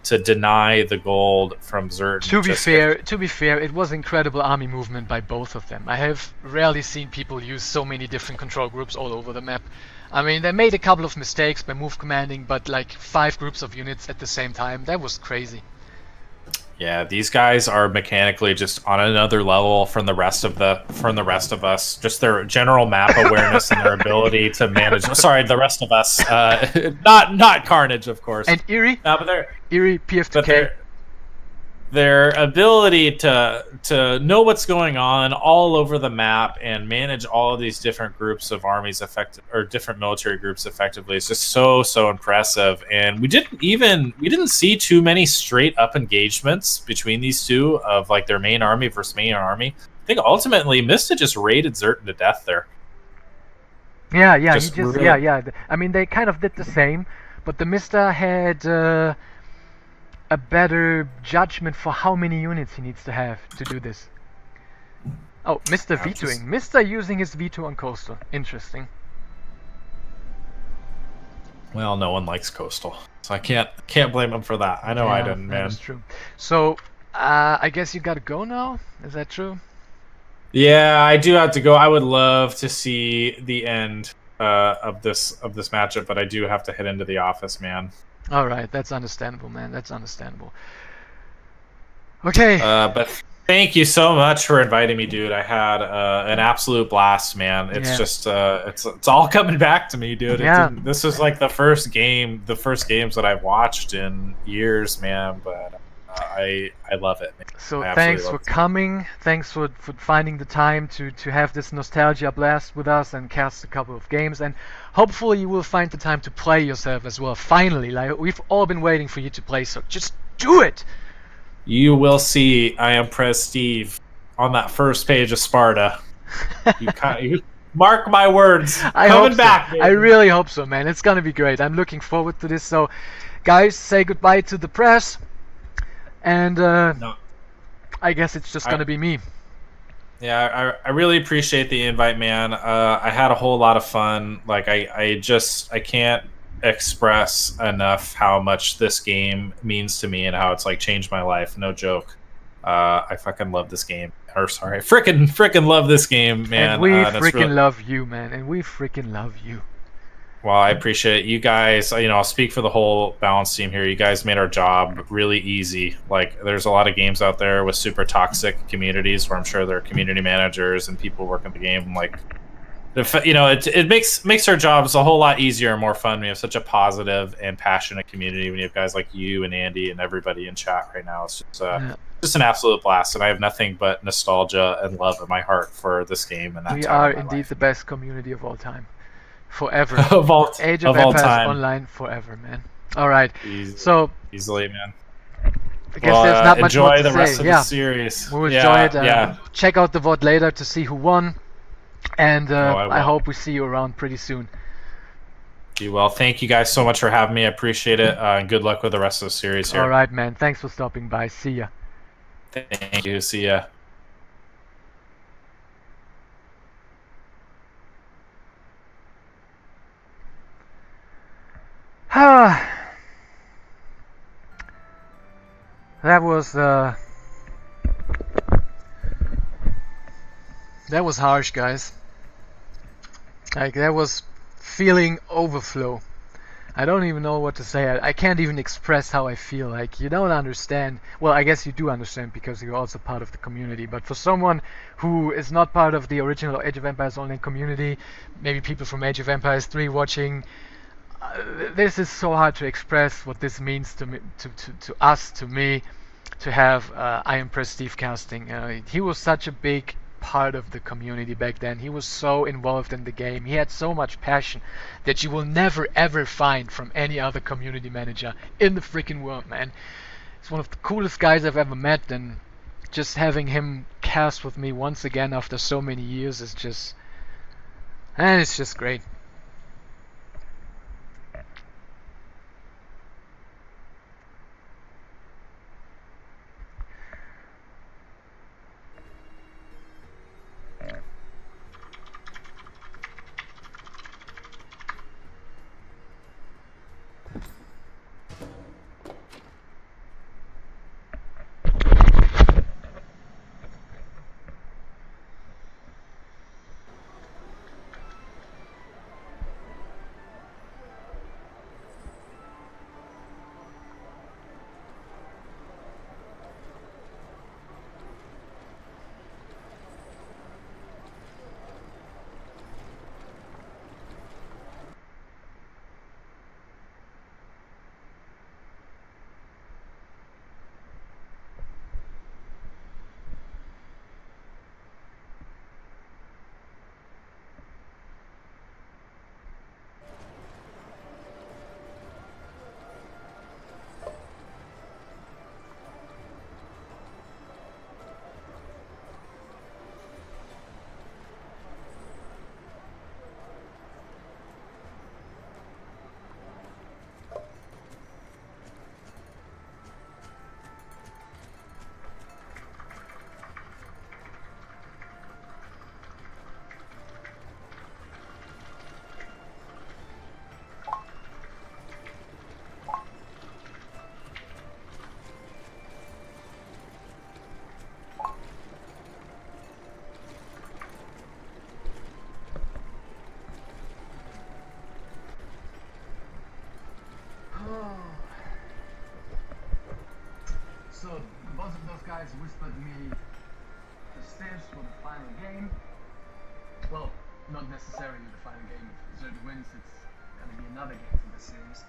to deny the gold from Zertan. To be fair, it was incredible army movement by both of them. I have rarely seen people use so many different control groups all over the map. I mean, they made a couple of mistakes by move commanding, but like 5 groups of units at the same time, that was crazy. Yeah, these guys are mechanically just on another level from the rest of us. Just their general map awareness and their ability to manage. Sorry, the rest of us. Not Carnage, of course. And Eerie. No, but they're Eerie PF2K. Their ability to know what's going on all over the map and manage all of these different groups of armies different military groups effectively is just so impressive. And we didn't see too many straight up engagements between these two of like their main army versus main army. I think ultimately Mista just raided Zertan to death there. Yeah, yeah. I mean, they kind of did the same, but TheMista had a better judgment for how many units he needs to have to do this. Oh, Mista vetoing. Mista using his veto on Coastal. Interesting. Well, no one likes Coastal, so I can't blame him for that. I know I didn't, man. That's true. So, I guess you gotta go now? Is that true? Yeah, I do have to go. I would love to see the end of this matchup, but I do have to head into the office, man. All right, that's understandable, man. That's understandable. Okay. But thank you so much for inviting me, dude. I had an absolute blast, man. It's just it's all coming back to me, dude. Yeah. This was like the first games that I've watched in years, man. But I love it, man. So thanks for coming. Thanks for finding the time to have this nostalgia blast with us and cast a couple of games. And hopefully you will find the time to play yourself as well. Finally, like we've all been waiting for you to play. So just do it. You will see IamPREZSTEVE on that first page of Sparta. You mark my words. Coming back. I really hope so, man. It's gonna be great. I'm looking forward to this. So, guys, say goodbye to the press. And no. I guess it's just gonna be me. Yeah, I really appreciate the invite, man. I had a whole lot of fun. Like I can't express enough how much this game means to me and how it's like changed my life. No joke. I fucking love this game. Or sorry, freaking love this game, man. And we freaking love you, man. And we freaking love you. Well, I appreciate it. You guys. I'll speak for the whole balance team here. You guys made our job really easy. Like, there's a lot of games out there with super toxic communities where I'm sure there are community managers and people working the game. Like, it makes our jobs a whole lot easier and more fun. We have such a positive and passionate community when you have guys like you and Andy and everybody in chat right now. It's just an absolute blast, and I have nothing but nostalgia and love in my heart for this game. And we are indeed the best community of all time. Forever. Age of all Empires time. Online forever, man. All right. Easily, man. I guess there's not much more to say. Enjoy the rest of the series. We'll enjoy it. Check out the VOD later to see who won. And I I will. hope we see you around pretty soon. You will. Thank you guys so much for having me. I appreciate it. And good luck with the rest of the series here. All right, man. Thanks for stopping by. See ya. Thank you. See ya. That was harsh, guys. Like, that was feeling overflow. I don't even know what to say. I can't even express how I feel. Like, you don't understand. Well, I guess you do understand because you're also part of the community. But for someone who is not part of the original Age of Empires online community, maybe people from Age of Empires 3 watching, this is so hard to express what this means to me, to us, to me, to have IamPREZSTEVE casting. He was such a big part of the community back then. He was so involved in the game. He had so much passion that you will never ever find from any other community manager in the freaking world, man. He's one of the coolest guys I've ever met, and just having him cast with me once again after so many years is just, and it's just great. So both of those guys whispered me the steps for the final game. Well, not necessarily the final game. If Zerta wins, it's gonna be another game for the series.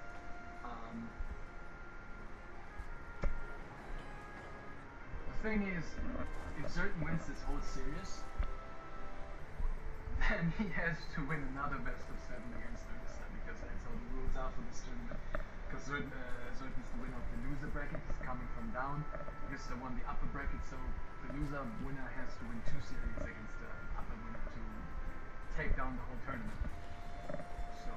The thing is, if Zerta wins this whole series, then he has to win another best of 7 against TheMista, because that's how the rules are for this tournament. Because Zerta is the winner of the loser bracket, he's coming from down. Mista won the upper bracket, so the loser winner has to win 2 series against the upper winner to take down the whole tournament. So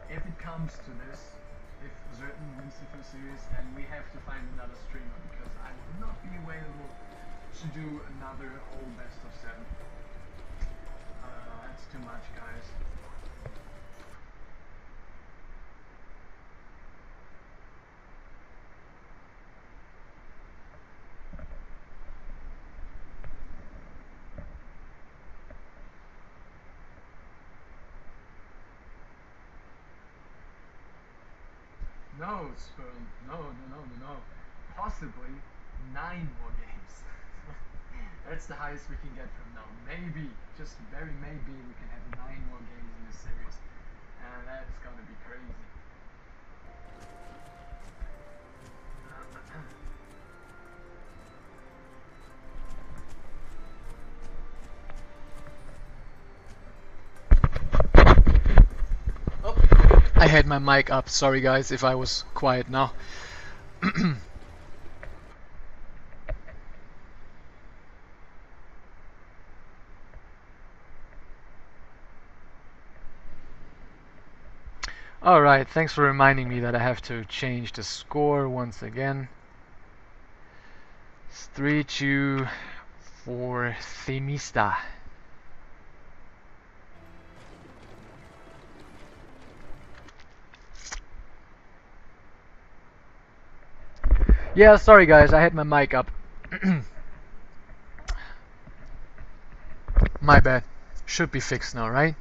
if it comes to this, if Zerta wins the first series, then we have to find another streamer, because I will not be available to do another whole best of 7. That's too much, guys. No, Sperm. No. Possibly 9 more games. That's the highest we can get from now. Maybe, just very maybe, we can have 9 more games in this series. And that's gonna be crazy. I had my mic up, sorry guys if I was quiet now. Alright, thanks for reminding me that I have to change the score once again. It's 3-2 for TheMista. Yeah, sorry guys, I had my mic up. My bad. Should be fixed now, right?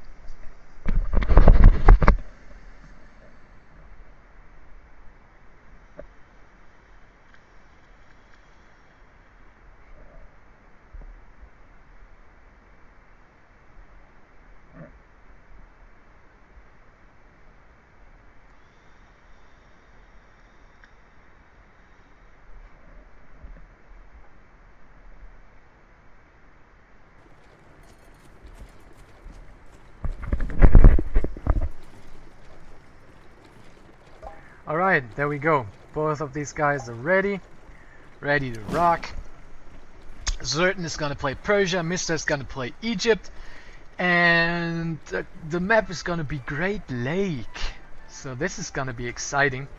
Alright, there we go. Both of these guys are ready to rock. Zerton is gonna play Persia, Mr. is gonna play Egypt, and the map is gonna be Great Lake. So this is gonna be exciting.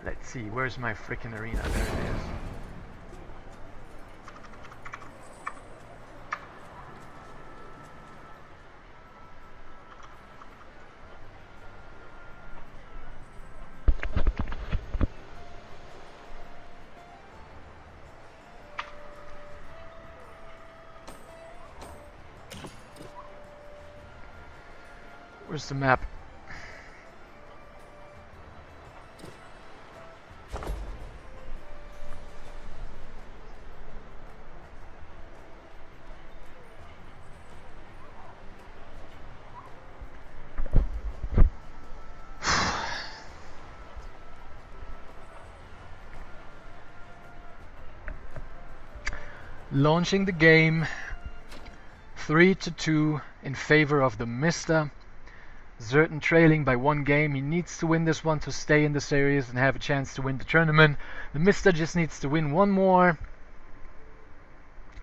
Let's see, where's my freaking arena? There it is. Where's the map? Launching the game 3-2 in favor of TheMista. Zerton trailing by 1 game. He needs to win this one to stay in the series and have a chance to win the tournament. TheMista just needs to win 1 more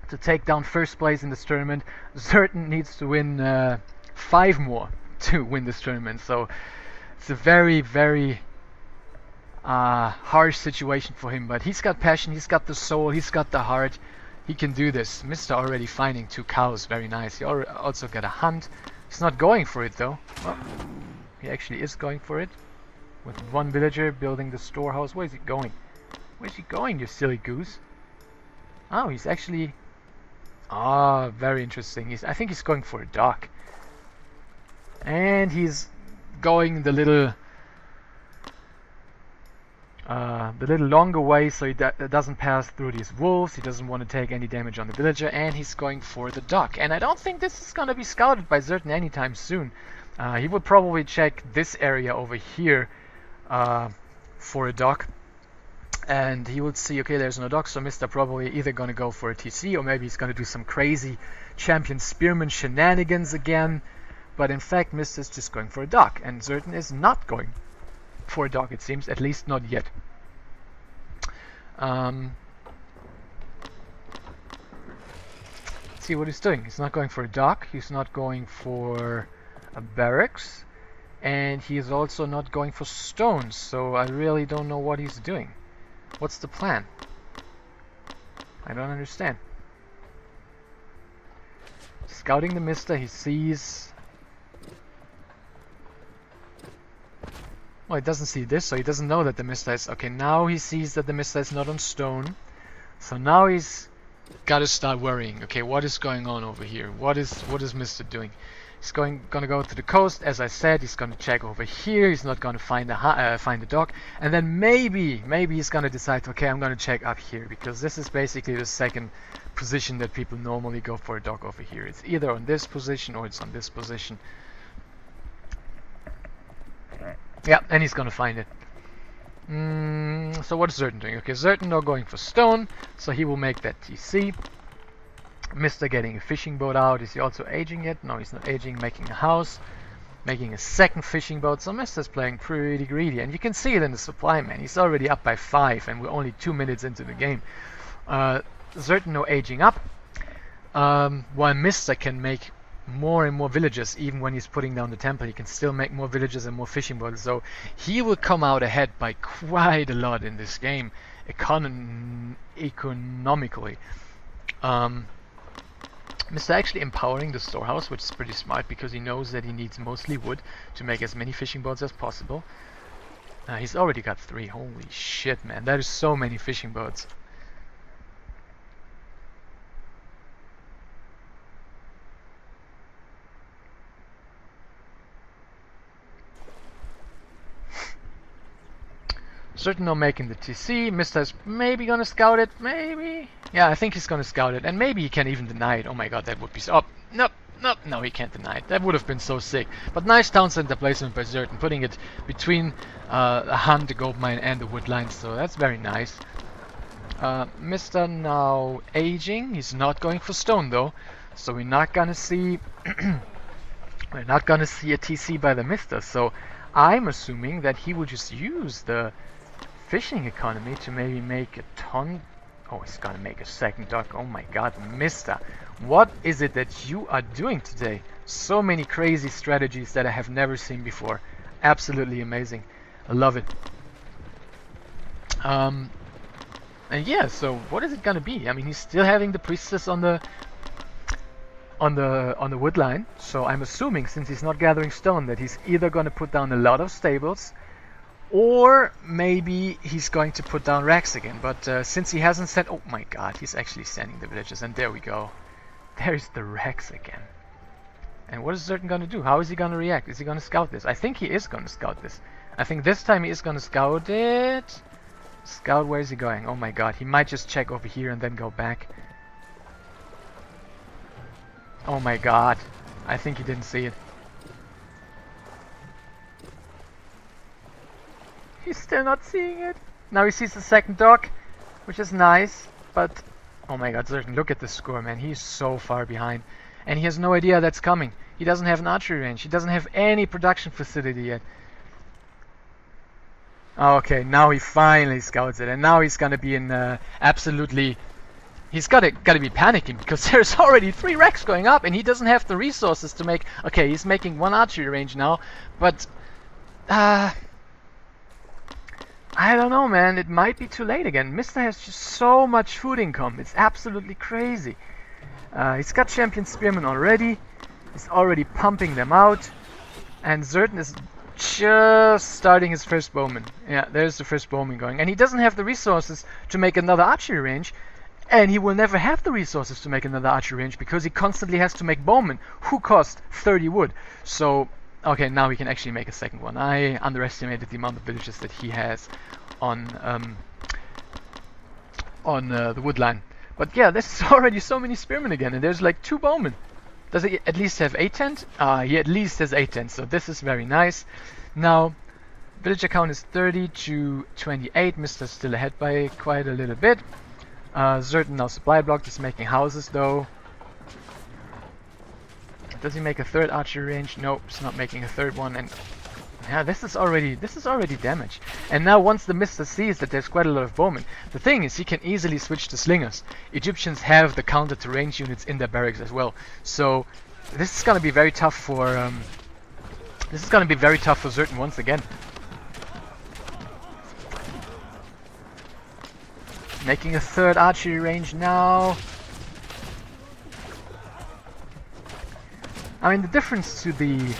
to take down first place in this tournament. Zerton needs to win 5 more to win this tournament. So it's a very, very harsh situation for him. But he's got passion, he's got the soul, he's got the heart. He can do this. Mr. already finding 2 cows. Very nice. He also got a hunt. He's not going for it though. Well, he actually is going for it. With 1 villager building the storehouse. Where is he going? Where's he going, you silly goose? Oh, he's actually... Ah, very interesting. I think he's going for a dock. And he's going the little longer way, so he doesn't pass through these wolves. He doesn't want to take any damage on the villager, and he's going for the dock. And I don't think this is going to be scouted by Zerton anytime soon. He would probably check this area over here for a dock, and he would see, okay, there's no dock, so Mr. probably either going to go for a TC, or maybe he's going to do some crazy champion spearman shenanigans again. But in fact, Mr. is just going for a dock, and Zerton is not going for a dock, it seems, at least not yet. Let's see what he's doing. He's not going for a dock, he's not going for a barracks, and he is also not going for stones, so I really don't know what he's doing. What's the plan? I don't understand. Scouting TheMista, he sees... Well, he doesn't see this, so he doesn't know that TheMista is... Okay, now he sees that TheMista is not on stone. So now he's got to start worrying. Okay, what is going on over here? What is Mr. doing? He's gonna go to the coast, as I said. He's gonna check over here. He's not gonna find the dock, and then maybe he's gonna decide, okay, I'm gonna check up here, because this is basically the second position that people normally go for a dock over here. It's either on this position or it's on this position. Yeah, and he's gonna find it. So what is Zerton doing? Okay, Zerton not going for stone, so he will make that TC. Mr. getting a fishing boat out. Is he also aging yet? No, he's not aging. Making a house, making a second fishing boat. So Mr's playing pretty greedy, and you can see it in the supply, man. He's already up by 5, and we're only 2 minutes into the game. Zerton no aging up. while Mista can make more and more villages. Even when he's putting down the temple, he can still make more villages and more fishing boats, so he will come out ahead by quite a lot in this game, economically. Mr. actually empowering the storehouse, which is pretty smart because he knows that he needs mostly wood to make as many fishing boats as possible. He's already got 3. Holy shit, man, that is so many fishing boats. Certain not making the TC. Mr. is maybe gonna scout it, maybe. Yeah, I think he's gonna scout it, and maybe he can even deny it. Oh my god, that would be so. Oh, no, he can't deny it. That would have been so sick. But nice town center placement by Certain, putting it between the hunt, the gold mine, and the wood line. So that's very nice. Mr. now aging. He's not going for stone though, so we're not gonna see. We're not gonna see a TC by the Mr. So I'm assuming that he will just use the fishing economy to maybe make a ton. Oh, he's gonna make a second dock. Oh my god, Mr. What is it that you are doing today? So many crazy strategies that I have never seen before. Absolutely amazing. I love it. And yeah, so what is it gonna be? I mean, he's still having the priestess on the wood line, so I'm assuming, since he's not gathering stone, that he's either gonna put down a lot of stables, or maybe he's going to put down racks again. But since he hasn't said, oh my god, he's actually sending the villages, and there we go. There's the racks again. And what is Certain gonna do? How is he gonna react? Is he gonna scout this? I think he is gonna scout this. I think this time he is gonna scout it. Scout, where is he going? Oh my god, he might just check over here and then go back. Oh my god, I think he didn't see it. He's still not seeing it. Now he sees the second dock, which is nice, but oh my god, Certain, look at the score, man. He's so far behind, and he has no idea that's coming. He doesn't have an archery range. He doesn't have any production facility yet. Okay, now he finally scouts it, and now he's gonna be in absolutely. He's gotta be panicking because there's already 3 racks going up, and he doesn't have the resources to make. Okay, he's making 1 archery range now, but I don't know, man. It might be too late again. Mr. has just so much food income. It's absolutely crazy. He's got champion spearmen already. He's already pumping them out, and Certain is just starting his first bowman. Yeah, there's the first bowman going, and he doesn't have the resources to make another archery range. And he will never have the resources to make another archery range because he constantly has to make bowmen who cost 30 wood. So, okay, now he can actually make a second one. I underestimated the amount of villages that he has on the wood line. But yeah, there's already so many spearmen again, and there's like 2 bowmen. Does he at least have 8 tent? He at least has 8 tent, so this is very nice. Now, villager count is 30 to 28. Mr. still ahead by quite a little bit. Certain now supply block, just making houses though. Does he make a 3rd archery range? Nope, he's not making a 3rd one. And yeah, this is already damage. And now once the Mr. sees that there's quite a lot of bowmen, the thing is he can easily switch to slingers. Egyptians have the counter to range units in their barracks as well. So this is gonna be very tough for Certain once again. Making a 3rd archery range now. I mean, the difference to the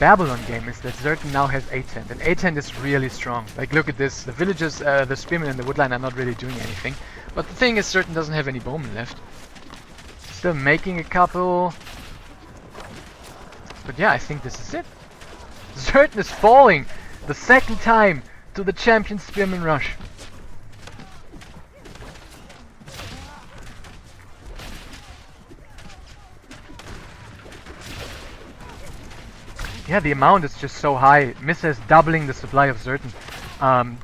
Babylon game is that Certain now has 8 tent, and 8 tent is really strong. Like, look at this. The villagers, the spearmen and the woodline are not really doing anything. But the thing is, Certain doesn't have any bowmen left. Still making a couple. But yeah, I think this is it. Certain is falling the 2nd time to the champion spearman rush. Yeah, the amount is just so high. Mr. is doubling the supply of Certain.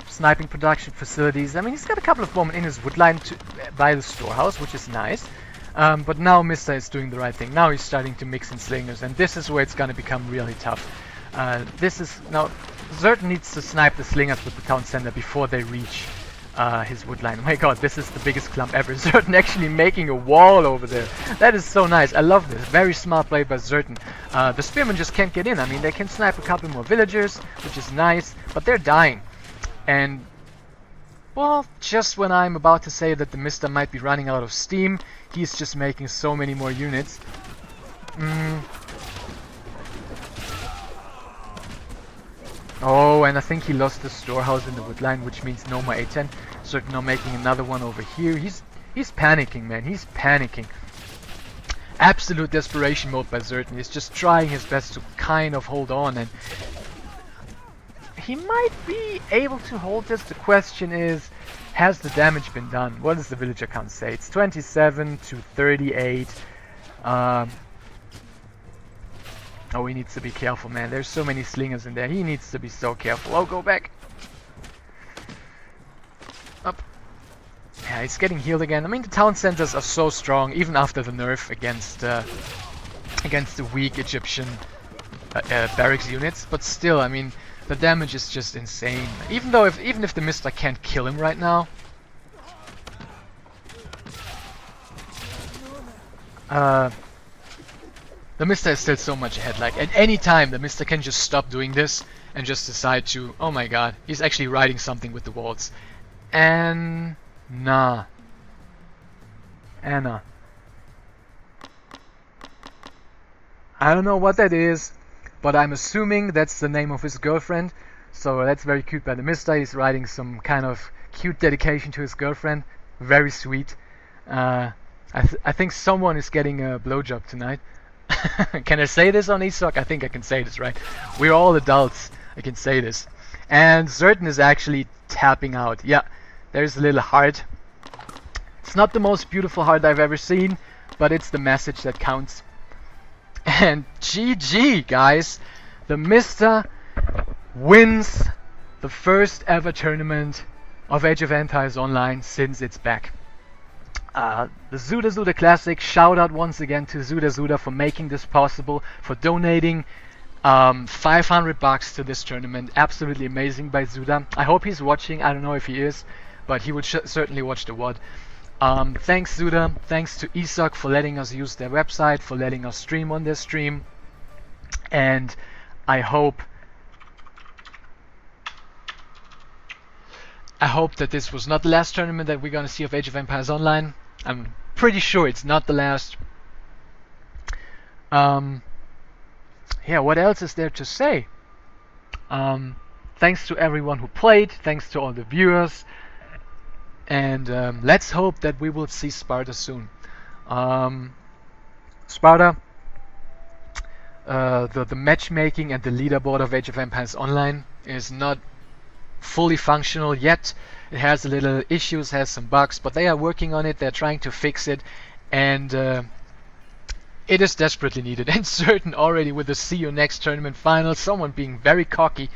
Sniping production facilities. I mean, he's got a couple of bowmen in his woodline by the storehouse, which is nice. But now Mr. is doing the right thing. Now he's starting to mix in slingers, and this is where it's gonna become really tough. This is now Certain needs to snipe the slingers with the town center before they reach his wood line. Oh my god, this is the biggest clump ever. Zertan actually making a wall over there. That is so nice. I love this. Very smart play by Zertan. The spearmen just can't get in. I mean, they can snipe a couple more villagers, which is nice, but they're dying. And, well, just when I'm about to say that the TheMista might be running out of steam, he's just making so many more units. Oh, and I think he lost the storehouse in the woodline, which means no more A10. Zertan now making another one over here. He's panicking, man. He's panicking. Absolute desperation mode by Zertan. He's just trying his best to kind of hold on, and he might be able to hold this. The question is, has the damage been done? What does the villager count say? It's 27 to 38. Oh, he needs to be careful, man. There's so many slingers in there. He needs to be so careful. Oh, go back. Up. Yeah, he's getting healed again. I mean, the town centers are so strong, even after the nerf against the weak Egyptian barracks units. But still, I mean, the damage is just insane. Even if the TheMista can't kill him right now. The TheMista is still so much ahead. Like, at any time, the TheMista can just stop doing this and just decide to, oh my god, he's actually riding something with the walls. And nah. Anna. I don't know what that is, but I'm assuming that's the name of his girlfriend. So that's very cute by the TheMista. He's writing some kind of cute dedication to his girlfriend. Very sweet. I think someone is getting a blowjob tonight. Can I say this on ESOC? I think I can say this, right? We're all adults. I can say this. And Zertan is actually tapping out. Yeah, there's a little heart. It's not the most beautiful heart I've ever seen, but it's the message that counts. And GG, guys. The TheMista wins the first ever tournament of Age of Empires Online since it's back. The ZutaZuta Classic, shout out once again to ZutaZuta for making this possible, for donating $500 to this tournament. Absolutely amazing by Zuta. I hope he's watching. I don't know if he is, but he would certainly watch the VOD. Thanks Zuta, thanks to ESOC for letting us use their website, for letting us stream on their stream, and I hope that this was not the last tournament that we're gonna see of Age of Empires Online. I'm pretty sure it's not the last. Yeah, what else is there to say? Thanks to everyone who played, thanks to all the viewers, and let's hope that we will see Sparta soon. Sparta, the matchmaking and the leaderboard of Age of Empires Online is not fully functional yet. It has a little issues, has some bugs, but they are working on it. They're trying to fix it, and it is desperately needed. And Zertan already with the see you next tournament final. Someone being very cocky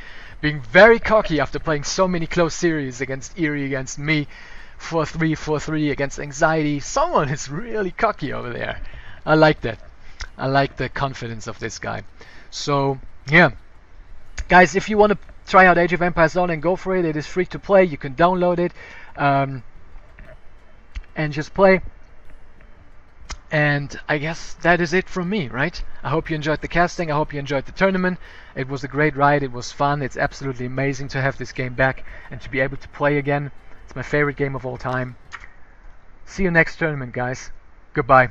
after playing so many close series against Eerie, against me, 4-3, 4-3 against Anxiety. Someone is really cocky over there. I like that. I like the confidence of this guy. So yeah, guys, if you want to try out Age of Empires Online, go for it. It is free to play. You can download it and just play. And I guess that is it from me, right? I hope you enjoyed the casting. I hope you enjoyed the tournament. It was a great ride. It was fun. It's absolutely amazing to have this game back and to be able to play again. It's my favorite game of all time. See you next tournament, guys. Goodbye.